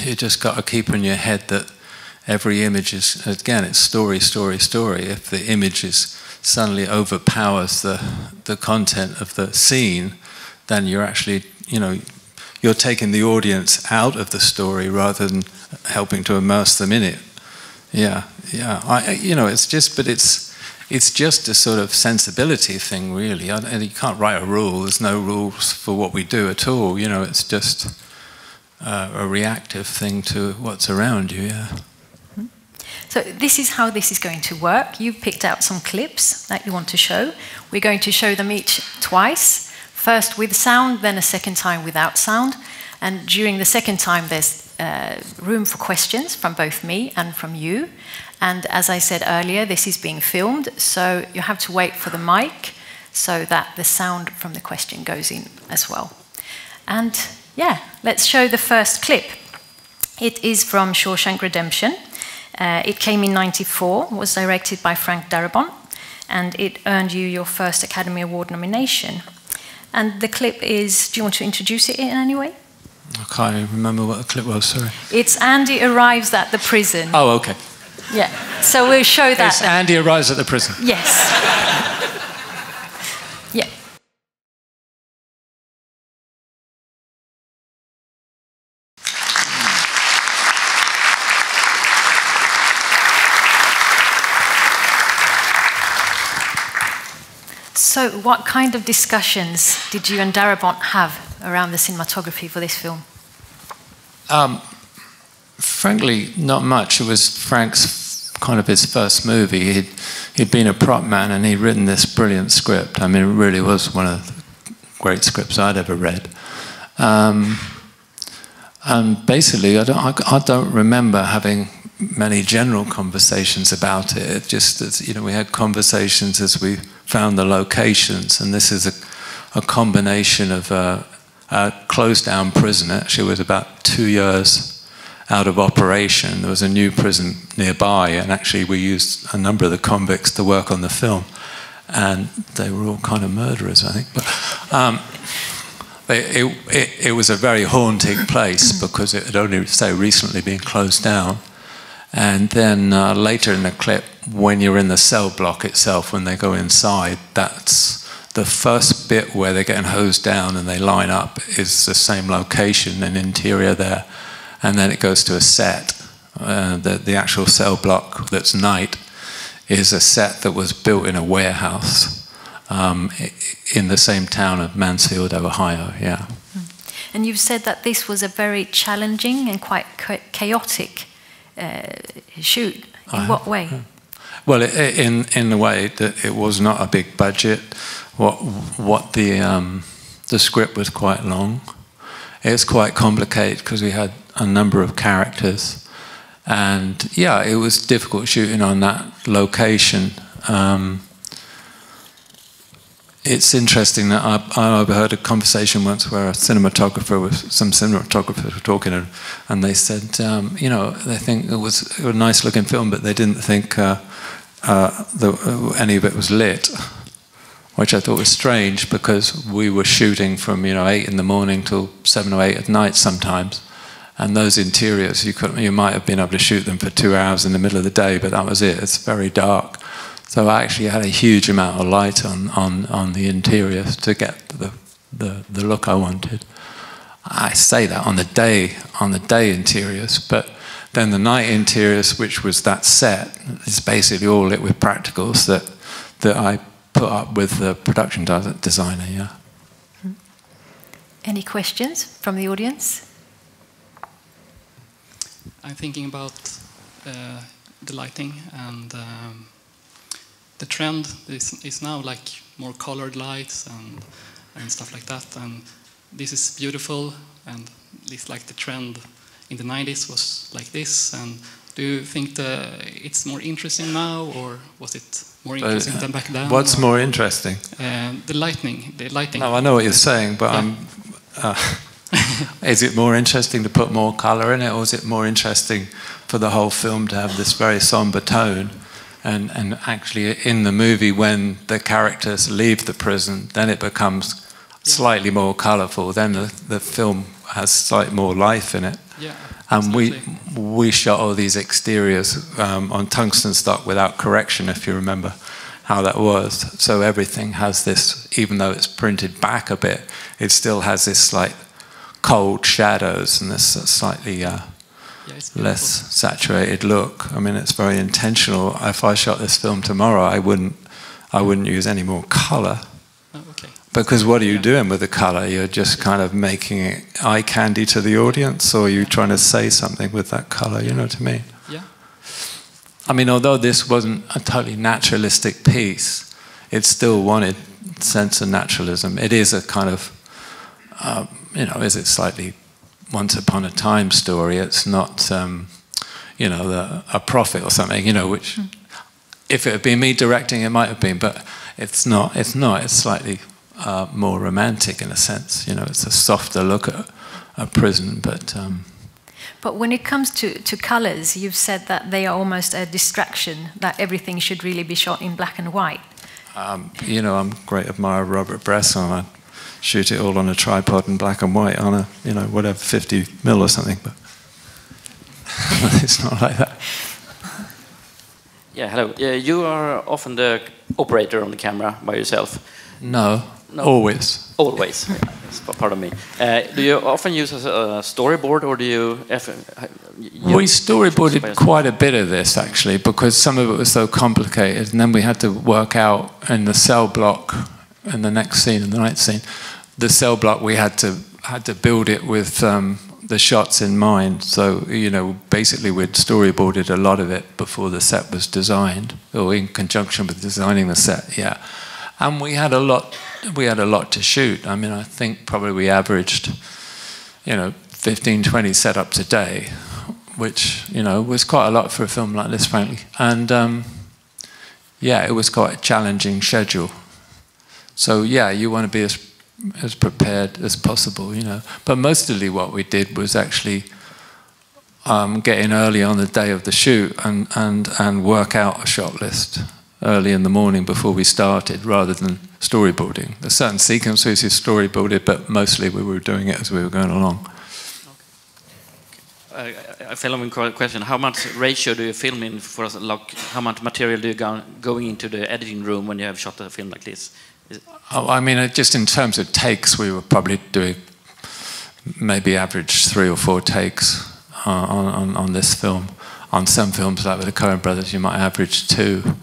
You just got to keep in your head that every image is, again, it's story, story, story. If the image suddenly overpowers the content of the scene, then you're actually, you're taking the audience out of the story rather than helping to immerse them in it. Yeah. It's just a sort of sensibility thing, really. And you can't write a rule. There's no rules for what we do at all. It's just a reactive thing to what's around you. Yeah. So this is how this is going to work. You've picked out some clips that you want to show. We're going to show them each twice. First with sound, then a second time without sound. And during the second time, there's room for questions from both me and from you. And as I said earlier, this is being filmed, so you have to wait for the mic so that the sound from the question goes in as well. And yeah, let's show the first clip. It is from Shawshank Redemption. It came in '94, was directed by Frank Darabont, and it earned you your first Academy Award nomination. And the clip is, do you want to introduce it in any way? I can't remember what the clip was, sorry. It's Andy arrives at the prison. Oh, okay. Yeah, so we'll show that. It's Andy arrives at the prison. Yes. Yeah. So what kind of discussions did you and Darabont have around the cinematography for this film? Frankly, not much. It was Frank's kind of his first movie. He'd been a prop man and he'd written this brilliant script. It really was one of the great scripts I'd ever read. And basically, I don't remember having many general conversations about it. It just, we had conversations as we found the locations, and this is a combination of a closed down prison. Actually, it was about 2 years out of operation. There was a new prison nearby, and actually we used a number of the convicts to work on the film, and they were all kind of murderers, I think. But it was a very haunting place because it had only, recently been closed down. And then later in the clip, when you're in the cell block itself, when they go inside, that's the first bit where they're getting hosed down and they line up is the same location and interior there. And then it goes to a set. The actual cell block that's night is a set that was built in a warehouse in the same town of Mansfield, Ohio, yeah. And you've said that this was a very challenging and quite chaotic shoot. In what way? Well, in the way that it was not a big budget. What the script was quite long. It's quite complicated because we had a number of characters. And yeah, it was difficult shooting on that location. It's interesting that I overheard a conversation once where some cinematographers were talking, and they said, you know, they think it was a nice looking film, but they didn't think any of it was lit, which I thought was strange because we were shooting from 8 in the morning till 7 or 8 at night sometimes, and those interiors you might have been able to shoot them for 2 hours in the middle of the day, but that was it. It's very dark. So I actually had a huge amount of light on the interiors to get the look I wanted. I say that on the day interiors, but then the night interiors, which was that set, is basically all lit with practicals that I put up with the production designer. Yeah. Any questions from the audience? I'm thinking about the lighting and. The trend is now like more colored lights and stuff like that, and this is beautiful, and it's like the trend in the 90s was like this. And do you think it's more interesting now, or was it more interesting than back then? What's more interesting? The lighting. No, I know what you're saying, but yeah. Is it more interesting to put more color in it, or is it more interesting for the whole film to have this very somber tone? And actually in the movie, when the characters leave the prison, then it becomes slightly more colourful. Then the film has slightly more life in it. Yeah, and we shot all these exteriors on tungsten stock without correction, if you remember how that was. So everything has this, even though it's printed back a bit, it still has this slight cold shadows and this slightly... less saturated look. I mean, it's very intentional. If I shot this film tomorrow, I wouldn't use any more color. Oh, okay. Because what are you doing with the color? You're just kind of making it eye candy to the audience, or are you trying to say something with that color? You know what I mean? Yeah. I mean, although this wasn't a totally naturalistic piece, it still wanted a sense of naturalism. It is a kind of, is it slightly once upon a time story. It's not, a prophet or something, which if it had been me directing, it might have been, but it's not. It's slightly more romantic in a sense. It's a softer look at a prison, but... But when it comes to colors, you've said that they are almost a distraction, that everything should really be shot in black and white. I'm a great admirer of Robert Bresson. I shoot it all on a tripod in black and white on a, whatever, 50 mil or something, but it's not like that. Yeah, hello. You are often the operator on the camera by yourself. No. Always. Always. Pardon me. Do you often use a storyboard, or do you... We storyboarded quite a bit of this, actually, because some of it was so complicated, and then we had to work out in the cell block, in the next scene, in the night scene, the cell block, we had to build it with the shots in mind. So, basically we'd storyboarded a lot of it before the set was designed, or in conjunction with designing the set, yeah. And we had a lot to shoot. I mean, I think probably we averaged, 15, 20 setups a day, which, was quite a lot for a film like this, frankly. And, it was quite a challenging schedule. So, you want to be as prepared as possible, But mostly what we did was actually get in early on the day of the shoot and work out a shot list early in the morning before we started, rather than storyboarding. There's certain sequences you storyboarded, but mostly we were doing it as we were going along. A following question: how much ratio do you film in for? How much material do you going into the editing room when you have shot a film like this? I mean, just in terms of takes, we were probably doing maybe average 3 or 4 takes on this film. On some films, like with the Coen Brothers, you might average 2.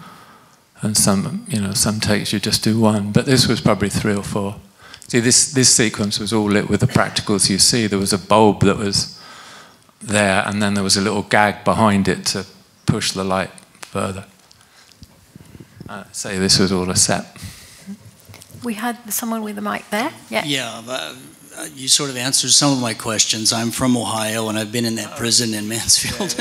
And some takes you just do 1, but this was probably 3 or 4. See, this sequence was all lit with the practicals you see. There was a bulb that was there, and then there was a little gag behind it to push the light further. This was all a set. We had someone with a mic there. Yeah. Yeah, you sort of answered some of my questions. I'm from Ohio, and I've been in that prison in Mansfield,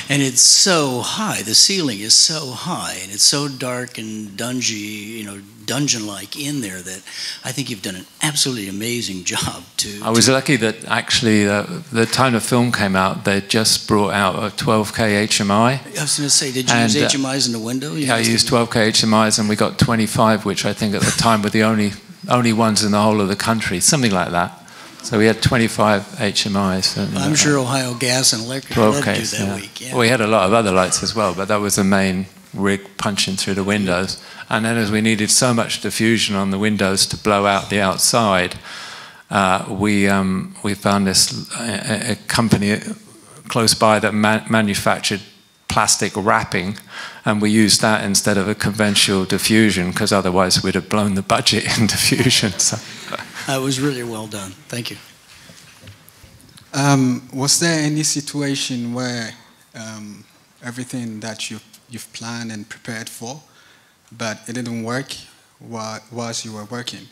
and it's so high. The ceiling is so high, and it's so dark and dungy, you know, dungeon-like in there that I think you've done an absolutely amazing job. I was lucky that actually the time the film came out, they just brought out a 12K HMI. I was going to say, did you use HMIs in the window? Yeah, I used 12K HMIs, and we got 25, which I think at the time were the only ones in the whole of the country, something like that. So we had 25 HMIs. And, I'm sure Ohio Gas and Electric 12Ks, that week. Yeah. Well, we had a lot of other lights as well, but that was the main rig punching through the windows. And then as we needed so much diffusion on the windows to blow out the outside, we found this a company close by that manufactured plastic wrapping, and we used that instead of a conventional diffusion, because otherwise we'd have blown the budget in diffusion. So. It was really well done. Thank you. Was there any situation where everything that you've planned and prepared for, but it didn't work whilst you were working,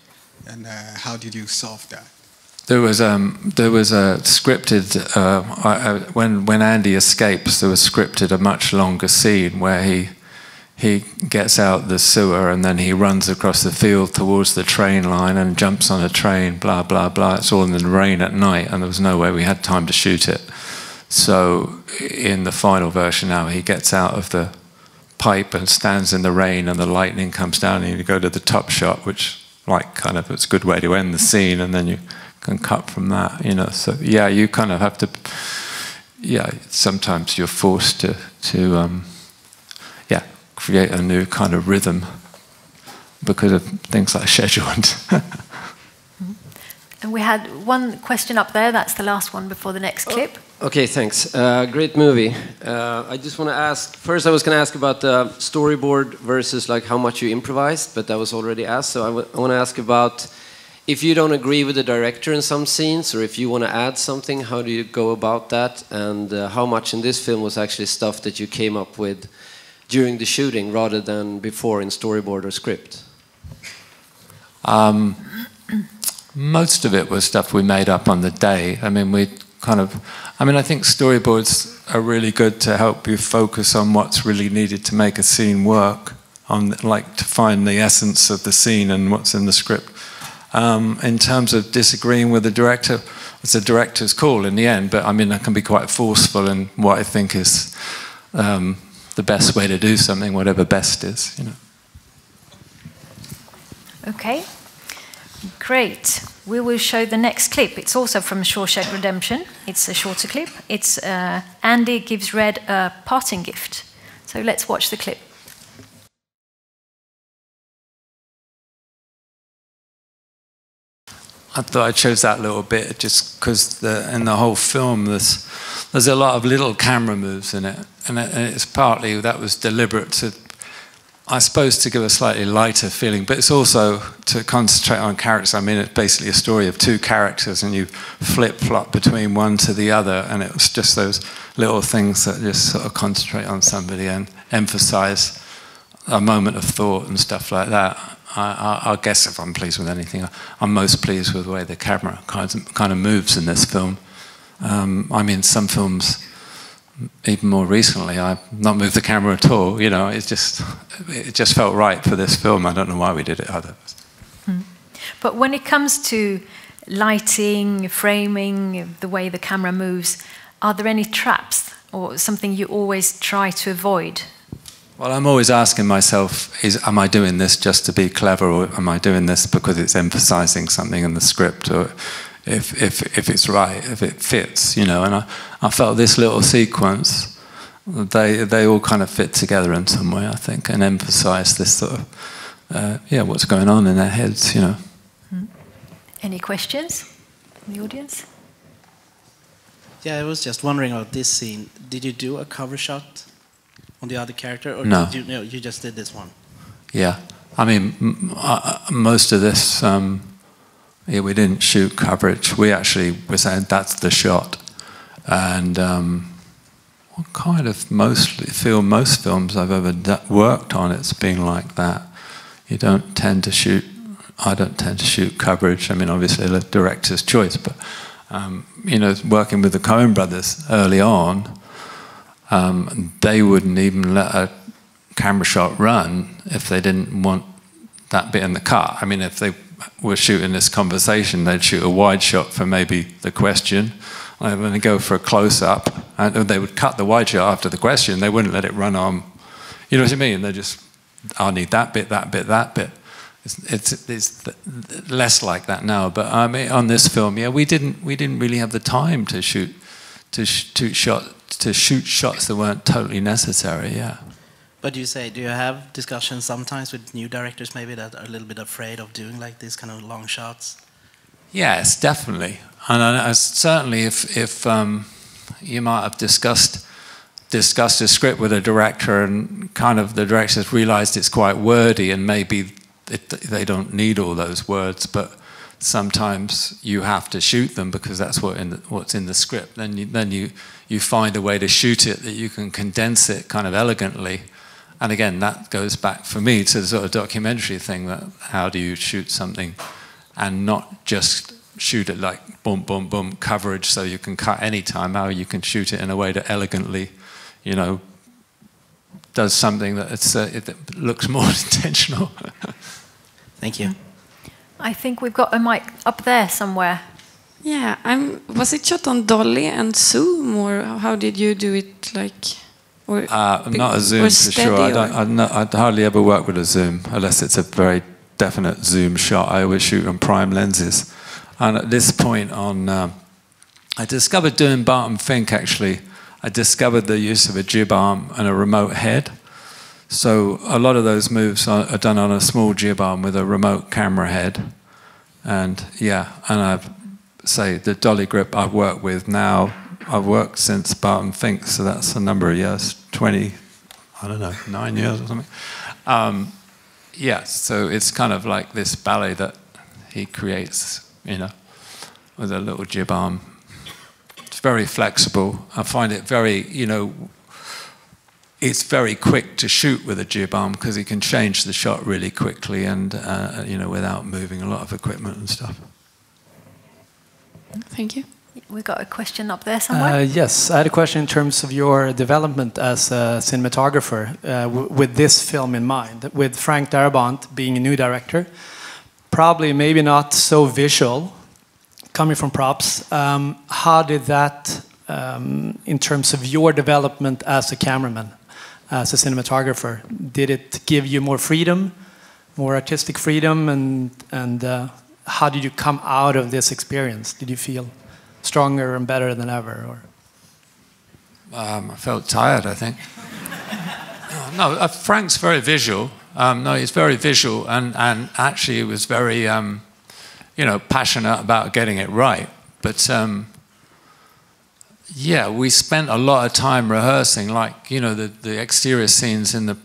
and how did you solve that? There was a scripted when Andy escapes. There was scripted a much longer scene where he gets out the sewer and then he runs across the field towards the train line and jumps on a train. Blah blah blah. It's all in the rain at night, and there was no way we had time to shoot it. So in the final version now, he gets out of the pipe and stands in the rain, and the lightning comes down, and you go to the top shot, which kind of it's a good way to end the scene, and then you can cut from that, you know. So yeah, you kind of have to. Yeah, sometimes you're forced to create a new kind of rhythm because of things like schedule. And we had one question up there. That's the last one before the next clip. Okay, thanks. Great movie. I just want to ask. First, I was going to ask about the storyboard versus like how much you improvised, but that was already asked. So I want to ask about. If you don't agree with the director in some scenes, or if you want to add something, how do you go about that? And how much in this film was actually stuff that you came up with during the shooting rather than before in storyboard or script? Most of it was stuff we made up on the day. I mean, I think storyboards are really good to help you focus on what's really needed to make a scene work, to find the essence of the scene and what's in the script. In terms of disagreeing with the director, it's the director's call in the end, but I mean, I can be quite forceful in what I think is the best way to do something, whatever best is, you know. Okay, great. We will show the next clip. It's also from Shawshank Redemption. It's a shorter clip. It's Andy gives Red a parting gift. So let's watch the clip. I thought I chose that little bit just because in the whole film there's a lot of little camera moves in it, and it's partly that was deliberate to, I suppose, to give a slightly lighter feeling, but it's also to concentrate on characters. I mean, it's basically a story of two characters, and you flip-flop between one to the other, and it was just those little things that just sort of concentrate on somebody and emphasize a moment of thought and stuff like that. I guess if I'm pleased with anything, I'm most pleased with the way the camera kind of moves in this film. I mean, some films, even more recently, I've not moved the camera at all. You know, it just felt right for this film. I don't know why we did it otherwise. But when it comes to lighting, framing, the way the camera moves, are there any traps or something you always try to avoid? Well, I'm always asking myself, am I doing this just to be clever, or am I doing this because it's emphasizing something in the script, or if it's right, if it fits, you know? And I felt this little sequence, they all kind of fit together in some way, I think, and emphasize this sort of, what's going on in their heads, you know. Any questions from the audience? Yeah, I was just wondering about this scene. Did you do a cover shot on the other character, or no. Did you just did this one? Yeah, I mean, most of this, we didn't shoot coverage. We actually were saying that's the shot, and I kind of feel most films I've ever worked on, it's been like that. You don't tend to shoot don't tend to shoot coverage. I mean, obviously the director's choice, but you know, working with the Coen brothers early on, they wouldn't even let a camera shot run if they didn't want that bit in the cut. I mean, if they were shooting this conversation, they'd shoot a wide shot for maybe the question, and then they go for a close-up, and they would cut the wide shot after the question. They wouldn't let it run on. You know what I mean? They just, I need that bit, that bit, that bit. It's less like that now. But I mean, on this film, yeah, we didn't really have the time to shoot shots that weren't totally necessary. Yeah. But do you have discussions sometimes with new directors maybe that are a little bit afraid of doing like these kind of long shots? Yes, definitely. And certainly if you might have discussed a script with a director and kind of the director's realized it's quite wordy and maybe they don't need all those words, but sometimes you have to shoot them because that's what's in the script. Then you find a way to shoot it that you can condense it kind of elegantly. And again, that goes back for me to the sort of documentary thing, that how do you shoot something and not just shoot it like boom, boom, boom, coverage so you can cut any time, how you can shoot it in a way that elegantly, you know, does something that it looks more intentional. Thank you. I think we've got a mic up there somewhere. Yeah, was it shot on dolly and zoom, or how did you do it? Like, or not a zoom for sure. I'd hardly ever work with a zoom unless it's a very definite zoom shot. I always shoot on prime lenses. And at this point I discovered doing Barton Fink actually. I discovered the use of a jib arm and a remote head. So a lot of those moves are done on a small jib arm with a remote camera head. And yeah, and I've say the dolly grip I've worked with now, I've worked since Barton Fink, so that's a number of years, 20, I don't know, 9 years or something. Yeah, so it's kind of like this ballet that he creates, you know, with a little jib arm. It's very flexible. I find it very, you know, it's very quick to shoot with a jib arm because he can change the shot really quickly and, you know, without moving a lot of equipment and stuff. Thank you. We've got a question up there somewhere. Yes, I had a question in terms of your development as a cinematographer with this film in mind, with Frank Darabont being a new director, probably maybe not so visual, coming from props. How did that, in terms of your development as a cameraman, as a cinematographer, did it give you more freedom, more artistic freedom, and how did you come out of this experience? Did you feel stronger and better than ever? Or? I felt tired, I think. No, Frank's very visual. No, he's very visual, and actually he was very, you know, passionate about getting it right. But yeah, we spent a lot of time rehearsing, like, you know, the exterior scenes in the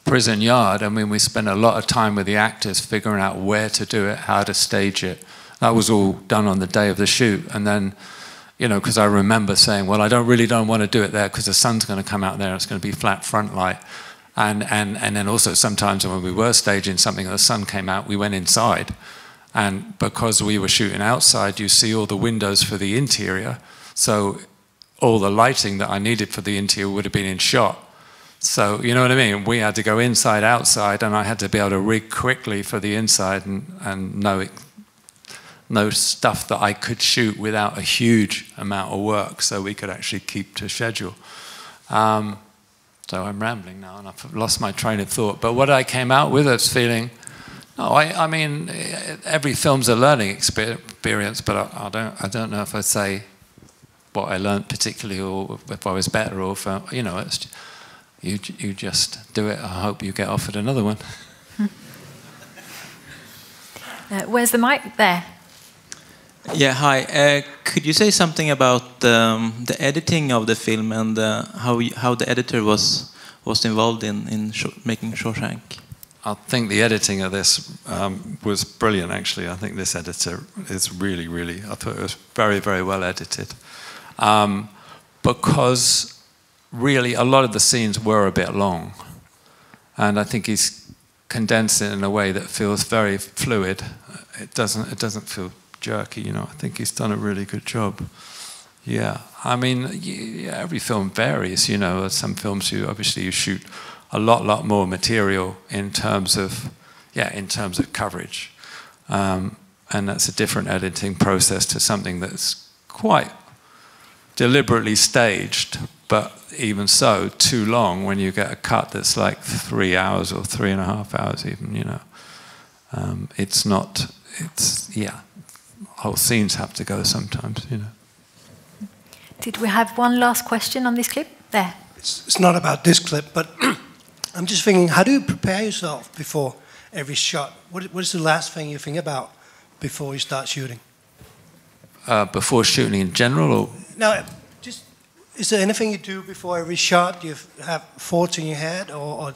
prison yard. I mean, we spent a lot of time with the actors figuring out where to do it, how to stage it. That was all done on the day of the shoot. And then, you know, because I remember saying, well, I really don't want to do it there because the sun's going to come out there. It's going to be flat front light. And then also sometimes when we were staging something and the sun came out, we went inside. And because we were shooting outside, you see all the windows for the interior. So all the lighting that I needed for the interior would have been in shot. So, you know what I mean? We had to go inside, outside, and I had to be able to rig quickly for the inside and know stuff that I could shoot without a huge amount of work so we could actually keep to schedule. So I'm rambling now and I've lost my train of thought. But what I came out with is feeling, no, I mean, every film's a learning experience, but I don't know if I'd say what I learned particularly or if I was better or if, you know, it's, you just do it. I hope you get offered another one. Where's the mic? There. Yeah, hi. Could you say something about the editing of the film and how the editor was involved in making Shawshank? I think the editing of this was brilliant, actually. I think this editor is really, really, I thought it was very, very well edited. Because really a lot of the scenes were a bit long. And I think he's condense it in a way that feels very fluid. It doesn't feel jerky, you know. I think he's done a really good job. Yeah, I mean, every film varies, you know. Some films you shoot a lot more material in terms of coverage, and that's a different editing process to something that's quite deliberately staged, but even so, too long when you get a cut that's like 3 hours or 3.5 hours even, you know. Whole scenes have to go sometimes, you know. Did we have one last question on this clip? There. It's not about this clip, but I'm just thinking, how do you prepare yourself before every shot? What is the last thing you think about before you start shooting? Before shooting in general, or? No, just, is there anything you do before every shot? Do you have thoughts in your head, or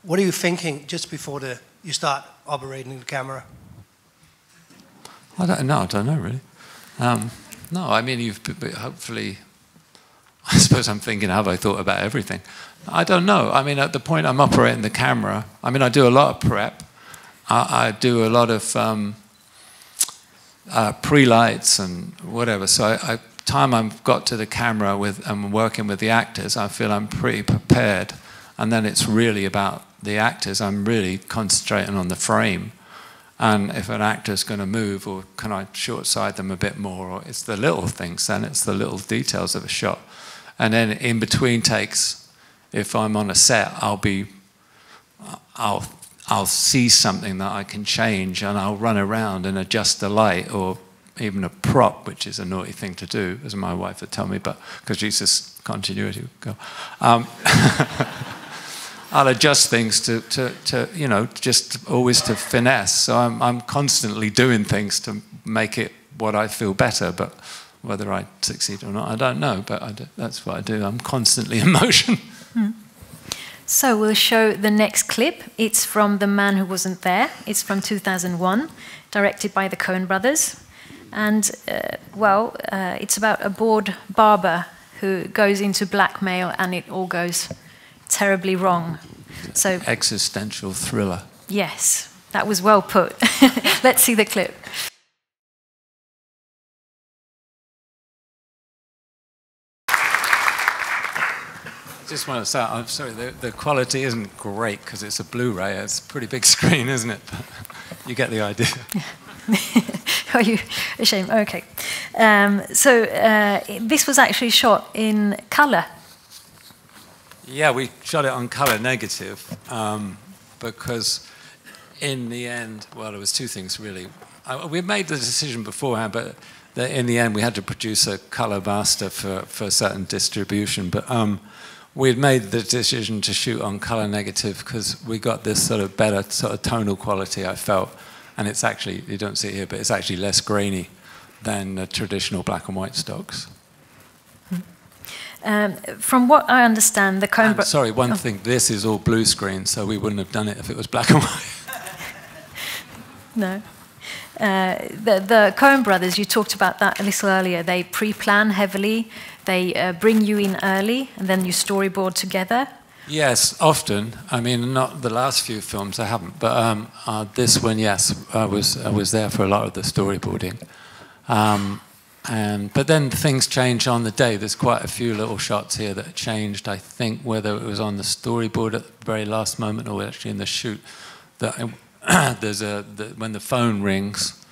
what are you thinking just before you start operating the camera? I don't know really. No, I mean, hopefully, I suppose I'm thinking, have I thought about everything? I don't know. I mean, at the point I'm operating the camera, I mean, I do a lot of prep. I do a lot of pre-lights and whatever. So time I've got to the camera and working with the actors, I feel I'm pretty prepared. And then it's really about the actors. I'm really concentrating on the frame. And if an actor's going to move, or can I short-side them a bit more, or it's the little things, then it's the little details of a shot. And then in between takes, if I'm on a set, I'll see something that I can change, and I'll run around and adjust the light, or even a prop, which is a naughty thing to do, as my wife would tell me, but because she's just continuity girl. I'll adjust things to you know, just always to finesse. So I'm constantly doing things to make it what I feel better, but whether I succeed or not, I don't know, but that's what I do. I'm constantly in motion. So we'll show the next clip. It's from The Man Who Wasn't There. It's from 2001, directed by the Coen brothers. And, it's about a bored barber who goes into blackmail, and it all goes terribly wrong. So existential thriller. Yes, that was well put. Let's see the clip. Just want to say, I'm sorry, the quality isn't great because it's a Blu-ray. It's a pretty big screen, isn't it? But you get the idea. Are you ashamed? Okay. This was actually shot in colour. Yeah, we shot it on colour negative because in the end, well, there was two things really. We made the decision beforehand, but in the end we had to produce a colour master for certain distribution. But we'd made the decision to shoot on colour negative because we got this sort of better sort of tonal quality, I felt. And it's actually, you don't see it here, but it's actually less grainy than the traditional black and white stocks. From what I understand, the Coen... Sorry, one thing. This is all blue screen, so we wouldn't have done it if it was black and white. No. The Coen brothers, you talked about that a little earlier. They pre-plan heavily. They bring you in early, and then you storyboard together. Yes, often. I mean, not the last few films, I haven't. But this one, yes, I was there for a lot of the storyboarding. But then things change on the day. There's quite a few little shots here that changed, I think, whether it was on the storyboard at the very last moment or actually in the shoot. When the phone rings,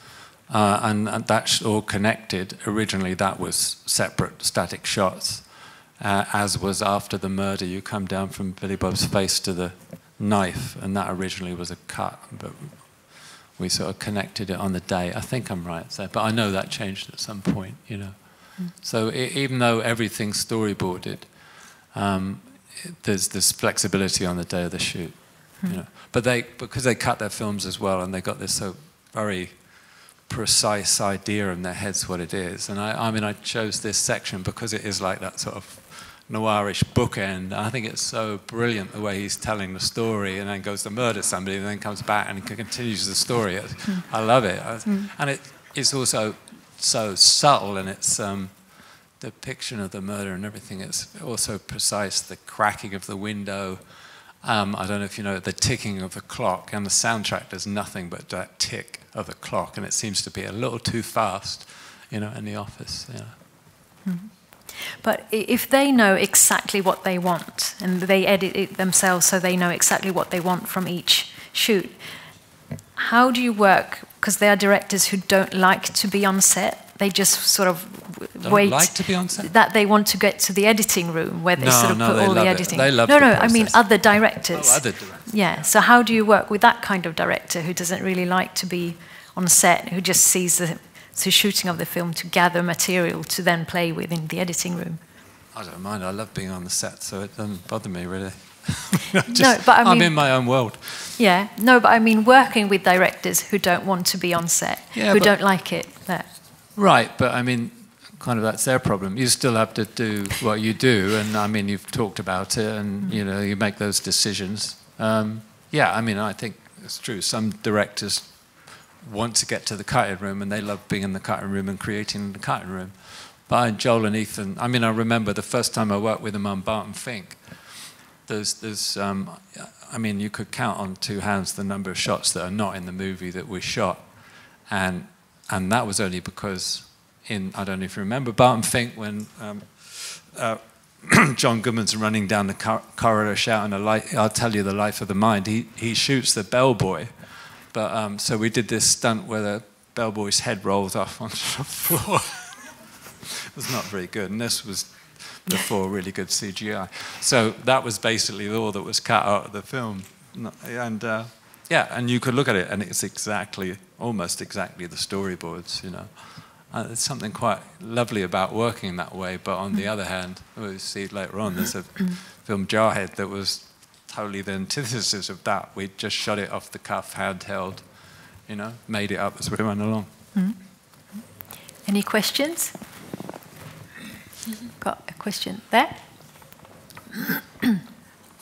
and that's all connected, originally that was separate static shots, as was after the murder. You come down from Billy Bob's face to the knife, and that originally was a cut. But we sort of connected it on the day. I think I'm right, but I know that changed at some point, you know. So even though everything's storyboarded, there's this flexibility on the day of the shoot, you know. But because they cut their films as well, and they got this so very precise idea in their heads what it is. And I mean, I chose this section because it is like that sort of noirish bookend. I think it's so brilliant the way he's telling the story and then goes to murder somebody and then comes back and continues the story. I love it. And it's also so subtle, and it's depiction of the murder and everything. It's also precise, the cracking of the window I don't know if you know the ticking of the clock, and the soundtrack does nothing but that tick of the clock, and it seems to be a little too fast, you know, in the office. You know. Mm-hmm. But if they know exactly what they want and they edit it themselves so they know exactly what they want from each shoot, how do you work? Because there are directors who don't like to be on set. They just sort of wait. Like to be on set? That they want to get to the editing room where they sort of put all the editing. They love no, the no, process. I mean other directors. Oh, other directors. Yeah. So how do you work with that kind of director who doesn't really like to be on set, who just sees the shooting of the film to gather material to then play with in the editing room? I don't mind. I love being on the set, so it doesn't bother me really. No, but I mean, I'm in my own world. Yeah. No, but I mean working with directors who don't want to be on set, who don't like it. Right, but I mean, kind of that's their problem. You still have to do what you do, and I mean, you've talked about it, and you know, you make those decisions. Yeah, I mean, I think it's true. Some directors want to get to the cutting room, and they love being in the cutting room and creating the cutting room. But Joel and Ethan, I mean, I remember the first time I worked with them on Barton Fink. I mean, you could count on two hands the number of shots that are not in the movie that we shot, and that was only because I don't know if you remember Barton Fink when John Goodman's running down the corridor shouting, "I'll tell you the life of the mind." He shoots the bellboy, but so we did this stunt where the bellboy's head rolls off onto the floor. It was not very good, and this was before really good CGI. So that was basically all that was cut out of the film, and yeah, and you could look at it, and it's almost exactly the storyboards, you know. There's something quite lovely about working that way, but on the other hand, we'll see it later on, there's a film Jarhead that was totally the antithesis of that. We just shot it off the cuff, handheld, you know, made it up as we went along. Mm-hmm. Any questions? Got a question there?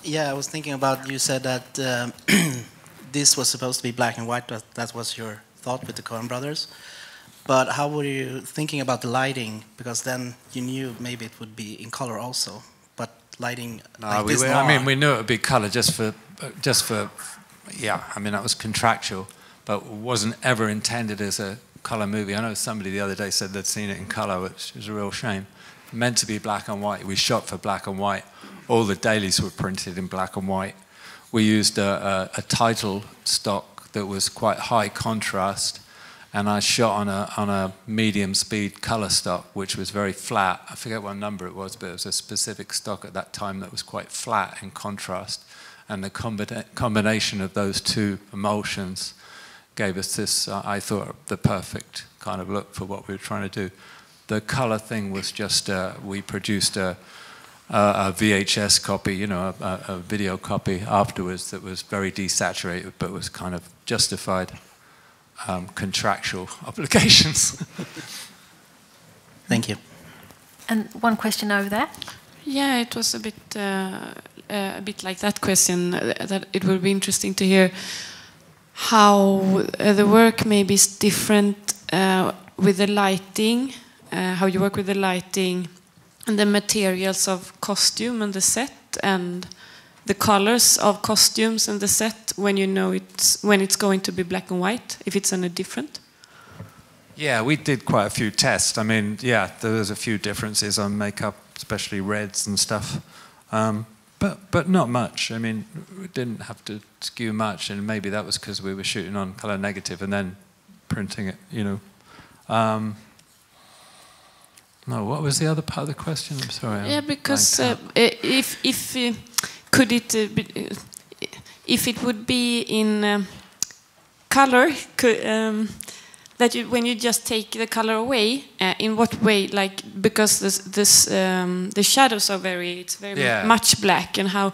Yeah, I was thinking about, you said that this was supposed to be black and white. That was your thought with the Coen brothers. But how were you thinking about the lighting? Because then you knew maybe it would be in color also. But lighting like this I mean, we knew it would be color just for, yeah, I mean, that was contractual, but wasn't ever intended as a color movie. I know somebody the other day said they'd seen it in color, which is a real shame. Meant to be black and white. We shot for black and white. All the dailies were printed in black and white. We used a title stock that was quite high contrast, and I shot on a medium speed color stock, which was very flat. I forget what number it was, but it was a specific stock at that time that was quite flat in contrast. And the combination of those two emulsions gave us this, I thought, the perfect kind of look for what we were trying to do. The color thing was just, we produced a VHS copy, you know, a video copy afterwards that was very desaturated, but was kind of justified contractual obligations. Thank you. And one question over there. Yeah, it was a bit like that question. That it would be interesting to hear how the work maybe is different with the lighting. How you work with the lighting and the materials of costume and the set and the colors of costumes and the set when you know when it's going to be black and white, if it's any different? Yeah, we did quite a few tests. I mean, yeah, there was a few differences on makeup, especially reds and stuff, but not much. I mean, we didn't have to skew much, and maybe that was because we were shooting on color negative and then printing it, you know. No, what was the other part of the question? I'm sorry. Yeah, because if it would be in color, that when you just take the color away, in what way? Like because the shadows are very much black, and how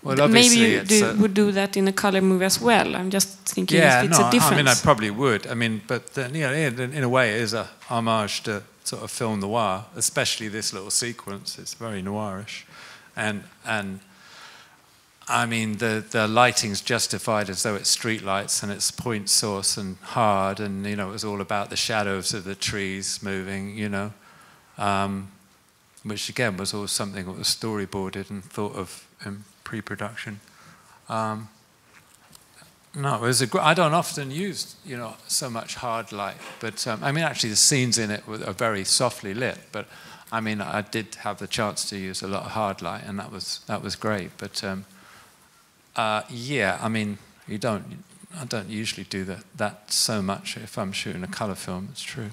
maybe you would do that in a color movie as well. I'm just thinking if it's a difference. I mean, I probably would. I mean, but then, you know, in a way, it is a homage to sort of film noir, especially this little sequence. It's very noirish, and I mean the lighting's justified as though it's street lights and it's point source and hard, and you know it was all about the shadows of the trees moving, you know, which again was all something that was storyboarded and thought of in pre-production. No, it was I don't often use, so much hard light. But, I mean, actually the scenes in it are very softly lit. But, I mean, I did have the chance to use a lot of hard light, and that was great. But, yeah, I mean, I don't usually do that so much if I'm shooting a color film, it's true.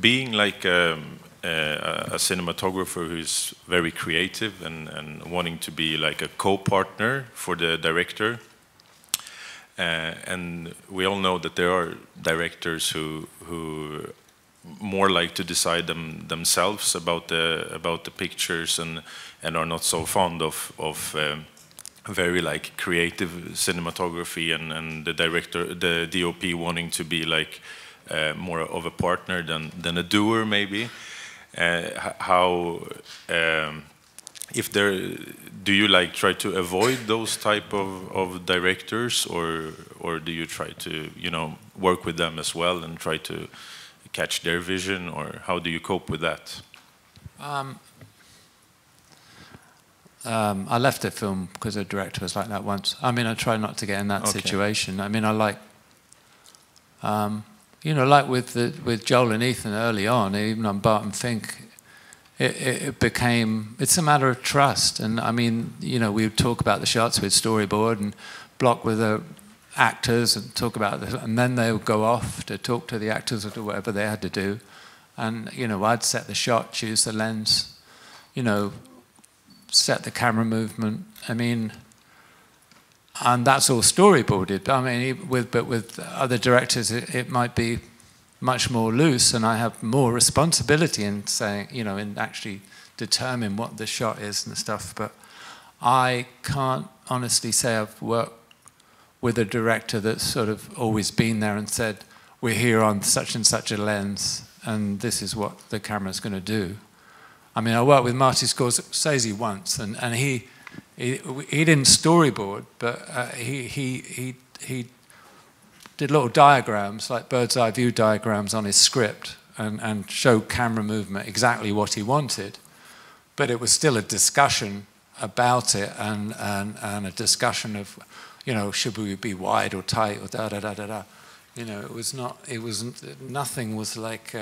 Being like a cinematographer who's very creative and wanting to be like a co-partner for the director, and we all know that there are directors who more like to decide themselves about the pictures and are not so fond of very like creative cinematography, and the director, the DOP, wanting to be like more of a partner than a doer, maybe. Do you like try to avoid those type of directors, or do you try to work with them as well and try to catch their vision, or how do you cope with that? I left a film because a director was like that once. I mean, I try not to get in that situation. I mean, I like, like with Joel and Ethan early on, even on Barton Fink, it's a matter of trust. And I mean, we would talk about the shots with storyboard and block with the actors and talk about this, and then they would go off to talk to the actors or do whatever they had to do. And, I'd set the shot, choose the lens, set the camera movement. I mean, and that's all storyboarded. I mean, with other directors, it might be much more loose, and I have more responsibility in saying, in actually determine what the shot is and stuff. But I can't honestly say I've worked with a director that's sort of always been there and said, we're here on such and such a lens, and this is what the camera's going to do. I mean, I worked with Marty Scorsese once, and he didn't storyboard, but he did little diagrams, like bird's eye view diagrams on his script, and showed camera movement exactly what he wanted. But it was still a discussion about it, and a discussion of, should we be wide or tight or da-da-da-da-da. Nothing was like,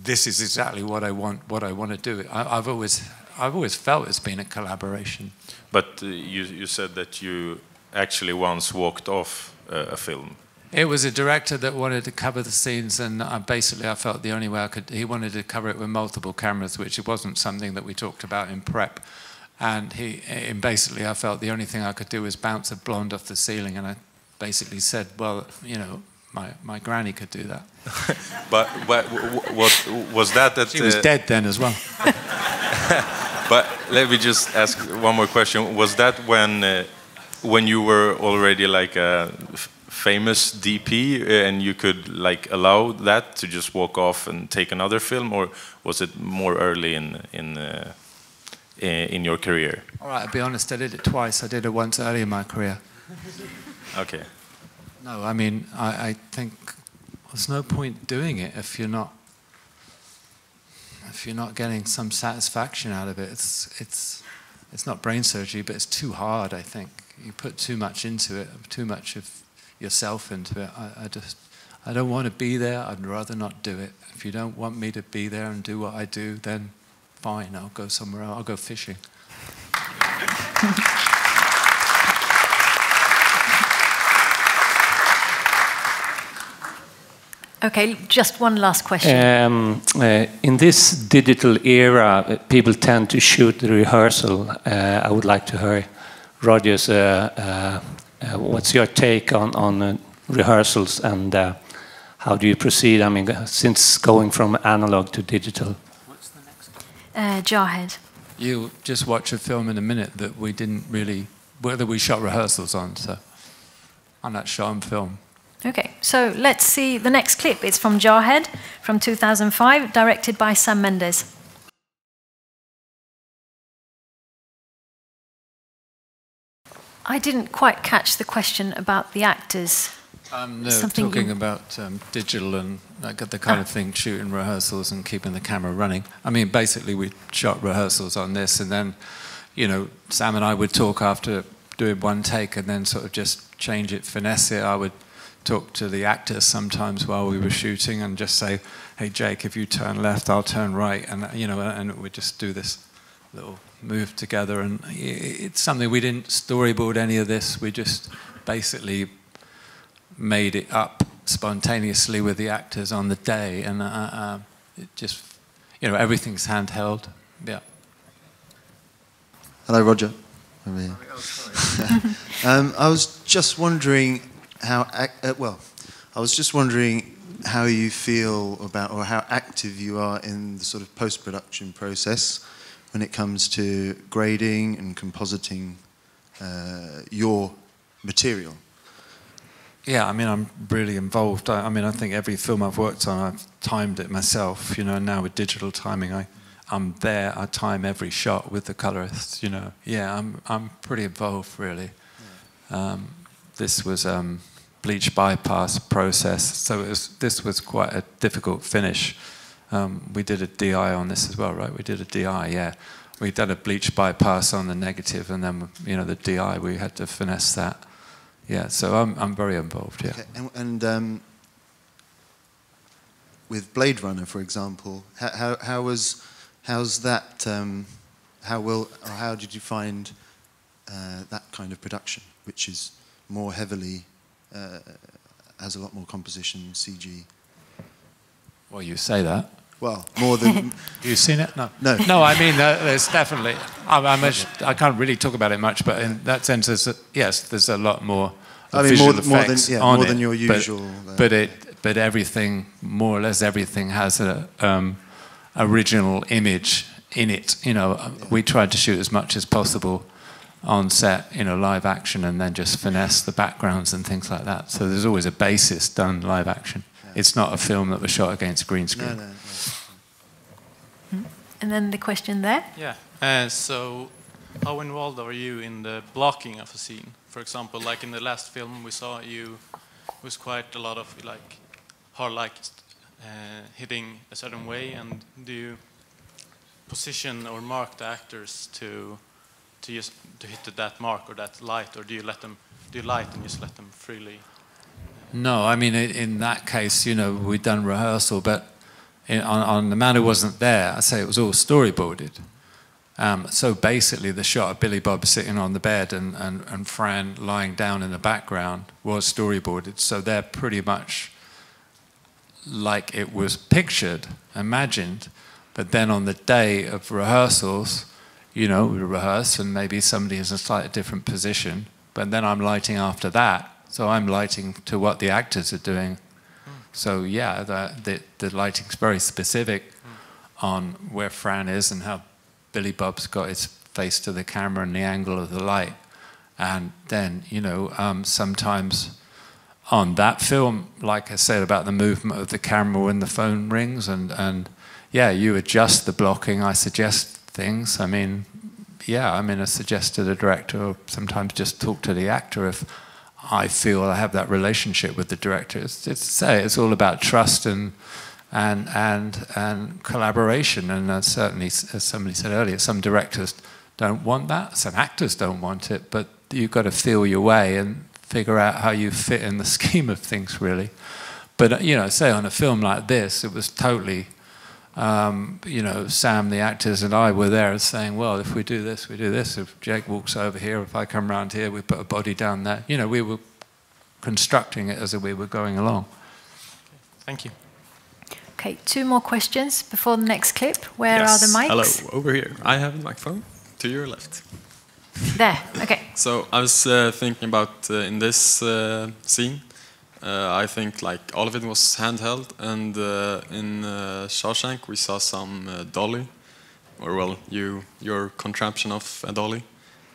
this is exactly what I want to do. I've always felt it's been a collaboration. But you said that you actually once walked off a film. It was a director that wanted to cover the scenes, and basically I felt the only way he wanted to cover it with multiple cameras, which it wasn't something that we talked about in prep. And basically I felt the only thing I could do was bounce a blonde off the ceiling, and I basically said, well, my granny could do that. But what was that? She was dead then as well. But let me just ask one more question. Was that when you were already like a famous DP and you could like allow that to just walk off and take another film, or was it more early in your career? All right, I'll be honest, I did it twice. I did it once early in my career. Okay. No, I mean, I think there's no point doing it if you're not getting some satisfaction out of it. It's not brain surgery, but it's too hard, I think. You put too much into it, too much of yourself into it. I don't want to be there. I'd rather not do it. If you don't want me to be there and do what I do, then fine, I'll go somewhere else. I'll go fishing. Okay, just one last question. In this digital era, people tend to shoot the rehearsal. I would like to hear Roger's, what's your take on rehearsals, and how do you proceed? I mean, since going from analog to digital. What's the next? Jarhead. You just watch a film in a minute that we didn't really, whether we shot rehearsals on, so I'm not shot on film. Okay, so let's see the next clip. It's from Jarhead from 2005, directed by Sam Mendes. I didn't quite catch the question about the actors. No, talking about digital and the kind of thing, shooting rehearsals and keeping the camera running. I mean, basically we shot rehearsals on this, and then, Sam and I would talk after do it one take and then sort of just change it, finesse it. I would talk to the actors sometimes while we were shooting and just say, hey Jake, if you turn left, I'll turn right, and and we'd just do this little move together. And it's something, we didn't storyboard any of this, we just basically made it up spontaneously with the actors on the day, and it just, everything's handheld. Yeah. Hello, Roger. I was just wondering how you feel about, or how active you are in the sort of post-production process when it comes to grading and compositing your material. Yeah, I mean, I'm really involved. I think every film I've worked on, I've timed it myself, and now with digital timing, I'm there, I time every shot with the colorists, Yeah, I'm pretty involved, really. Yeah. This was bleach bypass process, so this was quite a difficult finish. We did a DI on this as well, right? We did a DI, yeah. We did a bleach bypass on the negative, and then, the DI, we had to finesse that. Yeah, so I'm very involved, yeah. Okay. And with Blade Runner, for example, how's that? How did you find that kind of production, which is more heavily has a lot more composition, CG? Well, you say that. Well, more than you've seen it. No, no. No, I mean, there's definitely. I can't really talk about it much, but in that sense, there's a lot more visual effects on more it. than your usual. But everything, more or less, everything has a original image in it. We tried to shoot as much as possible on set, live action, and then just finesse the backgrounds and things like that. So there's always a basis done live action. Yeah. It's not a film that was shot against green screen. No. And then the question there. Yeah. So how involved are you in the blocking of a scene? For example, like in the last film we saw, you was quite a lot of hard hitting a certain way, and do you position or mark the actors to hit that mark or that light, or do you light and just let them freely? No, I mean, in that case, we'd done rehearsal, but on The Man Who Wasn't There, I say it was all storyboarded. So basically the shot of Billy Bob sitting on the bed and Fran lying down in the background was storyboarded. So they're pretty much like it was pictured, imagined. But then on the day of rehearsals, we rehearse and maybe somebody is in a slightly different position. But then I'm lighting after that. So I'm lighting to what the actors are doing. So yeah, the lighting's very specific on where Fran is and how Billy Bob's got his face to the camera and the angle of the light. And then, sometimes on that film, like I said about the movement of the camera when the phone rings, and yeah, you adjust the blocking, I suggest things. I mean, I suggest to the director, or sometimes just talk to the actor if I feel I have that relationship with the director. It's all about trust and collaboration, and certainly, as somebody said earlier, some directors don't want that, some actors don't want it, but you've got to feel your way and figure out how you fit in the scheme of things, really. But say on a film like this, it was totally, Sam, the actors, and I were there saying, well, if we do this, we do this. If Jake walks over here, if I come around here, we put a body down there. We were constructing it as we were going along. Thank you. Okay, 2 more questions before the next clip. Where are the mics? Hello, over here. I have a microphone to your left. There, okay. So I was thinking about in this scene, I think like all of it was handheld, and in Shawshank we saw some dolly, or well, your contraption of a dolly,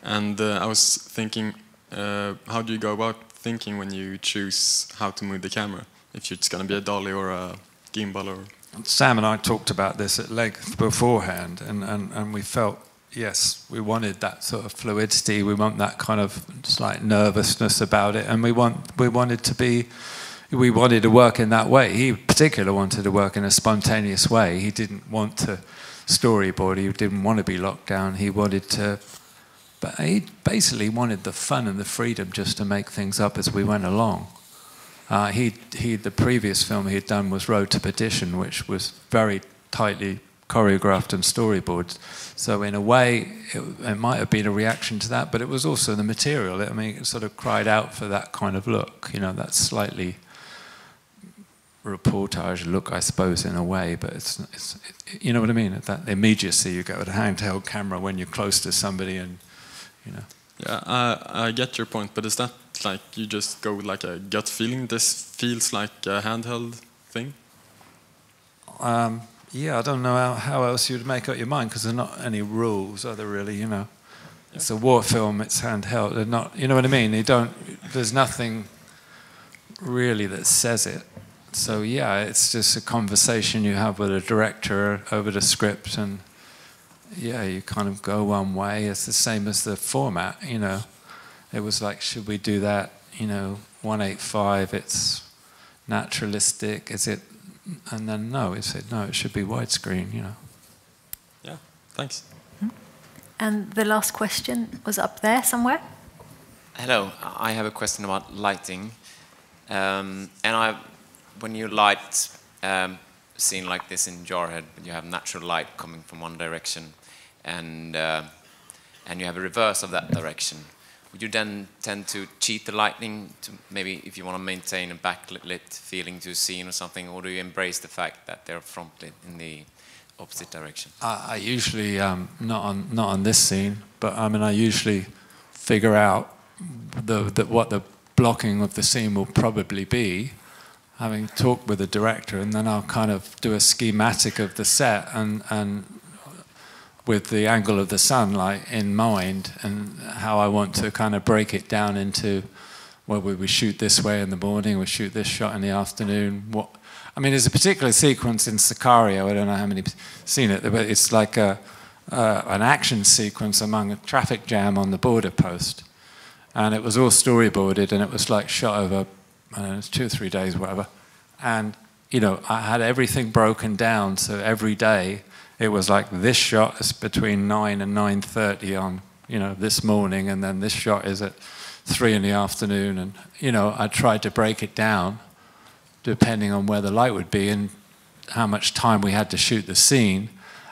and I was thinking, how do you go about thinking when you choose how to move the camera? If it's going to be a dolly or a gimbal or... Sam and I talked about this at length beforehand, and we felt, yes, we wanted that sort of fluidity, we want that kind of slight nervousness about it, and we wanted to work in that way. He in particular wanted to work in a spontaneous way. He didn't want to storyboard, he didn't want to be locked down, he wanted to But he basically wanted the fun and the freedom just to make things up as we went along. The previous film he'd done was Road to Perdition, which was very tightly choreographed and storyboards. So in a way, it might have been a reaction to that, but it was also the material. I mean, it sort of cried out for that kind of look, you know, that slightly reportage look, I suppose, in a way, but it's you know what I mean? That immediacy you get with a handheld camera when you're close to somebody and, you know. Yeah, I get your point, but is that like you just go with like a gut feeling? This feels like a handheld thing? Yeah, I don't know how else you'd make up your mind, because there are not any rules, are there really, you know? Yeah. It's a war film, it's handheld. They're not, you know what I mean? There's nothing really that says it. So yeah, it's just a conversation you have with a director over the script, and yeah, you kind of go one way. It's the same as the format, you know. It was like, should we do that, you know, 185, it's naturalistic, is it? And then no, it said, no, it should be widescreen, you know. Yeah, thanks. And the last question was up there somewhere. Hello, I have a question about lighting. When you light a scene like this in Jarhead, you have natural light coming from one direction, and you have a reverse of that direction. Would you then tend to cheat the lighting, to maybe if you want to maintain a backlit feeling to a scene or something, or do you embrace the fact that they're front-lit in the opposite direction? I usually, not on this scene, but I mean, I usually figure out what the blocking of the scene will probably be, having talked with the director, and then I'll kind of do a schematic of the set and with the angle of the sunlight in mind, and how I want to kind of break it down into, well, we shoot this way in the morning, we shoot this shot in the afternoon. I mean, there's a particular sequence in Sicario, I don't know how many have seen it, but it's like an action sequence among a traffic jam on the border post. And it was all storyboarded, and it was like shot over, I don't know, it's 2 or 3 days, whatever. And, you know, I had everything broken down, so every day it was like, this shot is between 9 and 9:30 on, you know, this morning, and then this shot is at 3 in the afternoon. And, you know, I tried to break it down depending on where the light would be and how much time we had to shoot the scene.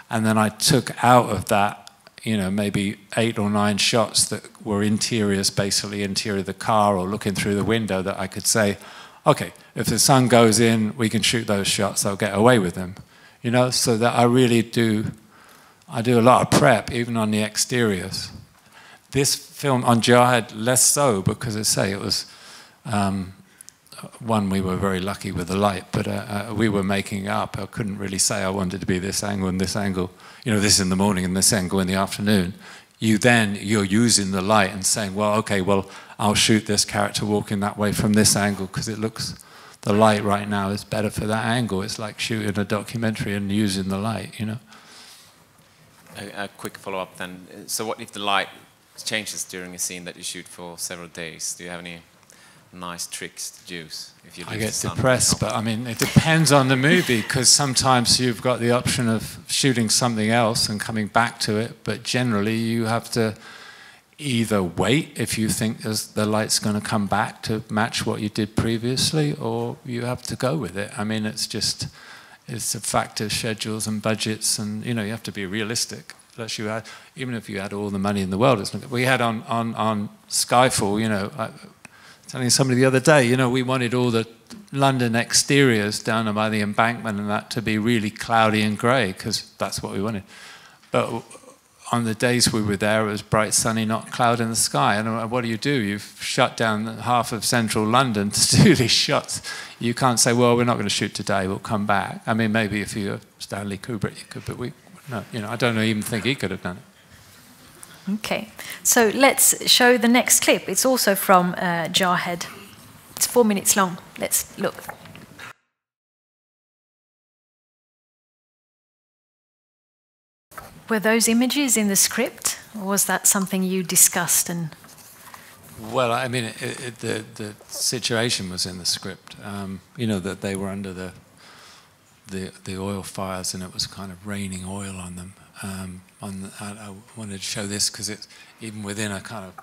And then I took out of that, you know, maybe 8 or 9 shots that were interiors, basically interior of the car or looking through the window, that I could say, okay, if the sun goes in, we can shoot those shots, I'll get away with them. You know, so that I really do a lot of prep, even on the exteriors. This film on Jarhead, less so, because I say it was, one, we were very lucky with the light, but we were making up. I couldn't really say I wanted to be this angle and this angle, you know, this in the morning and this angle in the afternoon. You're using the light and saying, well, okay, well, I'll shoot this character walking that way from this angle because it looks, the light right now is better for that angle. It's like shooting a documentary and using the light, you know. A quick follow-up then. So what if the light changes during a scene that you shoot for several days? Do you have any nice tricks to use? If you I get depressed, but I mean, it depends on the movie, because sometimes you've got the option of shooting something else and coming back to it, but generally you have to either wait if you think the light's going to come back to match what you did previously, or you have to go with it. I mean, it's a factor of schedules and budgets, and you know, you have to be realistic. Even if you had all the money in the world, we had on Skyfall, you know, I was telling somebody the other day, you know, we wanted all the London exteriors down by the embankment and that to be really cloudy and grey, because that's what we wanted. But on the days we were there, it was bright, sunny, not cloud in the sky. And what do? You've shut down half of central London to do these shots. You can't say, well, we're not going to shoot today, we'll come back. I mean, maybe if you're Stanley Kubrick, you could, but no, you know, I don't even think he could have done it. Okay, so let's show the next clip. It's also from Jarhead. It's 4 minutes long. Let's look. Were those images in the script, or was that something you discussed? And well, I mean, the situation was in the script. You know, that they were under the oil fires, and it was kind of raining oil on them. I wanted to show this because it's even within a kind of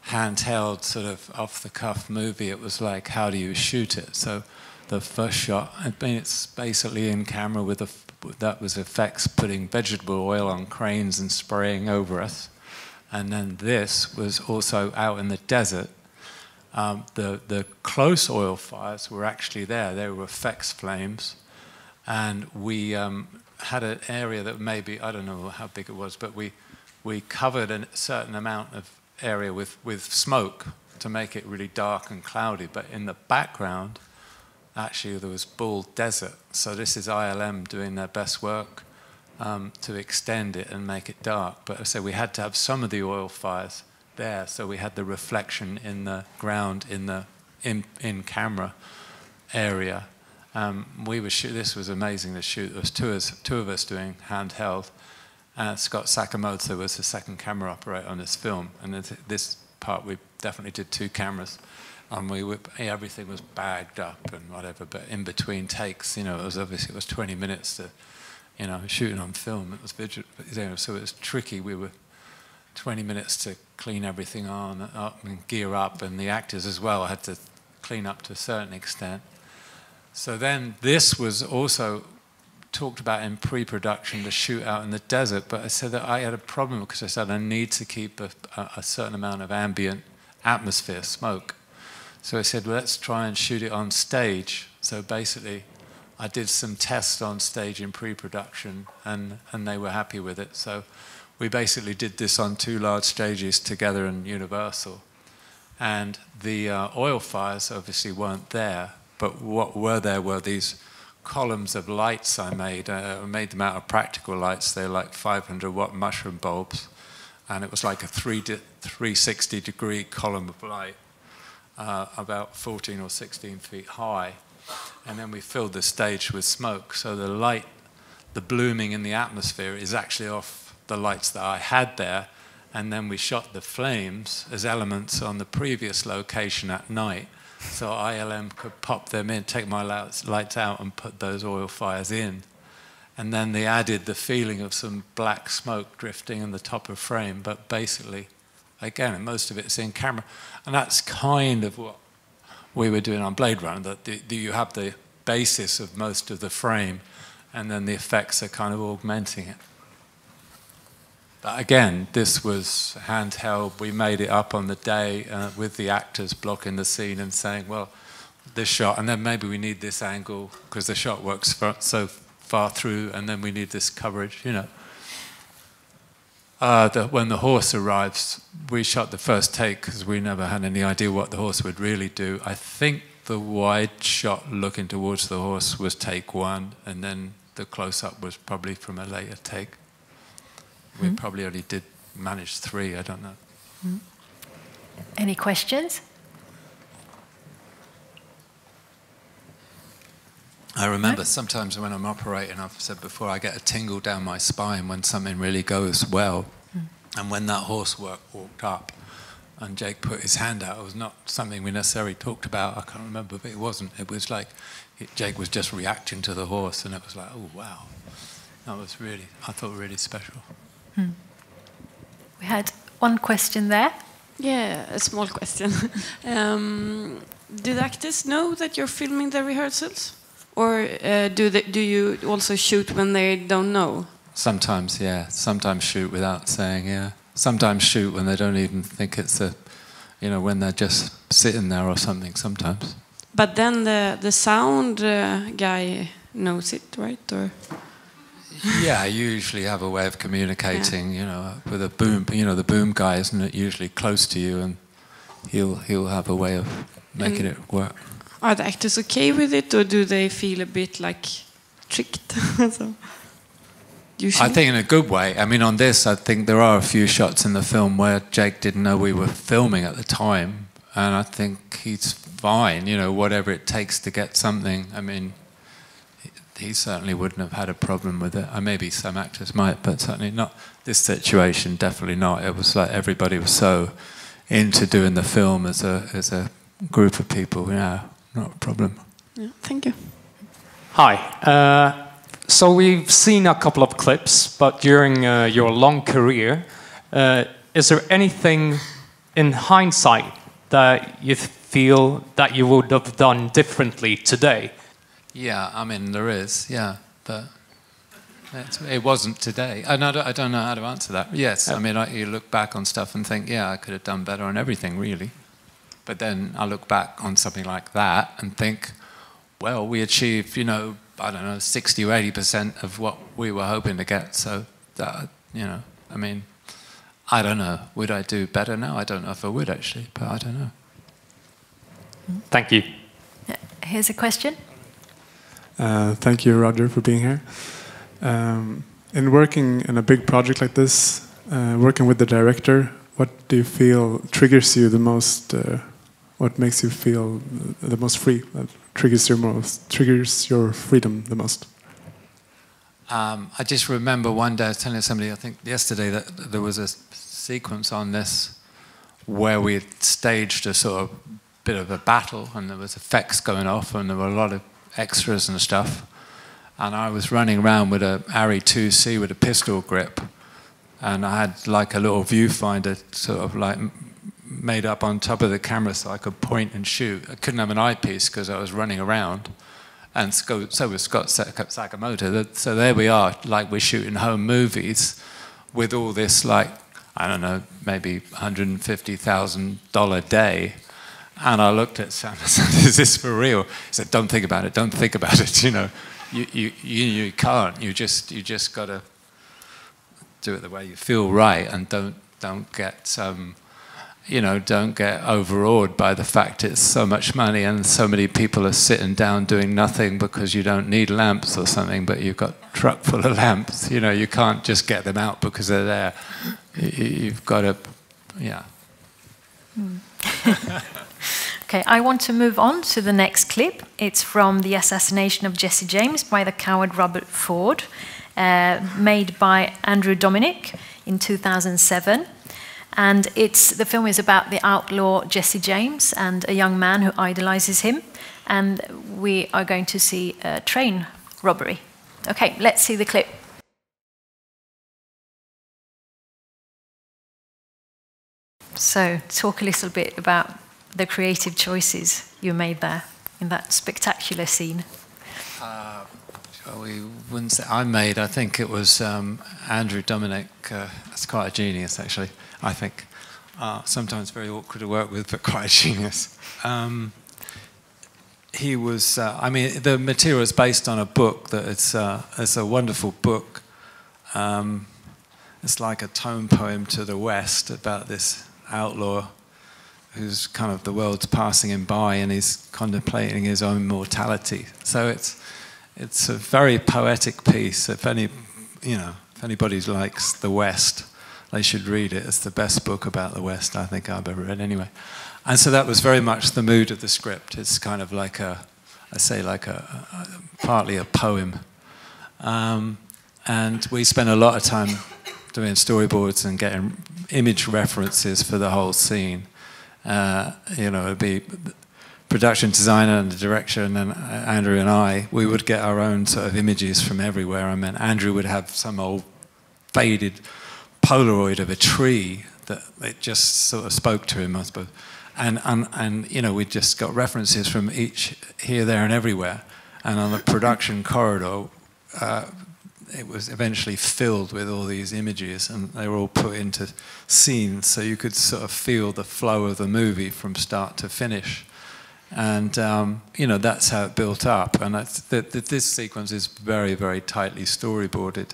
handheld sort of off-the-cuff movie. It was like, how do you shoot it? So the first shot, I mean, it's basically in camera with that was effects, putting vegetable oil on cranes and spraying over us. And then this was also out in the desert. The close oil fires were actually there. They were effects flames. And we had an area that maybe, I don't know how big it was, but we covered a certain amount of area with smoke to make it really dark and cloudy. But in the background, actually, there was bald desert. So this is ILM doing their best work to extend it and make it dark. But I say we had to have some of the oil fires there, so we had the reflection in the ground in camera area. We were this was amazing to shoot. There was two of us doing handheld. Scott Sakamoto was the second camera operator on this film, and this part we definitely did 2 cameras. Everything was bagged up and whatever, but in between takes, it was 20 minutes to, shooting on film. It was so it was tricky. We were 20 minutes to clean everything up and gear up, and the actors as well had to clean up to a certain extent. So then this was also talked about in pre-production to shoot out in the desert, but I said that I had a problem because I said I need to keep a certain amount of ambient atmosphere, smoke. So I said, well, let's try and shoot it on stage. So basically, I did some tests on stage in pre-production, and they were happy with it. So we basically did this on 2 large stages together in Universal. And the oil fires obviously weren't there, but what were there were these columns of lights I made. I made them out of practical lights. They're like 500-watt mushroom bulbs. And it was like a 360-degree column of light, about 14 or 16 feet high. And then we filled the stage with smoke. So the light, the blooming in the atmosphere is actually off the lights that I had there. And then we shot the flames as elements on the previous location at night. So ILM could pop them in, take my lights out and put those oil fires in. And then they added the feeling of some black smoke drifting in the top of frame. But basically, again, most of it's in camera. And that's kind of what we were doing on Blade Runner, that you have the basis of most of the frame, and then the effects are kind of augmenting it. But again, this was handheld. We made it up on the day with the actors blocking the scene and saying, well, this shot, and then maybe we need this angle because the shot works so far through, and then we need this coverage, when the horse arrives, we shot the first take because we never had any idea what the horse would really do. I think the wide shot looking towards the horse was take 1, and then the close-up was probably from a later take. We probably only did manage 3, I don't know. Any questions? I remember sometimes when I'm operating, I've said before, I get a tingle down my spine when something really goes well. And when that horse walked up and Jake put his hand out, it was not something we necessarily talked about. I can't remember, but it wasn't. It was like Jake was just reacting to the horse, and it was like, oh, wow. That was really, I thought, really special. We had one question there. Yeah, a small question. Do the actors know that you're filming the rehearsals? Or do you also shoot when they don't know? Sometimes, yeah. Sometimes shoot without saying, yeah. Sometimes shoot when they don't even think it's when they're just sitting there or something, sometimes. But then the sound guy knows it, right? Or yeah, you usually have a way of communicating, with a boom. The boom guy isn't usually close to you, and he'll have a way of making it work. Are the actors okay with it, or do they feel a bit like tricked? I think in a good way. I mean, on this, I think there are a few shots in the film where Jake didn't know we were filming at the time, and I think he's fine, whatever it takes to get something. I mean, he certainly wouldn't have had a problem with it. Maybe some actors might, but certainly not this situation, definitely not. It was like everybody was so into doing the film as a group of people, not a problem. Yeah, thank you. Hi. So we've seen a couple of clips, but during your long career, is there anything in hindsight that you feel that you would have done differently today? Yeah, I mean, there is, yeah, but it wasn't today. And I don't know how to answer that. Yes, I mean, you look back on stuff and think, yeah, I could have done better on everything, really. But then I look back on something like that and think, well, we achieved, you know, I don't know, 60 or 80% of what we were hoping to get. So, that, you know, I mean, I don't know. Would I do better now? I don't know if I would, actually, but I don't know. Thank you. Here's a question. Thank you, Roger, for being here. In working in a big project like this, working with the director, what do you feel triggers you the most? What makes you feel the most free? Triggers your freedom the most? I just remember one day I was telling somebody, I think yesterday, that there was a sequence on this where we had staged a sort of bit of a battle, and there was effects going off, and there were a lot of extras and stuff. And I was running around with a Arri 2C with a pistol grip, and I had like a little viewfinder sort of like made up on top of the camera so I could point and shoot. I couldn't have an eyepiece because I was running around, and so was Scott Sakamoto. So there we are, like we're shooting home movies with all this, like, I don't know, maybe $150,000 day. And I looked at Sam and said, is this for real? He said, don't think about it, don't think about it, you know. You can't, you just got to do it the way you feel right, and don't get you know, don't get overawed by the fact it's so much money and so many people are sitting down doing nothing because you don't need lamps or something, but you've got a truck full of lamps. You know, you can't just get them out because they're there. You've got to, yeah. Okay, I want to move on to the next clip. It's from the assassination of Jesse James by the coward Robert Ford, made by Andrew Dominic in 2007. And the film is about the outlaw Jesse James and a young man who idolizes him. And we are going to see a train robbery. Okay, let's see the clip. So, talk a little bit about the creative choices you made there in that spectacular scene. We wouldn't say I made. I think it was Andrew Dominic. That's quite a genius, actually. I think sometimes very awkward to work with, but quite a genius. He was. I mean, the material is based on a book that it's a wonderful book. It's like a tone poem to the West about this outlaw who's kind of the world's passing him by and he's contemplating his own mortality. So it's a very poetic piece. If anybody likes the West, they should read it. It's the best book about the West I think I've ever read anyway. And so that was very much the mood of the script. It's kind of like partly a poem. And we spent a lot of time doing storyboards and getting image references for the whole scene. You know, it'd be production designer and the director, and then Andrew and I, we would get our own sort of images from everywhere. I mean, Andrew would have some old faded Polaroid of a tree that it just sort of spoke to him, I suppose. And you know, we just got references from each here, there, and everywhere. And on the production corridor, it was eventually filled with all these images, and they were all put into scenes, so you could sort of feel the flow of the movie from start to finish. And you know, that's how it built up. And this sequence is very, very tightly storyboarded.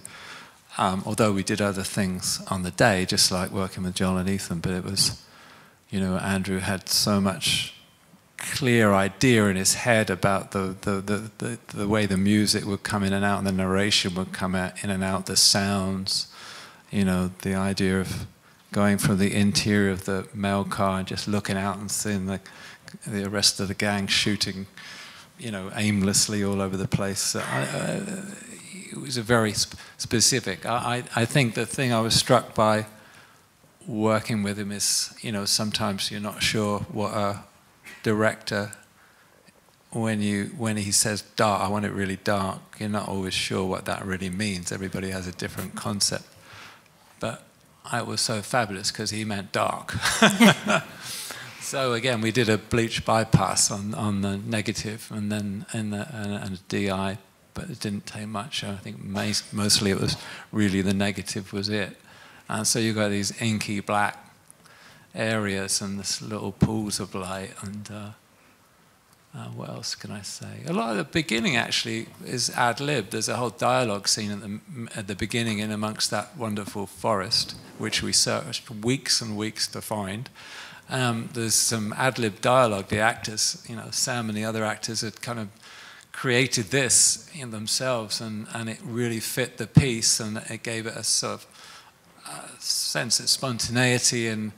Although we did other things on the day, just like working with Joel and Ethan, but it was, you know, Andrew had so much clear idea in his head about the way the music would come in and out, and the narration would come out, in and out, the sounds, you know, the idea of going from the interior of the mail car and just looking out and seeing the rest of the gang shooting, you know, aimlessly all over the place. It was a very specific. I think the thing I was struck by working with him is, you know, sometimes you're not sure what a director when he says dark, I want it really dark, you're not always sure what that really means. Everybody has a different concept. But it was so fabulous because he meant dark. So again, we did a bleach bypass on the negative and then and a DI, but it didn't take much. I think mostly it was really the negative was it. And so you got these inky black areas and this little pools of light and what else can I say? A lot of the beginning actually is ad-lib. There's a whole dialogue scene at the beginning in amongst that wonderful forest, which we searched weeks and weeks to find. There's some ad-lib dialogue. The actors, you know, Sam and the other actors had kind of created this in themselves, and it really fit the piece, and it gave it a sort of sense of spontaneity and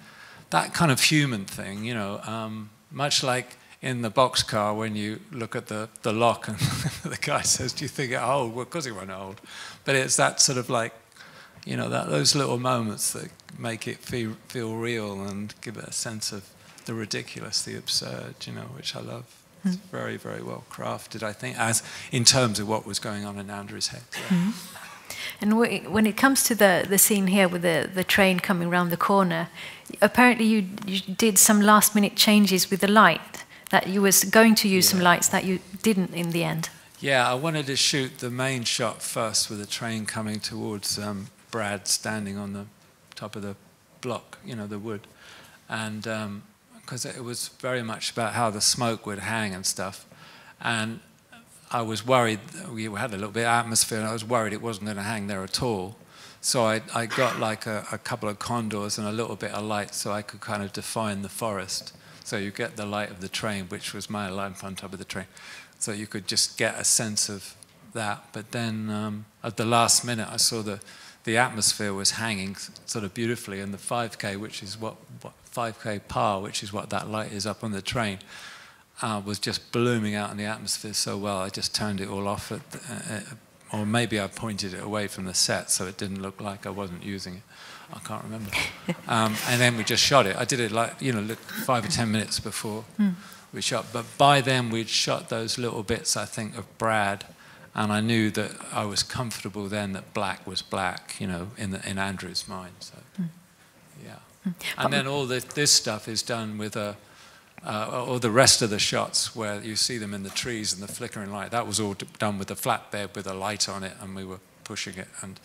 that kind of human thing, you know, much like in the boxcar when you look at the lock and the guy says, do you think it hold? Well, of course it won't hold. But it's that sort of like, you know, those little moments that make it feel real and give it a sense of the ridiculous, the absurd, you know, which I love. It's very, very well crafted, I think, as in terms of what was going on in Andrew's head. Yeah. And when it comes to the scene here with the train coming around the corner, apparently you did some last-minute changes with the light, that you was going to use some lights that you didn't in the end. Yeah, I wanted to shoot the main shot first with the train coming towards Brad standing on the top of the block, you know, the wood. And because it was very much about how the smoke would hang and stuff. And I was worried, we had a little bit of atmosphere, and I was worried it wasn't going to hang there at all. So I got like a couple of condors and a little bit of light so I could kind of define the forest. So you get the light of the train, which was my lamp on top of the train. So you could just get a sense of that. But then at the last minute, I saw the atmosphere was hanging sort of beautifully, and the 5K, which is what 5K par, which is what that light is up on the train, was just blooming out in the atmosphere so well. I just turned it all off, or maybe I pointed it away from the set so it didn't look like I wasn't using it. I can't remember. And then we just shot it. I did it like, you know, 5 or 10 minutes before we shot. But by then we'd shot those little bits, I think, of Brad, and I knew that I was comfortable then that black was black, you know, in Andrew's mind. So, yeah. And then all this stuff is done with all the rest of the shots where you see them in the trees and the flickering light. That was all done with a flatbed with a light on it, and we were pushing it. And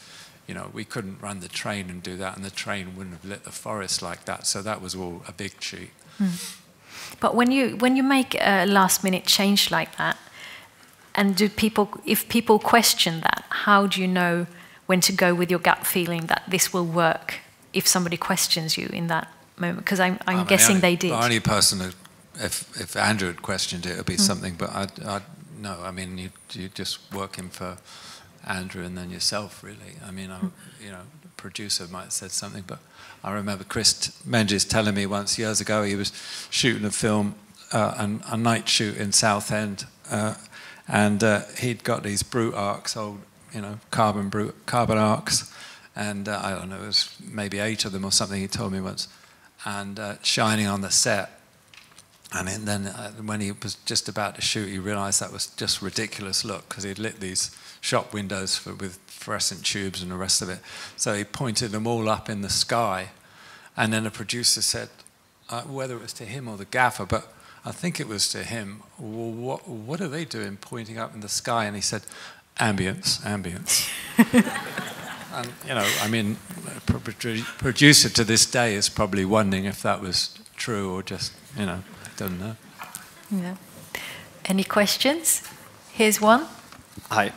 you know, we couldn't run the train and do that, and the train wouldn't have lit the forest like that. So that was all a big cheat. But when you make a last-minute change like that, and if people question that, how do you know when to go with your gut feeling that this will work if somebody questions you in that moment? Because I'm guessing they did. The only person who, if Andrew had questioned it, it would be something. But no, I mean, you just working for Andrew and then yourself, really. I mean, you know, the producer might have said something, but I remember Chris Menges telling me once years ago he was shooting a film, a night shoot in Southend, and he'd got these brute arcs, old, you know, carbon arcs, and I don't know, it was maybe 8 of them or something. He told me once, and shining on the set. And then when he was just about to shoot, he realised that was just ridiculous look because he'd lit these shop windows with fluorescent tubes and the rest of it. So he pointed them all up in the sky, and then the producer said, whether it was to him or the gaffer, but I think it was to him, well, what are they doing pointing up in the sky? And he said, ambience. And, you know, I mean, producer to this day is probably wondering if that was true or just, you know, don't know. Yeah. Any questions? Here's one. Hi.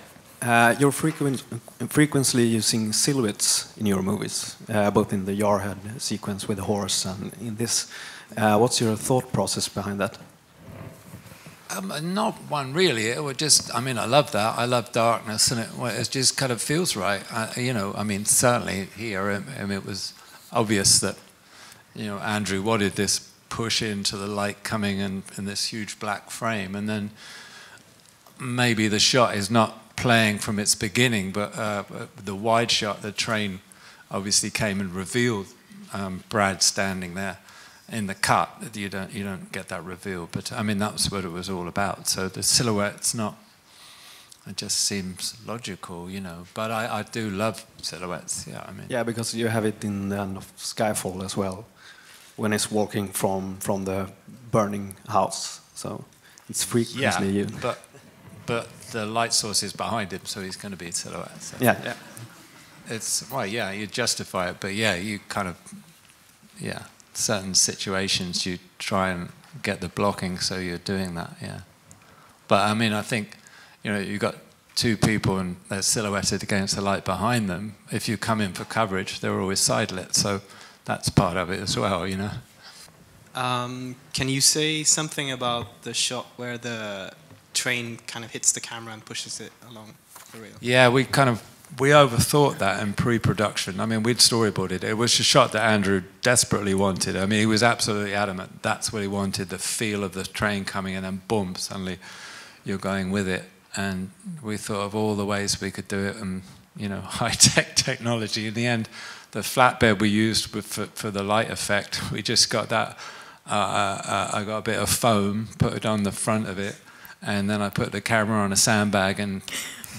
You're frequently using silhouettes in your movies, both in the Jarhead sequence with the horse and in this. What's your thought process behind that? Not one really. It would just, I mean, I love that. I love darkness, and it just kind of feels right. You know, I mean, certainly here, it was obvious that, you know, Andrew wanted this push into the light coming in this huge black frame, and then maybe the shot is not playing from its beginning, but the wide shot, the train obviously came and revealed Brad standing there, in the cut, you don't get that reveal. But I mean, that's what it was all about. So the silhouette's not. It just seems logical, you know. But I do love silhouettes. Yeah, I mean. Yeah, because you have it in the end of Skyfall as well, when it's walking from the burning house. So it's frequently you. But the light source is behind him, so he's going to be a silhouette. So. Yeah. It's well, yeah, you justify it, but yeah, you kind of, certain situations you try and get the blocking, so you're doing that, yeah. But I mean, I think, you know, you've got two people and they're silhouetted against the light behind them. If you come in for coverage, they're always side lit, so that's part of it as well, you know. Can you say something about the shot where the train kind of hits the camera and pushes it along the rail? Yeah, we overthought that in pre-production. I mean, we'd storyboarded it. It was a shot that Andrew desperately wanted. I mean, he was absolutely adamant. That's what he wanted, the feel of the train coming in, and boom, suddenly you're going with it. And we thought of all the ways we could do it, and, you know, high-tech technology. In the end, the flatbed we used for the light effect, we just got that. I got a bit of foam, put it on the front of it, and then I put the camera on a sandbag and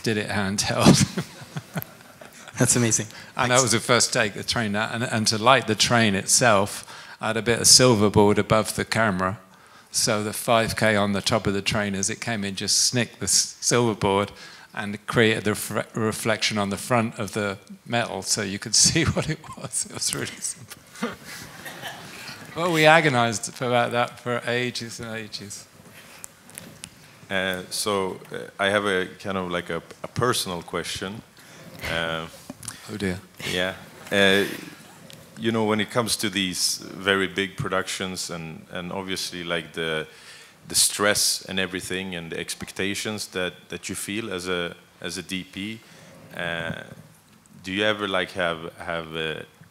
did it handheld. That's amazing. And that was the first take, the train. And to light the train itself, I had a bit of silver board above the camera. So the 5K on the top of the train, as it came in, just snicked the silver board and created the reflection on the front of the metal, so you could see what it was. It was really simple. Well, we agonized about that for ages and ages. So I have a kind of like a personal question. Oh dear. Yeah. You know, when it comes to these very big productions and obviously like the stress and everything and the expectations that you feel as a DP, do you ever like have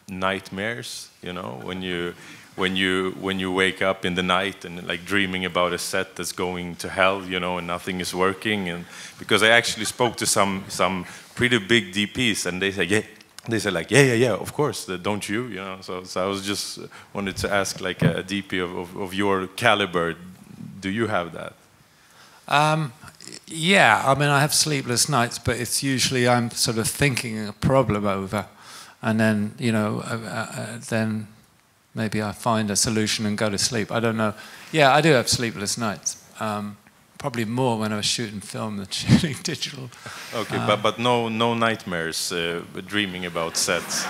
nightmares? You know, when you wake up in the night and like dreaming about a set that's going to hell, you know, and nothing is working. And because I actually spoke to some pretty big DPs, and they say, yeah, of course, don't you? You know, so I was just wanted to ask, like a DP of your caliber, do you have that? Yeah, I mean, I have sleepless nights, but it's usually I'm sort of thinking a problem over, and then, you know, then maybe I find a solution and go to sleep. I don't know. Yeah, I do have sleepless nights. Probably more when I was shooting film than shooting digital. Okay, but no nightmares dreaming about sets.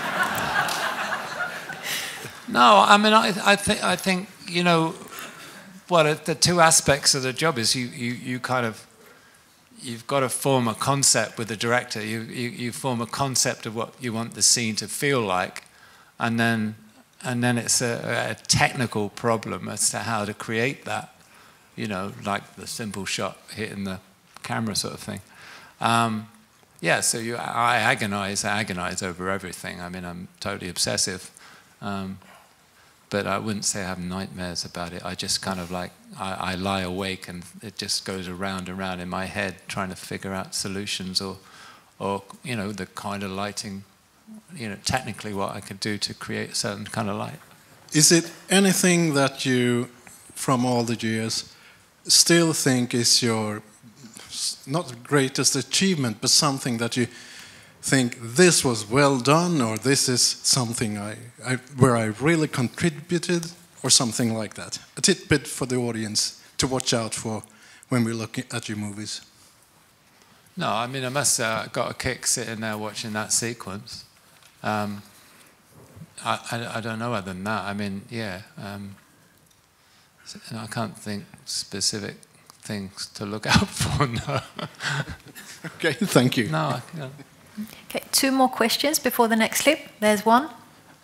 No, I mean, I think you know, the two aspects of the job is you kind of, you've got to form a concept with the director. You form a concept of what you want the scene to feel like, and then it's a technical problem as to how to create that, you know, like the simple shot hitting the camera sort of thing. Yeah, so I agonize over everything. I mean, I'm totally obsessive. But I wouldn't say I have nightmares about it. I just kind of like, I lie awake and it just goes around and around in my head trying to figure out solutions or you know, the kind of lighting, you know, technically what I could do to create a certain kind of light. Is it anything that you, from all the years, still think is your, not the greatest achievement, but something that you think this was well done, or this is something where I really contributed, or something like that? A tidbit for the audience to watch out for when we're looking at your movies. No, I mean, I must have got a kick sitting there watching that sequence. I don't know other than that. I mean, yeah. I can't think specific things to look out for, no. Okay, thank you. No, Okay, 2 more questions before the next clip. There's one.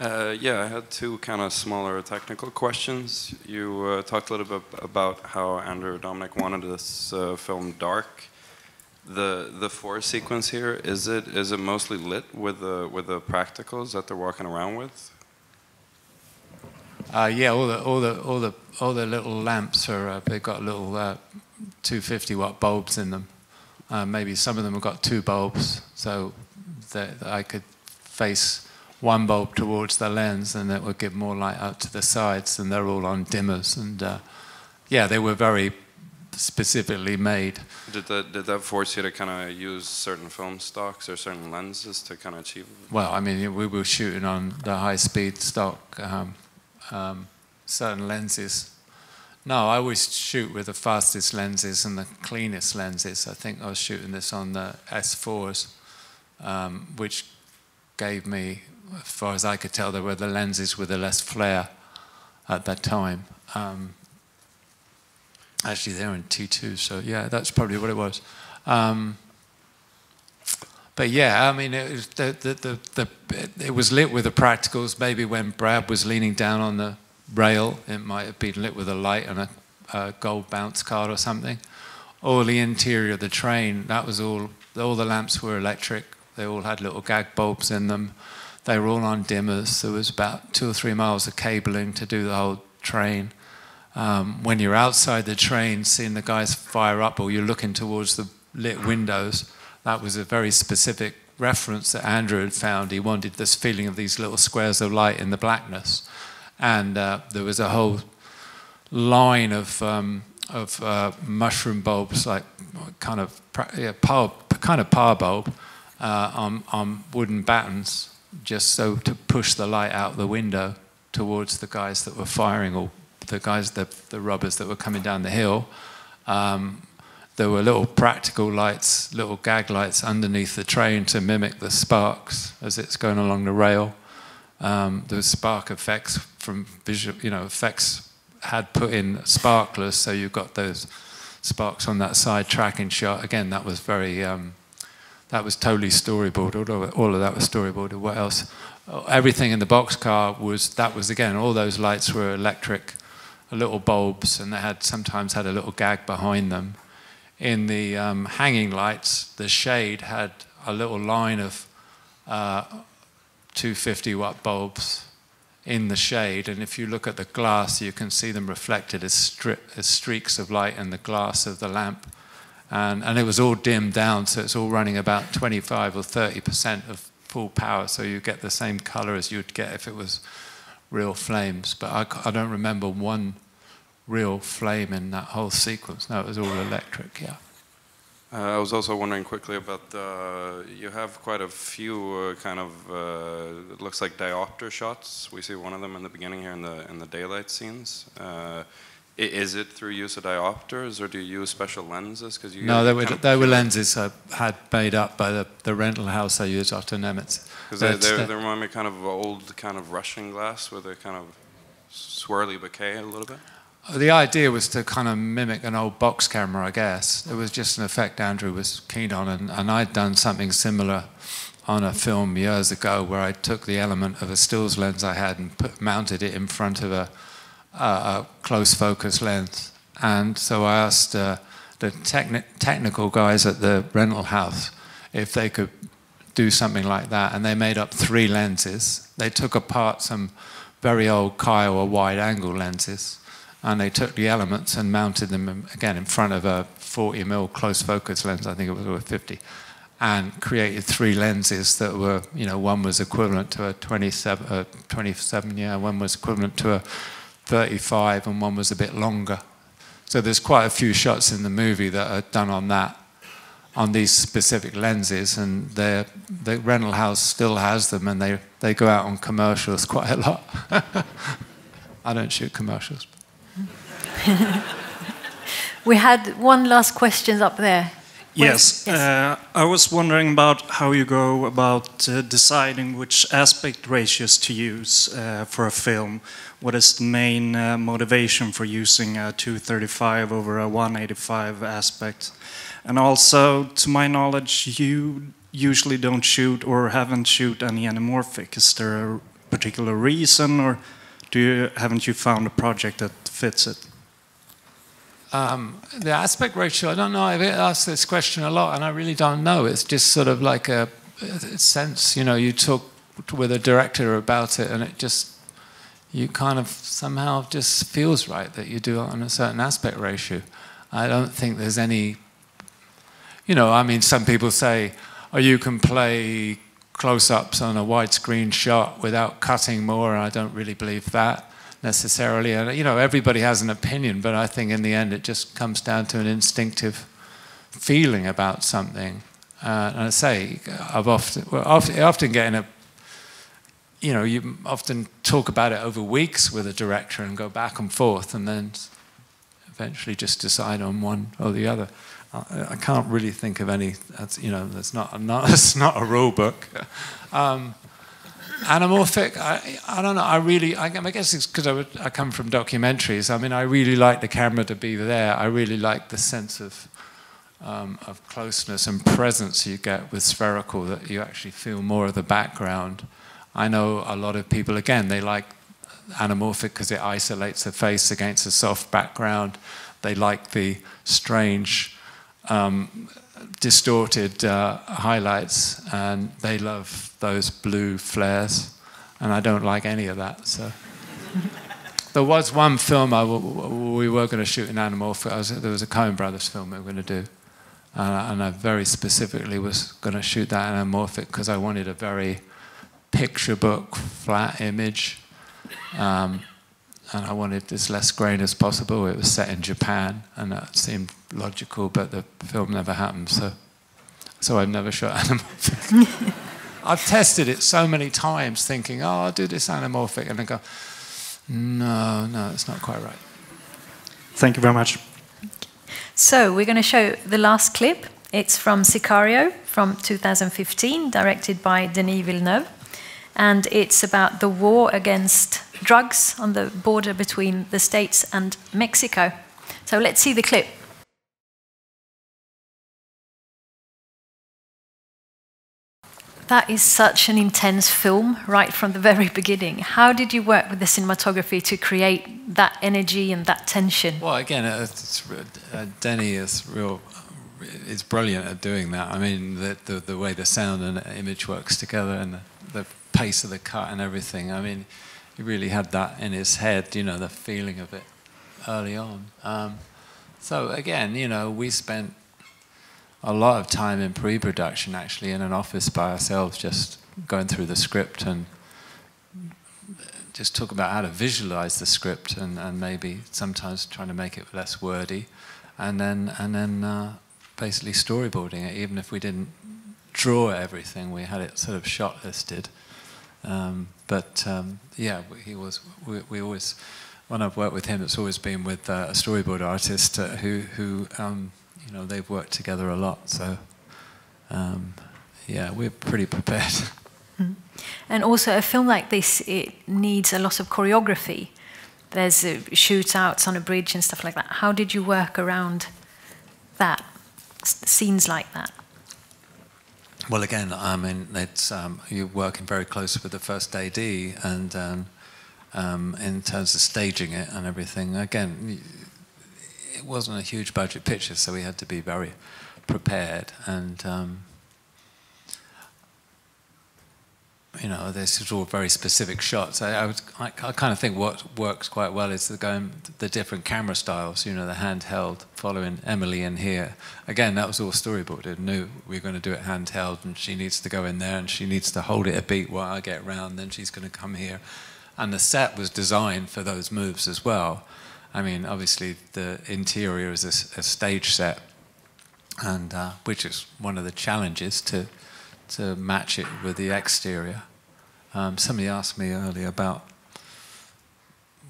Yeah, I had 2 kind of smaller technical questions. You talked a little bit about how Andrew Dominic wanted this film dark. The forest sequence here, is it mostly lit with the practicals that they're walking around with? Yeah, all the little lamps are they've got little 250-watt bulbs in them. Maybe some of them have got 2 bulbs, so that I could face one bulb towards the lens, and it would give more light out to the sides, and they're all on dimmers. And yeah, they were very specifically made. Did that force you to kind of use certain film stocks or certain lenses to kind of achieve? Well, I mean, we were shooting on the high-speed stock, certain lenses. No, I always shoot with the fastest lenses and the cleanest lenses. I think I was shooting this on the S4s, which gave me, as far as I could tell, they were the lenses with the less flare at that time. Actually, they're in T2, so yeah, that's probably what it was. But yeah, I mean, it was lit with the practicals. Maybe when Brad was leaning down on the rail, it might have been lit with a light and a gold bounce card or something. Or the interior of the train, that was all the lamps were electric. They all had little gag bulbs in them. They were all on dimmers. There was about 2 or 3 miles of cabling to do the whole train. When you're outside the train, seeing the guys fire up, or you're looking towards the lit windows, that was a very specific reference that Andrew had found. He wanted this feeling of these little squares of light in the blackness. And there was a whole line of mushroom bulbs, like kind of power bulb on wooden battens, just so to push the light out the window towards the guys that were firing, or the guys, the robbers that were coming down the hill. There were little practical lights, little gag lights underneath the train to mimic the sparks as it's going along the rail. There was spark effects from visual, effects had put in sparklers, so you've got those sparks on that side tracking shot. Again, that was very, that was totally storyboarded. All of that was storyboarded. What else? Everything in the boxcar was again, all those lights were electric, little bulbs, and they sometimes had a little gag behind them. In the hanging lights, the shade had a little line of 250-watt bulbs in the shade, and if you look at the glass, you can see them reflected as streaks of light in the glass of the lamp. And it was all dimmed down, so it's all running about 25 or 30% of full power, so you get the same color as you'd get if it was real flames. But I don't remember one real flame in that whole sequence. No, it was all electric, yeah. I was also wondering quickly about you have quite a few kind of it looks like diopter shots. We see one of them in the beginning here in the daylight scenes. Is it through use of diopters, or do you use special lenses? Because no, they were lenses I had made up by the rental house I used after Nemitz. Because they remind me kind of old kind of Russian glass with a kind of swirly bouquet a little bit. The idea was to kind of mimic an old box camera, I guess. It was just an effect Andrew was keen on, and I'd done something similar on a film years ago where I took the element of a stills lens I had and mounted it in front of a close focus lens. And so I asked the technical guys at the rental house if they could do something like that, and they made up 3 lenses. They took apart some very old Kiowa wide-angle lenses, and they took the elements and mounted them again in front of a 40mm close focus lens, I think it was, or 50, and created 3 lenses that were, one was equivalent to a 27, yeah, one was equivalent to a 35, and one was a bit longer. So there's quite a few shots in the movie that are done on these specific lenses, and the rental house still has them, and they go out on commercials quite a lot. I don't shoot commercials. We had one last question up there. Yes. I was wondering about how you go about deciding which aspect ratios to use for a film. What is the main motivation for using a 235 over a 185 aspect? And also, to my knowledge, you usually don't shoot or haven't shoot any anamorphic. Is there a particular reason, or haven't you found a project that fits it? The aspect ratio, I don't know. I've asked this question a lot, and I really don't know. It's just sort of like a sense, you talk with a director about it, and you kind of somehow just feels right that you do it on a certain aspect ratio. I don't think there's any, I mean, some people say, oh, you can play close-ups on a widescreen shot without cutting more, and I don't really believe that necessarily. And you know, everybody has an opinion, but I think in the end it just comes down to an instinctive feeling about something. And I say, I often get in a, you know, you often talk about it over weeks with a director and go back and forth, and then eventually just decide on one or the other. I can't really think of any. You know, it's not a rule book. Anamorphic. I don't know. I guess it's because I come from documentaries. I mean, I really like the camera to be there. I really like the sense of closeness and presence you get with spherical, that you actually feel more of the background. I know a lot of people, again, they like anamorphic because it isolates the face against a soft background. They like the strange, distorted highlights, and they love those blue flares, and I don't like any of that. So there was one film we were going to shoot in anamorphic. There was a Coen Brothers film we were going to do. And I very specifically was going to shoot that anamorphic because I wanted a very picture book, flat image. And I wanted as less grain as possible. It was set in Japan, and that seemed logical, but the film never happened, so I've never shot anamorphic. I've tested it so many times thinking, oh, I'll do this anamorphic, and I go, no, it's not quite right. Thank you very much. So we're going to show the last clip. It's from Sicario from 2015, directed by Denis Villeneuve. And it's about the war against drugs on the border between the States and Mexico. So let's see the clip. That is such an intense film right from the very beginning. How did you work with the cinematography to create that energy and that tension? Well, again, Denis is brilliant at doing that. I mean, the way the sound and the image works together, and the pace of the cut and everything. I mean, he really had that in his head, you know, the feeling of it early on. So again, you know, we spent a lot of time in pre-production, actually, in an office by ourselves, just going through the script and just talk about how to visualize the script, and maybe sometimes trying to make it less wordy, and then basically storyboarding it. Even if we didn't draw everything, we had it sort of shot listed. Yeah, we always, when I've worked with him, it's always been with a storyboard artist who you know, they've worked together a lot. So yeah, we're pretty prepared. And also, a film like this, it needs a lot of choreography. There's shootouts on a bridge and stuff like that. How did you work around that, scenes like that? Well, again, I mean, it's you're working very close with the first AD, and in terms of staging it and everything. Again, it wasn't a huge budget picture, so we had to be very prepared. And you know, this is all very specific shots. I kind of think what works quite well is the different camera styles. You know, the handheld, following Emily in here. Again, that was all storyboarded. Knew we were going to do it handheld, and she needs to go in there, and she needs to hold it a beat while I get round. Then she's going to come here, and the set was designed for those moves as well. I mean, obviously the interior is a stage set, and which is one of the challenges to match it with the exterior. Somebody asked me earlier about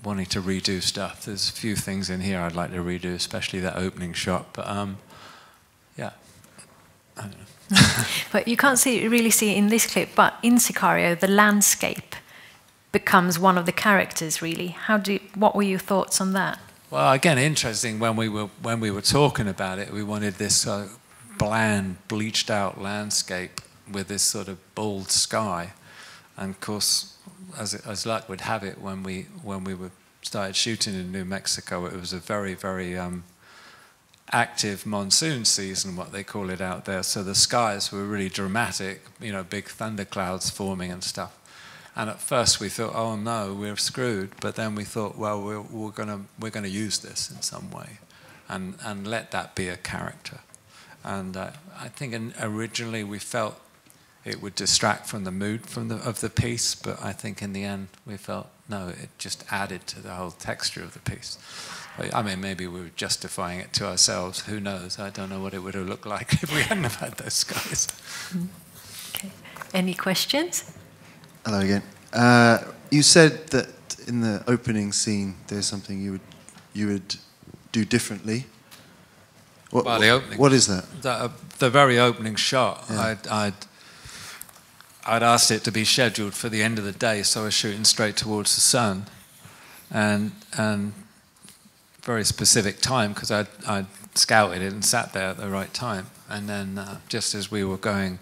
wanting to redo stuff. There's a few things in here I'd like to redo, especially that opening shot. But yeah, I don't know. But you can't really see it in this clip. But in Sicario, the landscape becomes one of the characters. Really, what were your thoughts on that? Well, again, interesting. When we were talking about it, we wanted this bland, bleached out landscape with this sort of bold sky. And of course, as luck would have it, when we started shooting in New Mexico, it was a very, very active monsoon season, what they call it out there. So the skies were really dramatic, you know, big thunderclouds forming and stuff. And at first we thought, oh no, we're screwed. But then we thought, well, we're gonna use this in some way, and let that be a character. And I think originally we felt it would distract from the mood of the piece. But I think in the end we felt no, it just added to the whole texture of the piece. I mean, maybe we were justifying it to ourselves. Who knows? I don't know what it would have looked like if we hadn't have had those guys. Okay. Any questions? Hello again. You said that in the opening scene there's something you would do differently. What is that? The very opening shot. Yeah. I'd asked it to be scheduled for the end of the day, so I was shooting straight towards the sun, and very specific time because I'd scouted it and sat there at the right time. And then just as we were going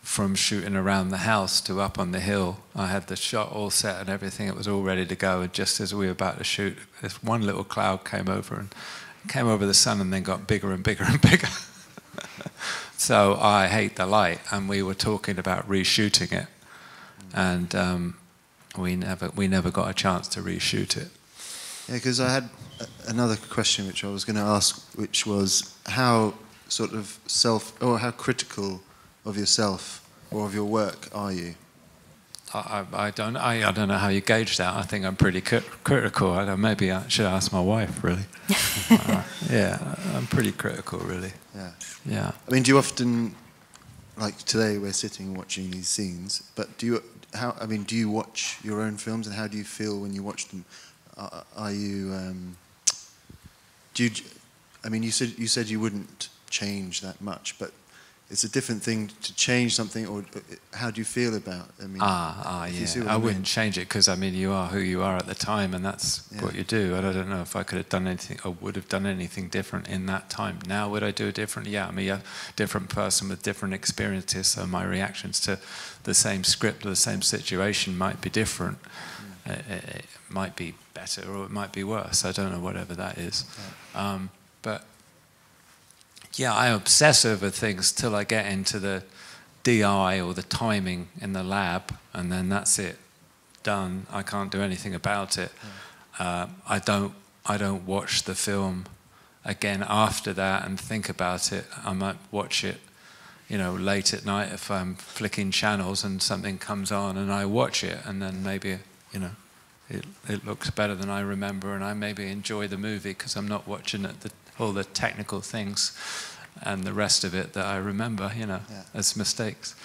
from shooting around the house to up on the hill, I had the shot all set and everything. It was all ready to go. And just as we were about to shoot, this one little cloud came over the sun and then got bigger and bigger and bigger. So I hate the light, and we were talking about reshooting it, and we never got a chance to reshoot it. Yeah, because I had another question which I was going to ask, which was how sort of how critical of yourself or of your work are you? I don't know how you gauge that. I think I'm pretty critical. Maybe I should ask my wife, really. Yeah, I'm pretty critical, really. Yeah. Yeah. I mean, do you often, like today, we're sitting watching these scenes, but do you watch your own films, and how do you feel when you watch them? Are you? I mean, you said you wouldn't change that much, but it's a different thing to change something, or how do you feel about? I mean, yeah. I wouldn't change it because I mean, you are who you are at the time, and that's what you do. And I don't know if I could have done anything, or would have done anything different in that time. Now, would I do it differently? Yeah, I'm a different person with different experiences, so my reactions to the same script or the same situation might be different. It might be better, or it might be worse. I don't know, whatever that is. But yeah, I obsess over things till I get into the DI or the timing in the lab, and then that's it, done. I can't do anything about it. I don't watch the film again after that and think about it. I might watch it, late at night if I'm flicking channels and something comes on, and I watch it, and then maybe it looks better than I remember, and I maybe enjoy the movie because I'm not watching it. All the technical things and the rest of it that I remember, as mistakes.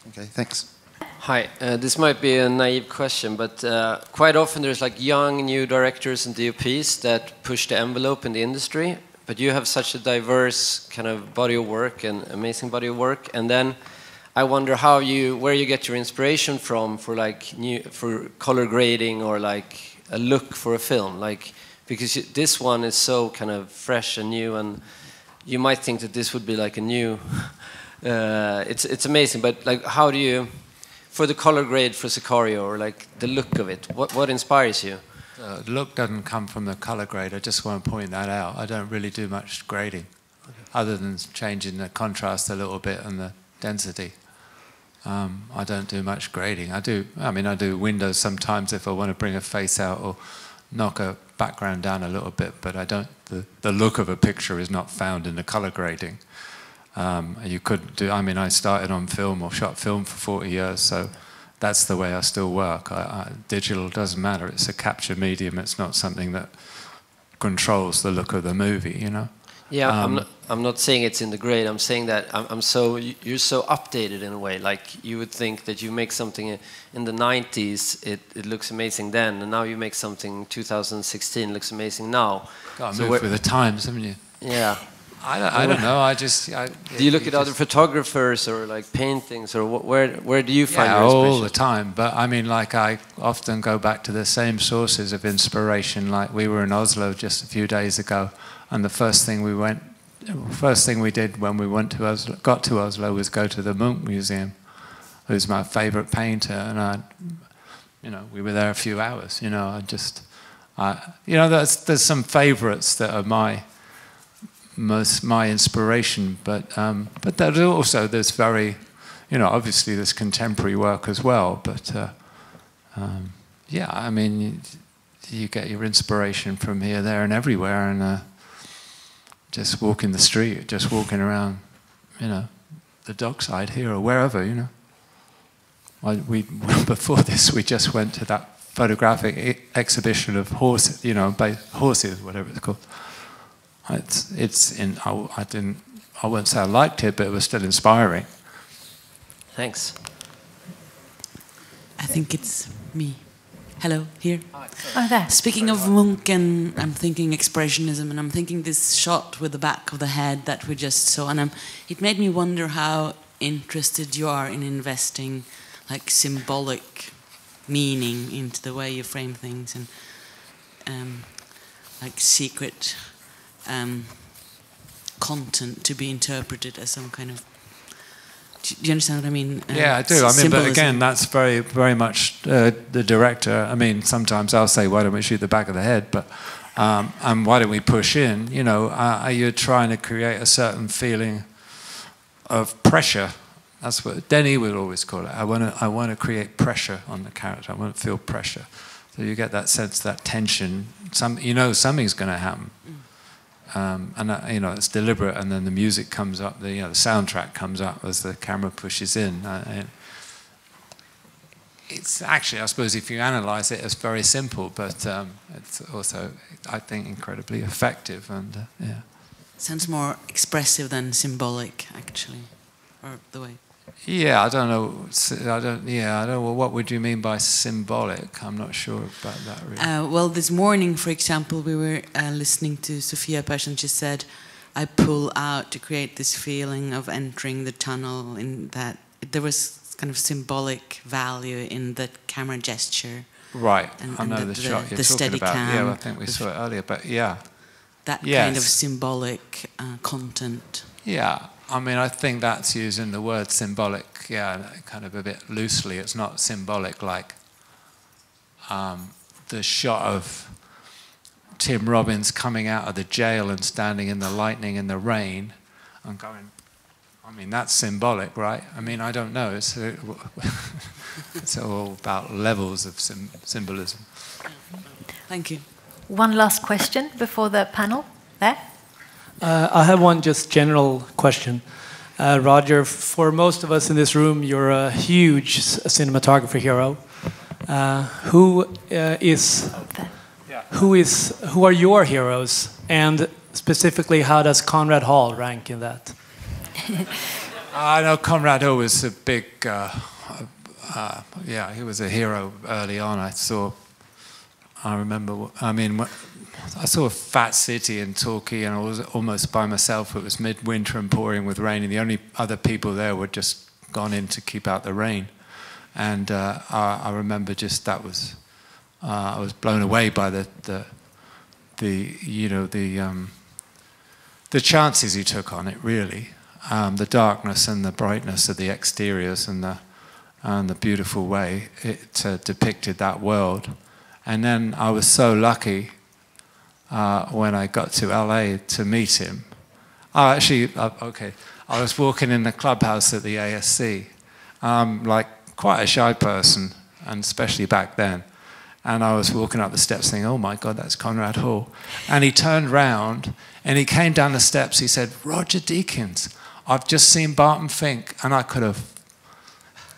Okay, thanks. Hi, this might be a naive question, but quite often there's like young new directors and DOPs that push the envelope in the industry, but you have such a diverse kind of body of work and amazing body of work, and then I wonder where you get your inspiration from for color grading or like a look for a film, because this one is so kind of fresh and new, and you might think that this would be like a new. It's amazing, but like, how do you, for the color grade for Sicario, or like the look of it, what inspires you? The look doesn't come from the color grade. I just want to point that out. I don't really do much grading, other than changing the contrast a little bit and the density. I don't do much grading. I do windows sometimes if I want to bring a face out or knock a background down a little bit, but I don't. The look of a picture is not found in the color grading. You couldn't do. I mean, I started on film or shot film for 40 years, so that's the way I still work. Digital doesn't matter. It's a capture medium. It's not something that controls the look of the movie. Yeah, I'm not saying it's in the grade. I'm saying that you're so updated in a way. Like, you would think that you make something in the 90s, it looks amazing then, and now you make something 2016 looks amazing now. Got to move with the times, haven't you? Yeah. I don't know. Do you look at other photographers or like paintings, or where do you find your inspiration? All the time. But I mean, like, I often go back to the same sources of inspiration. Like, we were in Oslo just a few days ago, and the first thing we did when we got to Oslo was go to the Munch Museum, who's my favorite painter, and we were there a few hours. There's some favorites that are my inspiration, but there's very, obviously there's contemporary work as well, but I mean, you get your inspiration from here, there, and everywhere, and just walking the street, just walking around, the dockside here or wherever, before this, we just went to that photographic exhibition of horses, horses, whatever it's called. I won't say I liked it, but it was still inspiring. Thanks. I think it's me. Hello, here. Oh, there. Speaking of Munch, and I'm thinking expressionism, and I'm thinking this shot with the back of the head that we just saw, and it made me wonder how interested you are in investing like symbolic meaning into the way you frame things, and like secret content to be interpreted as some kind of. Do you understand what I mean? Yeah, I do. I mean, but again, that's very, very much the director. I mean, sometimes I'll say, "Why don't we shoot the back of the head?" But and why don't we push in? You're trying to create a certain feeling of pressure. That's what Denny would always call it. I want to create pressure on the character. I want to feel pressure. So you get that sense, that tension. Something's going to happen. And it's deliberate, and then the music comes up, the soundtrack comes up as the camera pushes in. It's actually, I suppose, if you analyse it, it's very simple, but it's also, I think, incredibly effective. And yeah, sounds more expressive than symbolic, actually, or the way. Yeah, I don't know. What would you mean by symbolic? I'm not sure about that really. Well, this morning, for example, we were listening to Sophia Olsson. She said, "I pull out to create this feeling of entering the tunnel." In that, there was kind of symbolic value in the camera gesture. Right. And, I know the shot you're talking about. Yeah, I think we saw it earlier. But yeah, that kind of symbolic content. Yeah. I mean, I think that's using the word symbolic, kind of a bit loosely. It's not symbolic like the shot of Tim Robbins coming out of the jail and standing in the lightning and the rain and going, I mean, that's symbolic, right? I mean, I don't know. It's all about levels of symbolism. Thank you. One last question before the panel. There. I have one just general question. Roger, for most of us in this room, you're a huge cinematographer hero. Who are your heroes? And specifically, how does Conrad Hall rank in that? I know Conrad Hall was a big, he was a hero early on. I saw Fat City in Torquay, and I was almost by myself. It was midwinter and pouring with rain, and the only other people there were just gone in to keep out the rain. And I remember I was blown away by the chances he took on it. Really, the darkness and the brightness of the exteriors, and the beautiful way it depicted that world. And then I was so lucky. When I got to LA to meet him. I was walking in the clubhouse at the ASC, like quite a shy person, and especially back then. And I was walking up the steps thinking, oh my God, that's Conrad Hall. And he turned round and he came down the steps. He said, Roger Deakins, I've just seen Barton Fink. And I could have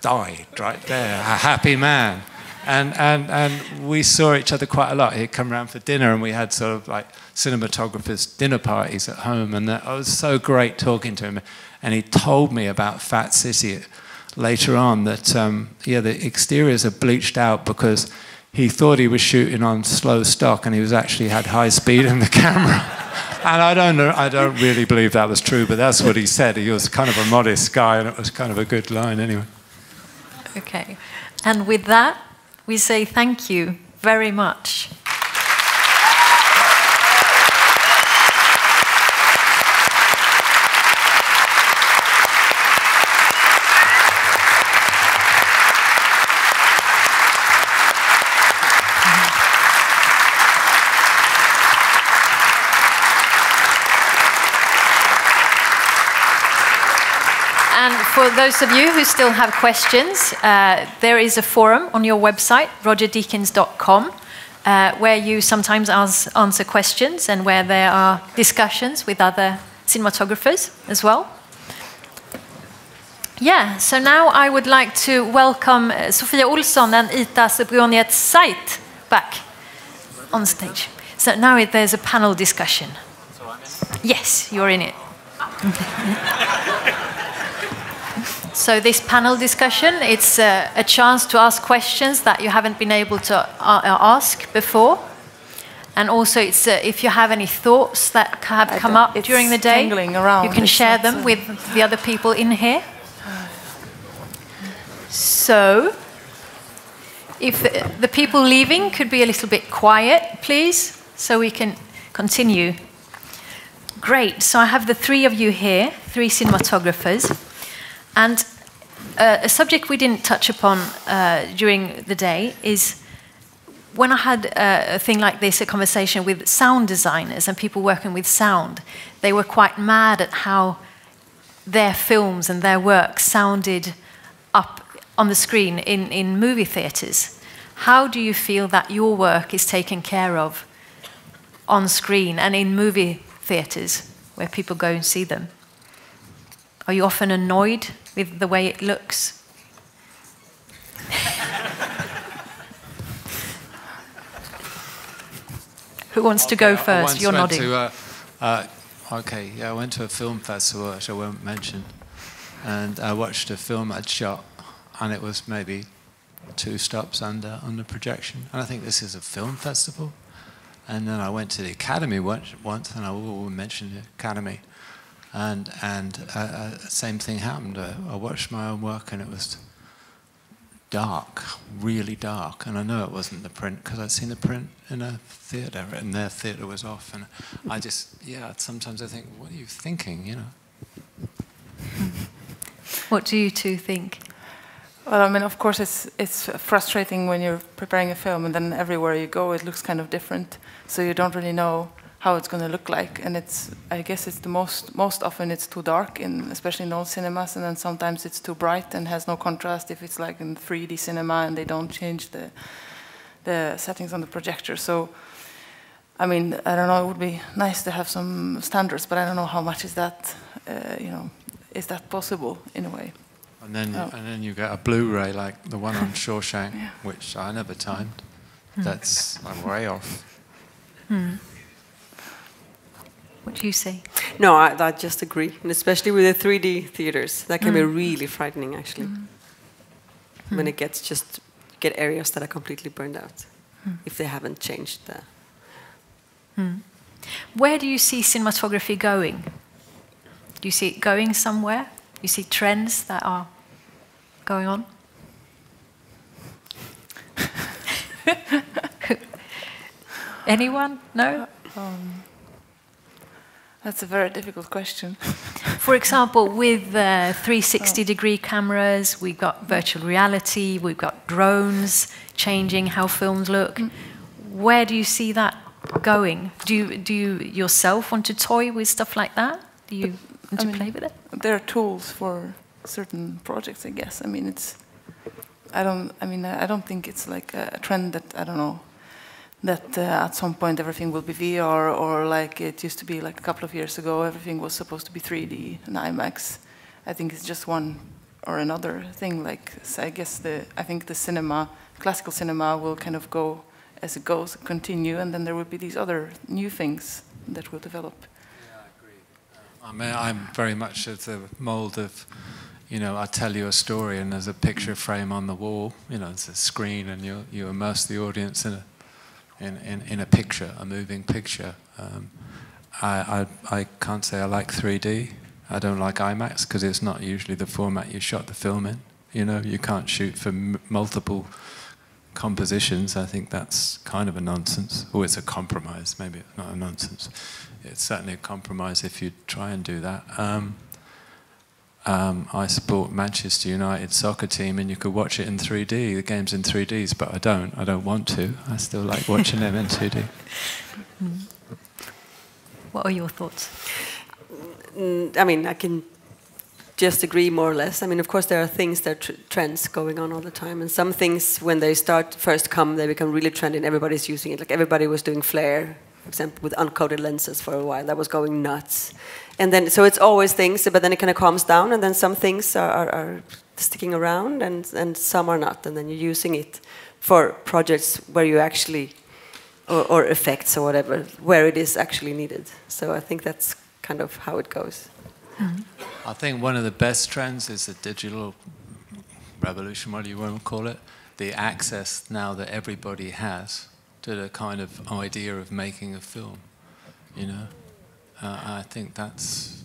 died right there, a happy man. And we saw each other quite a lot. He'd come around for dinner, and we had sort of like cinematographers' dinner parties at home. And it was so great talking to him. And he told me about Fat City later on that, the exteriors are bleached out because he thought he was shooting on slow stock, and he was actually had high speed in the camera. And I don't really believe that was true, but that's what he said. He was kind of a modest guy, and it was kind of a good line anyway. Okay. And with that, we say thank you very much. And for those of you who still have questions, there is a forum on your website, rogerdeakins.com, where you sometimes answer questions and where there are discussions with other cinematographers as well. Yeah, so now I would like to welcome Sophia Olsson and Ita Zbroniec-Zajt back on stage. So now there's a panel discussion. Yes, you're in it. So this panel discussion, it's a chance to ask questions that you haven't been able to ask before. And also, it's if you have any thoughts that have come up during the day, you can share them with the other people in here. So, if the people leaving could be a little bit quiet, please, so we can continue. Great. So I have the three of you here, three cinematographers. And a subject we didn't touch upon during the day is when I had a thing like this, a conversation with sound designers and people working with sound, they were quite mad at how their films and their work sounded up on the screen in movie theatres. How do you feel that your work is taken care of on screen and in movie theatres where people go and see them? Are you often annoyed with the way it looks? Who wants to go first? You're nodding. Okay, yeah, I went to a film festival, which I won't mention, and I watched a film I'd shot, and it was maybe 2 stops under projection. And I think this is a film festival. And then I went to the Academy once, and I will mention the Academy. And same thing happened. I watched my own work, and it was dark, really dark. And I know it wasn't the print, because I'd seen the print in a theatre, and their theatre was off. And I just, yeah, sometimes I think, what are you thinking, you know? What do you two think? Well, I mean, of course, it's frustrating when you're preparing a film, and then everywhere you go, it looks kind of different. So you don't really know how it's going to look like, and I guess it's the most often it's too dark, especially in old cinemas, and then sometimes it's too bright and has no contrast if it's like in 3D cinema and they don't change the settings on the projector. So, I mean, I don't know. It would be nice to have some standards, but I don't know how much is that, is that possible in a way. And then you get a Blu-ray like the one on Shawshank, yeah, which I never timed. That's I'm way off. What do you say? No, I just agree, and especially with the 3D theaters, that can be really frightening, actually. When it get areas that are completely burned out, if they haven't changed the. Where do you see cinematography going? Do you see it going somewhere? Do you see trends that are going on? Anyone? No? That's a very difficult question. For example, with 360-degree cameras, we've got virtual reality, we've got drones changing how films look. Where do you see that going? Do you yourself want to toy with stuff like that? Do you want to play with it? There are tools for certain projects, I guess. I mean, I don't think it's like a trend that, I don't know, that at some point everything will be VR, or like it used to be like a couple of years ago, everything was supposed to be 3D and IMAX. I think it's just one or another thing. Like, so I guess I think the cinema, classical cinema, will kind of go as it goes, continue, and then there will be these other new things that will develop. Yeah, I agree. I mean, I'm very much of the mold of, you know, I tell you a story and there's a picture frame on the wall, you know, it's a screen, and you immerse the audience in a picture, a moving picture. I can't say I like 3D. I don't like IMAX because it's not usually the format you shot the film in. You know, you can't shoot for multiple compositions. I think that's kind of a nonsense. Or it's a compromise. Maybe it's not a nonsense. It's certainly a compromise if you try and do that. I support Manchester United soccer team, and you could watch it in 3D. The game's in 3Ds, but I don't. I don't want to. I still like watching them in 2D. What are your thoughts? I mean, I can just agree more or less. I mean, of course, there are things that trends going on all the time, and some things, when they first come, they become really trendy, and everybody's using it. Like everybody was doing flare for example, with uncoated lenses for a while. That was going nuts. And then, so it's always things, but then it kind of calms down, and then some things are sticking around, and some are not. And then you're using it for projects where you actually, or effects or whatever, where it is actually needed. So I think that's kind of how it goes. I think one of the best trends is the digital revolution, what do you want to call it? The access now that everybody has to the kind of idea of making a film, you know. I think that's,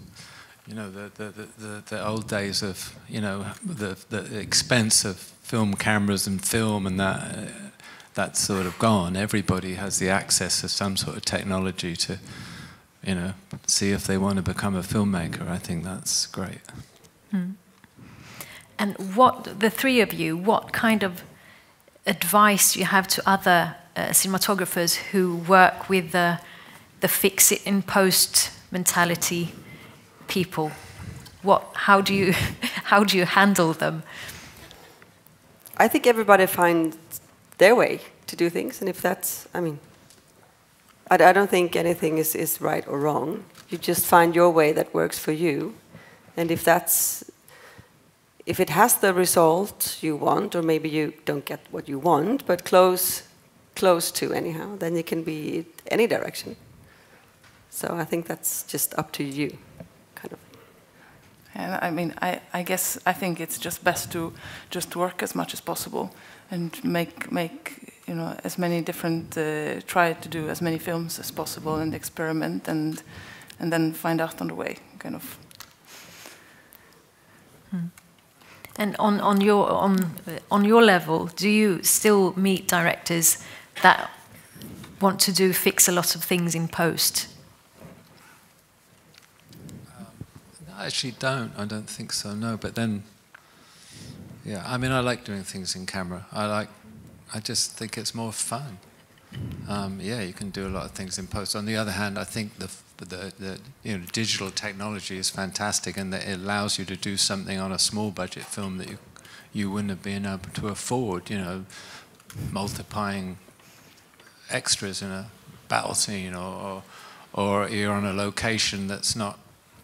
you know, the old days of, you know, the expense of film cameras and film and that's sort of gone. Everybody has the access to some sort of technology to, you know, see if they want to become a filmmaker. I think that's great. And what, the three of you, what kind of advice do you have to other cinematographers who work with the fix it in post mentality people? How do you handle them? I think everybody finds their way to do things, and if that's, I mean, I don't think anything is right or wrong. You just find your way that works for you, and if it has the result you want, or maybe you don't get what you want, but close to anyhow, then it can be any direction. So I think that's just up to you, kind of. And I mean, I guess I think it's just best to just work as much as possible and make you know, as many different, try to do as many films as possible and experiment and then find out on the way, kind of. And on your level, do you still meet directors that want to fix a lot of things in post? I actually don't. I don't think so. No, but then, yeah. I mean, I like doing things in camera. I just think it's more fun. Yeah, you can do a lot of things in post. On the other hand, I think the you know, digital technology is fantastic, and that it allows you to do something on a small budget film that you wouldn't have been able to afford. You know, multiplying extras in a battle scene, or you're on a location that's not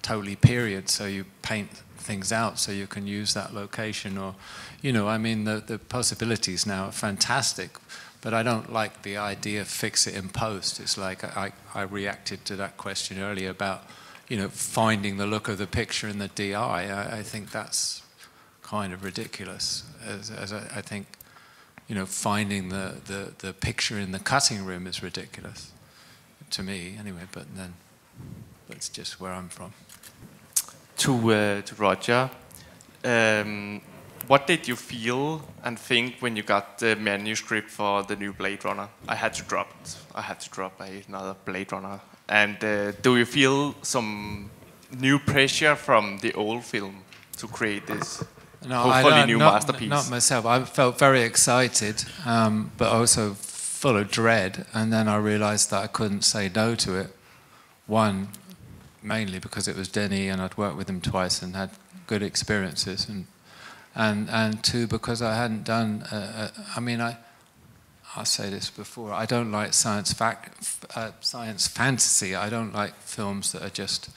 totally period, so you paint things out so you can use that location, or, you know, I mean, the possibilities now are fantastic. But I don't like the idea of fix it in post. It's like I reacted to that question earlier about, you know, finding the look of the picture in the DI. I think that's kind of ridiculous. As I think, you know, finding the picture in the cutting room is ridiculous to me anyway. But then that's just where I'm from. To Roger. What did you feel and think when you got the manuscript for the new Blade Runner? I had to drop another Blade Runner. And do you feel some new pressure from the old film to create this hopefully new masterpiece? Not myself. I felt very excited, but also full of dread. And then I realized that I couldn't say no to it. One, mainly because it was Denny and I'd worked with him twice and had good experiences. And two, because I hadn't done, I mean, I'll say this before, I don't like science fantasy. I don't like films that are just,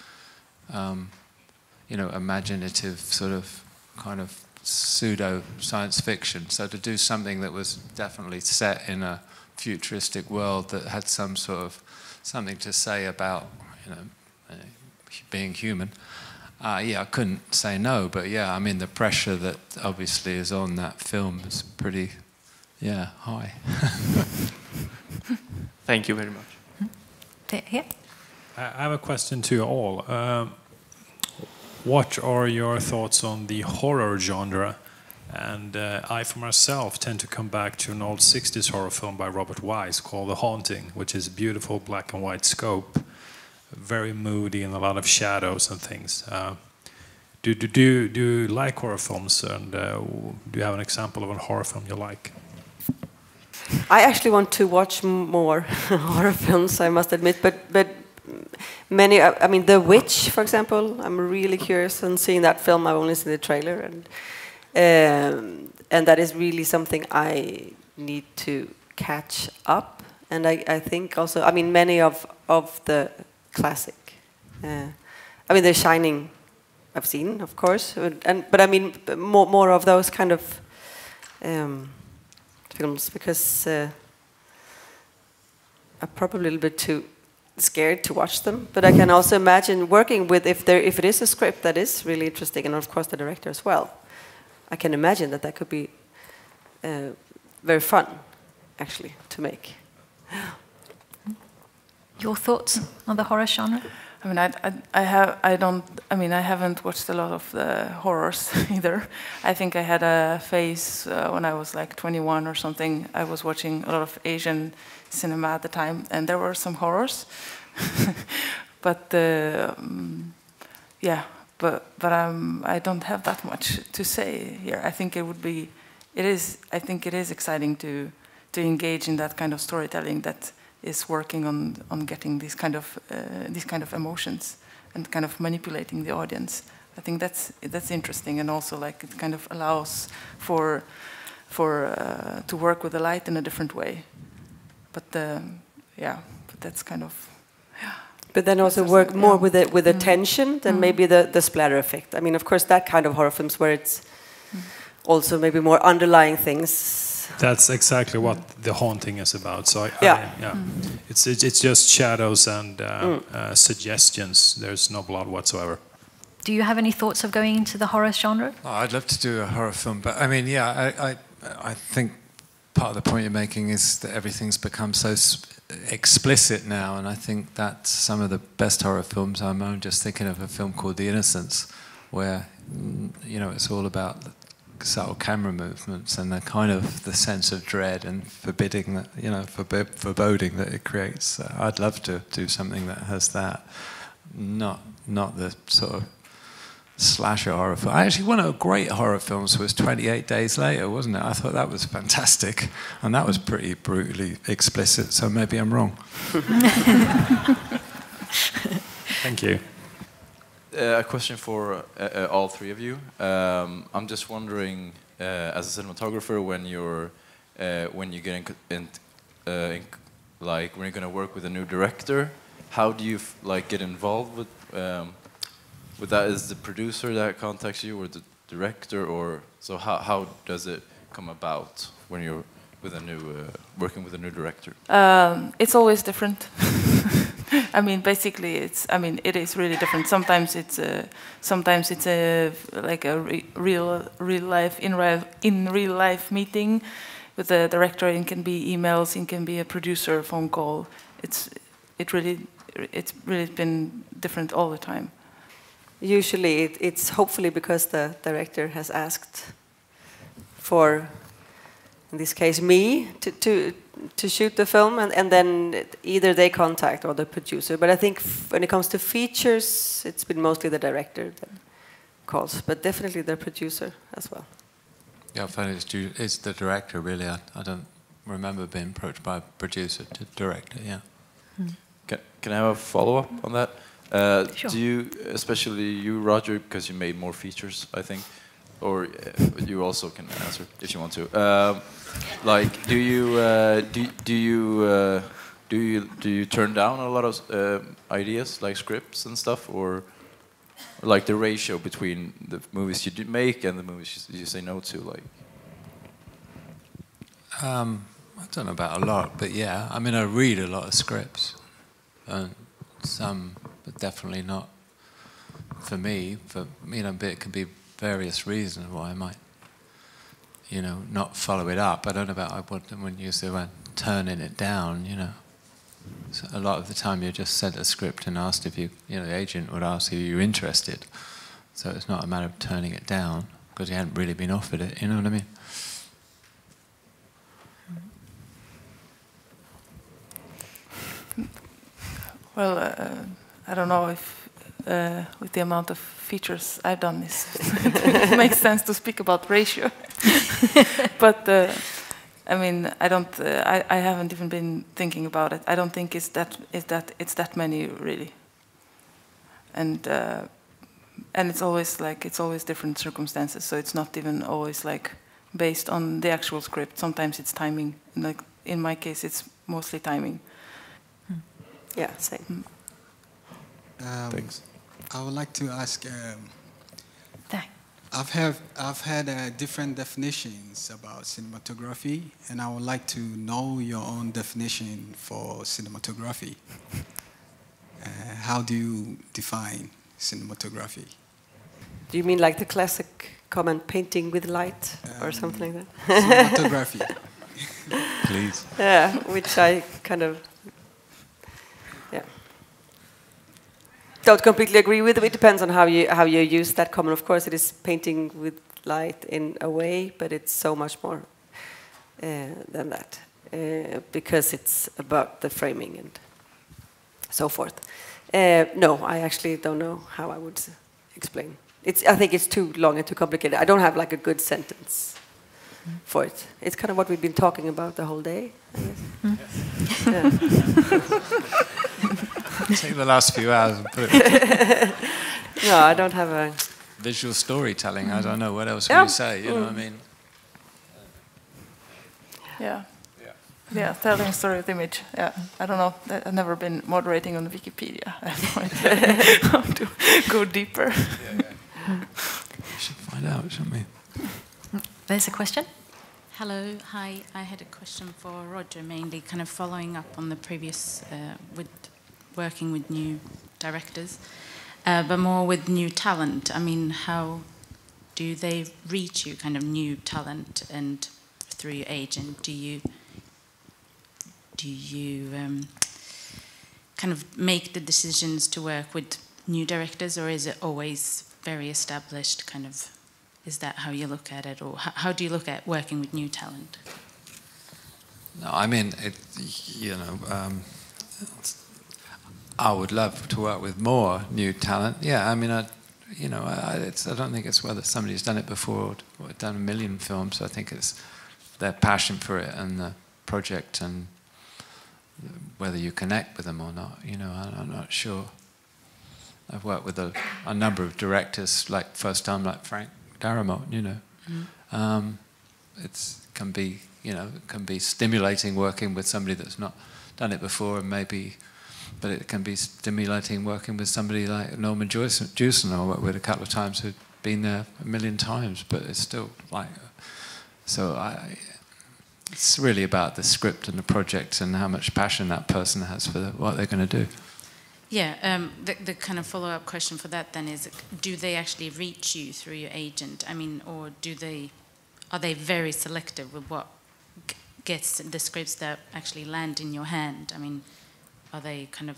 you know, imaginative, sort of, kind of pseudo science fiction. So to do something that was definitely set in a futuristic world that had some sort of something to say about, you know, being human. Yeah, I couldn't say no, but yeah, I mean, the pressure that obviously is on that film is pretty, yeah, high. Thank you very much. Here. I have a question to you all. What are your thoughts on the horror genre? And I, for myself, tend to come back to an old 60s horror film by Robert Wise called The Haunting, which is a beautiful black and white scope. Very moody and a lot of shadows and things. Do you like horror films, and do you have an example of a horror film you like? I actually want to watch more horror films, I must admit, but many, I mean, The Witch, for example, I'm really curious on seeing that film. I've only seen the trailer, and that is really something I need to catch up. And I think also, I mean, many of the classic, I mean, The Shining, I've seen, of course, but I mean, more of those kind of films, because I'm probably a little bit too scared to watch them. But I can also imagine working with, if it is a script that is really interesting, and of course the director as well, I can imagine that could be very fun, actually, to make. Your thoughts on the horror genre? I mean, I haven't watched a lot of the horrors either. I think I had a phase when I was like 21 or something. I was watching a lot of Asian cinema at the time, and there were some horrors. But yeah, but I don't have that much to say here. I think it is exciting to engage in that kind of storytelling that is working on getting these kind of emotions and kind of manipulating the audience. I think that's interesting, and also like it kind of allows for to work with the light in a different way. But but that's kind of. Yeah. But then also work more with the tension than maybe the splatter effect. I mean, of course, that kind of horror films where it's also maybe more underlying things. That's exactly what The Haunting is about. So it's just shadows and suggestions. There's no blood whatsoever. Do you have any thoughts of going into the horror genre? Oh, I'd love to do a horror film, but I mean, I think part of the point you're making is that everything's become so explicit now, and I think that some of the best horror films, I'm just thinking of a film called The Innocents, where it's all about subtle camera movements and the kind of the sense of dread and foreboding that it creates. I'd love to do something that has that, not the sort of slasher horror film. Actually, one of the great horror films was 28 Days Later, wasn't it? I thought that was fantastic, and that was pretty brutally explicit, so maybe I'm wrong. Thank you. A question for all three of you. I'm just wondering, as a cinematographer, when you get when you're going to work with a new director, how do you get involved with that? Is the producer that contacts you, or the director, or so? How does it come about when you're with working with a new director? It's always different. I mean, basically, it is really different. Sometimes it's like a in real life meeting with the director. It can be emails. It can be a producer phone call. It's really been different all the time. Usually, it's hopefully because the director has asked for, in this case, me to shoot the film, and then either they contact or the producer. But I think when it comes to features, it's been mostly the director that calls, but definitely the producer as well. Yeah, I find it's the director, really. I don't remember being approached by a producer to direct it, yeah. Can I have a follow-up on that? Sure. Do you, especially you, Roger, because you made more features, I think, or you also can answer if you want to. Do you turn down a lot of ideas like scripts and stuff, or like the ratio between the movies you make and the movies you say no to, like? I don't know about a lot, but yeah, I mean, I read a lot of scripts, and some, but definitely not for me. But it could be various reasons why I might, not follow it up. I don't know about, I wouldn't use the word turning it down, So a lot of the time you're just sent a script and asked if the agent would ask if you're interested. So it's not a matter of turning it down, because you hadn't really been offered it, you know what I mean? Well, I don't know if with the amount of features I've done, it makes sense to speak about ratio. But I mean, I haven't even been thinking about it. I don't think it's that many really. And it's always different circumstances. So it's not even always like based on the actual script. Sometimes it's timing. Like in my case, it's mostly timing. Yeah, same. Thanks. I would like to ask. I've had different definitions about cinematography, and I would like to know your own definition for cinematography. How do you define cinematography? Do you mean like the classic comment, painting with light, or something like that? Cinematography. Please. Yeah, which I kind of don't completely agree with. It depends on how you use that comment. Of course, it is painting with light in a way, but it's so much more than that, because it's about the framing and so forth. No, I actually don't know how I would explain. I think it's too long and too complicated. I don't have like a good sentence for it. It's kind of what we've been talking about the whole day, I guess. Yeah. Take the last few hours and put it. No, I don't have a visual storytelling. I don't know what else can you say. You know what I mean? Yeah, telling a story with image. Yeah, I don't know. I've never been moderating on Wikipedia. I have no idea how to go deeper. We should find out, shouldn't we? There's a question. Hello, hi. I had a question for Roger, mainly kind of following up on the previous with working with new directors, but more with new talent. I mean, how do they reach you, kind of new talent, and through your agent, do you kind of make the decisions to work with new directors, or is it always very established, kind of, is that how you look at it, or how do you look at working with new talent? No, I mean, I would love to work with more new talent. Yeah, I mean, I don't think it's whether somebody's done it before or done a million films. I think it's their passion for it and the project, and whether you connect with them or not. You know, I'm not sure. I've worked with a number of directors, like first time, like Frank Darabont. You know, it can be stimulating working with somebody that's not done it before, and maybe. But it can be stimulating working with somebody like Norman Jewson, I worked with a couple of times, who'd been there a million times, but it's still like... So it's really about the script and the project and how much passion that person has for what they're going to do. Yeah, the kind of follow-up question for that then is, do they actually reach you through your agent? I mean, or are they very selective with what gets the scripts that actually land in your hand? I mean... Are they kind of...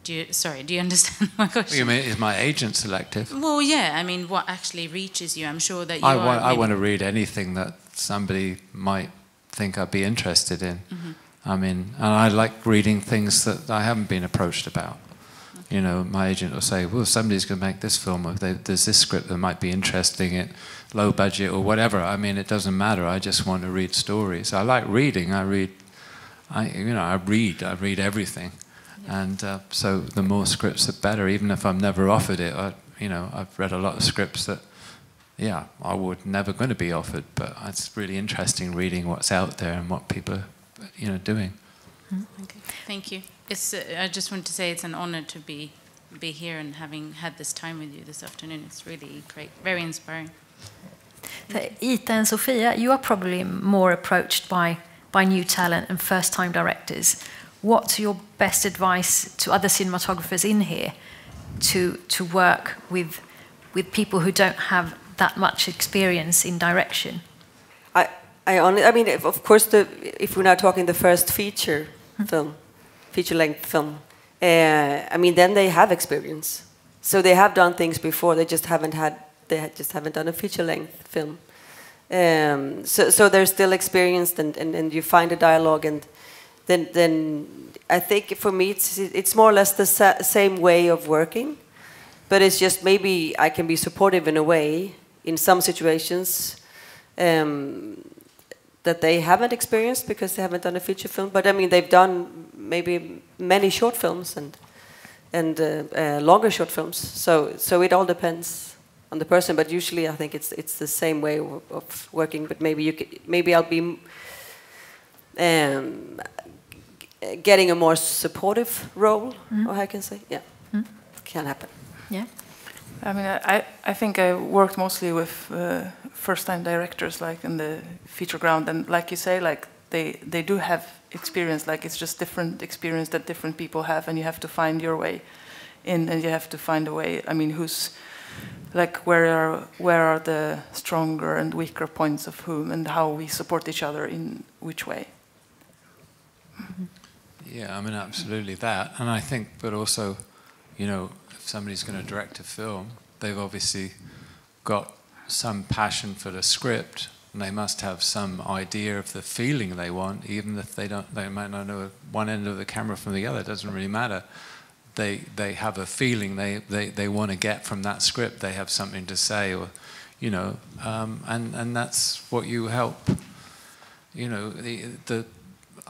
do you understand my question? What you mean, is my agent selective? Well, yeah, I mean, what actually reaches you? I'm sure that you I want to read anything that somebody might think I'd be interested in. I mean, and I like reading things that I haven't been approached about. You know, my agent will say, well, somebody's going to make this film, or there's this script that might be interesting, at low budget or whatever. I mean, it doesn't matter. I just want to read stories. I like reading. I read everything, and so the more scripts, the better. Even if I'm never offered it, I've read a lot of scripts that, I would never going to be offered. But it's really interesting reading what's out there and what people are, doing. Okay, thank you. I just want to say it's an honor to be here and having had this time with you this afternoon. It's really great, very inspiring. Ita and Sophia, you are probably more approached by new talent and first-time directors. What's your best advice to other cinematographers in here to work with people who don't have that much experience in direction? I mean, of course, if we're now talking the first feature feature-length film, I mean, then they have experience. So they have done things before. They just haven't done a feature-length film. So they're still experienced, and you find a dialogue, and then I think for me it's more or less the same way of working, but it's just maybe I can be supportive in a way in some situations that they haven't experienced because they haven't done a feature film. But I mean, they've done maybe many short films and longer short films. So it all depends on the person, but usually I think it's the same way of working. But maybe I'll be getting a more supportive role, or how I can say, can happen. Yeah. I mean, I think I worked mostly with first-time directors, like in the feature ground, and like you say, like they do have experience. Like it's just different experience that different people have, and you have to find your way in, and you have to find a way. I mean, who's like where are the stronger and weaker points of whom, and how we support each other in which way. Yeah, I mean, absolutely that. And I think, but also, you know, if somebody's going to direct a film, they've obviously got some passion for the script, and they must have some idea of the feeling they want, even if they might not know one end of the camera from the other. It doesn't really matter. They have a feeling they want to get from that script. They have something to say, or, you know, and that's what you help. You know, the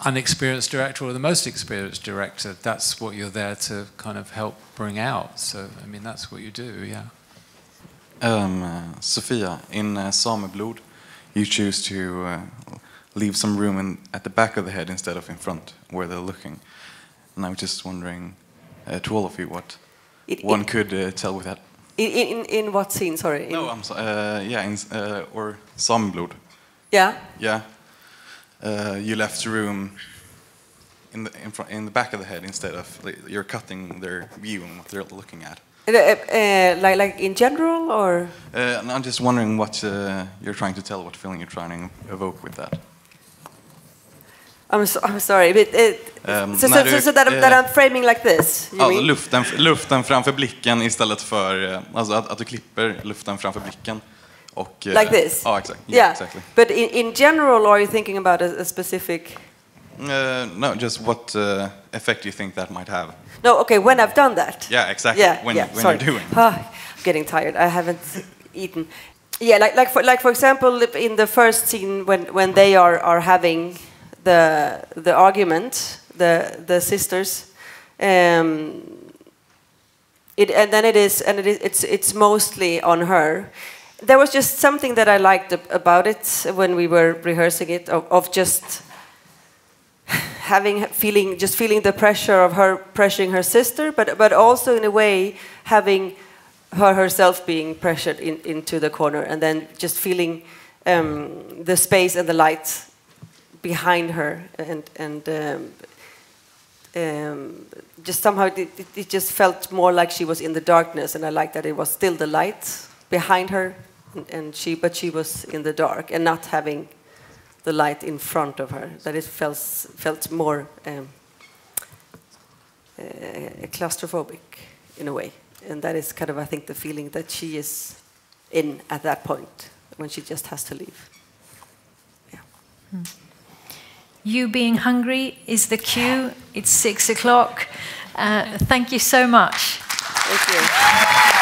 unexperienced director or the most experienced director, that's what you're there to kind of help bring out. So, I mean, that's what you do, yeah. Sophia, in Sameblod, you choose to leave some room at the back of the head instead of in front, where they're looking. And I'm just wondering, to all of you, what one could tell with that. In what scene, sorry? No, I'm sorry. Or Sameblod. Yeah? Yeah. You left room in the back of the head instead of you're cutting their view and what they're looking at. Like in general, or? And I'm just wondering what you're trying to tell, what feeling you're trying to evoke with that. I'm sorry, but so that I'm framing like this. Ja, luften framför blicken istället för alltså att du klipper luften framför blicken. Och, like this? Ja, exakt. Yeah, exactly. But in general, or are you thinking about a specific? No, just what effect you think that might have. No, okay, when I've done that. Yeah, exactly. When you're doing. I'm getting tired. I haven't eaten. Yeah, like for example, in the first scene when they are having the argument, the sisters, it's mostly on her. There was just something that I liked about it when we were rehearsing it, of just feeling the pressure of her pressuring her sister, but also in a way having her herself being pressured into the corner, and then just feeling the space and the light behind her, and just somehow it just felt more like she was in the darkness, and I liked that it was still the light behind her, but she was in the dark and not having the light in front of her. That it felt more claustrophobic in a way, and that is kind of, I think, the feeling that she is in at that point when she just has to leave. Yeah. You being hungry is the cue. It's 6 o'clock. Thank you so much. Thank you.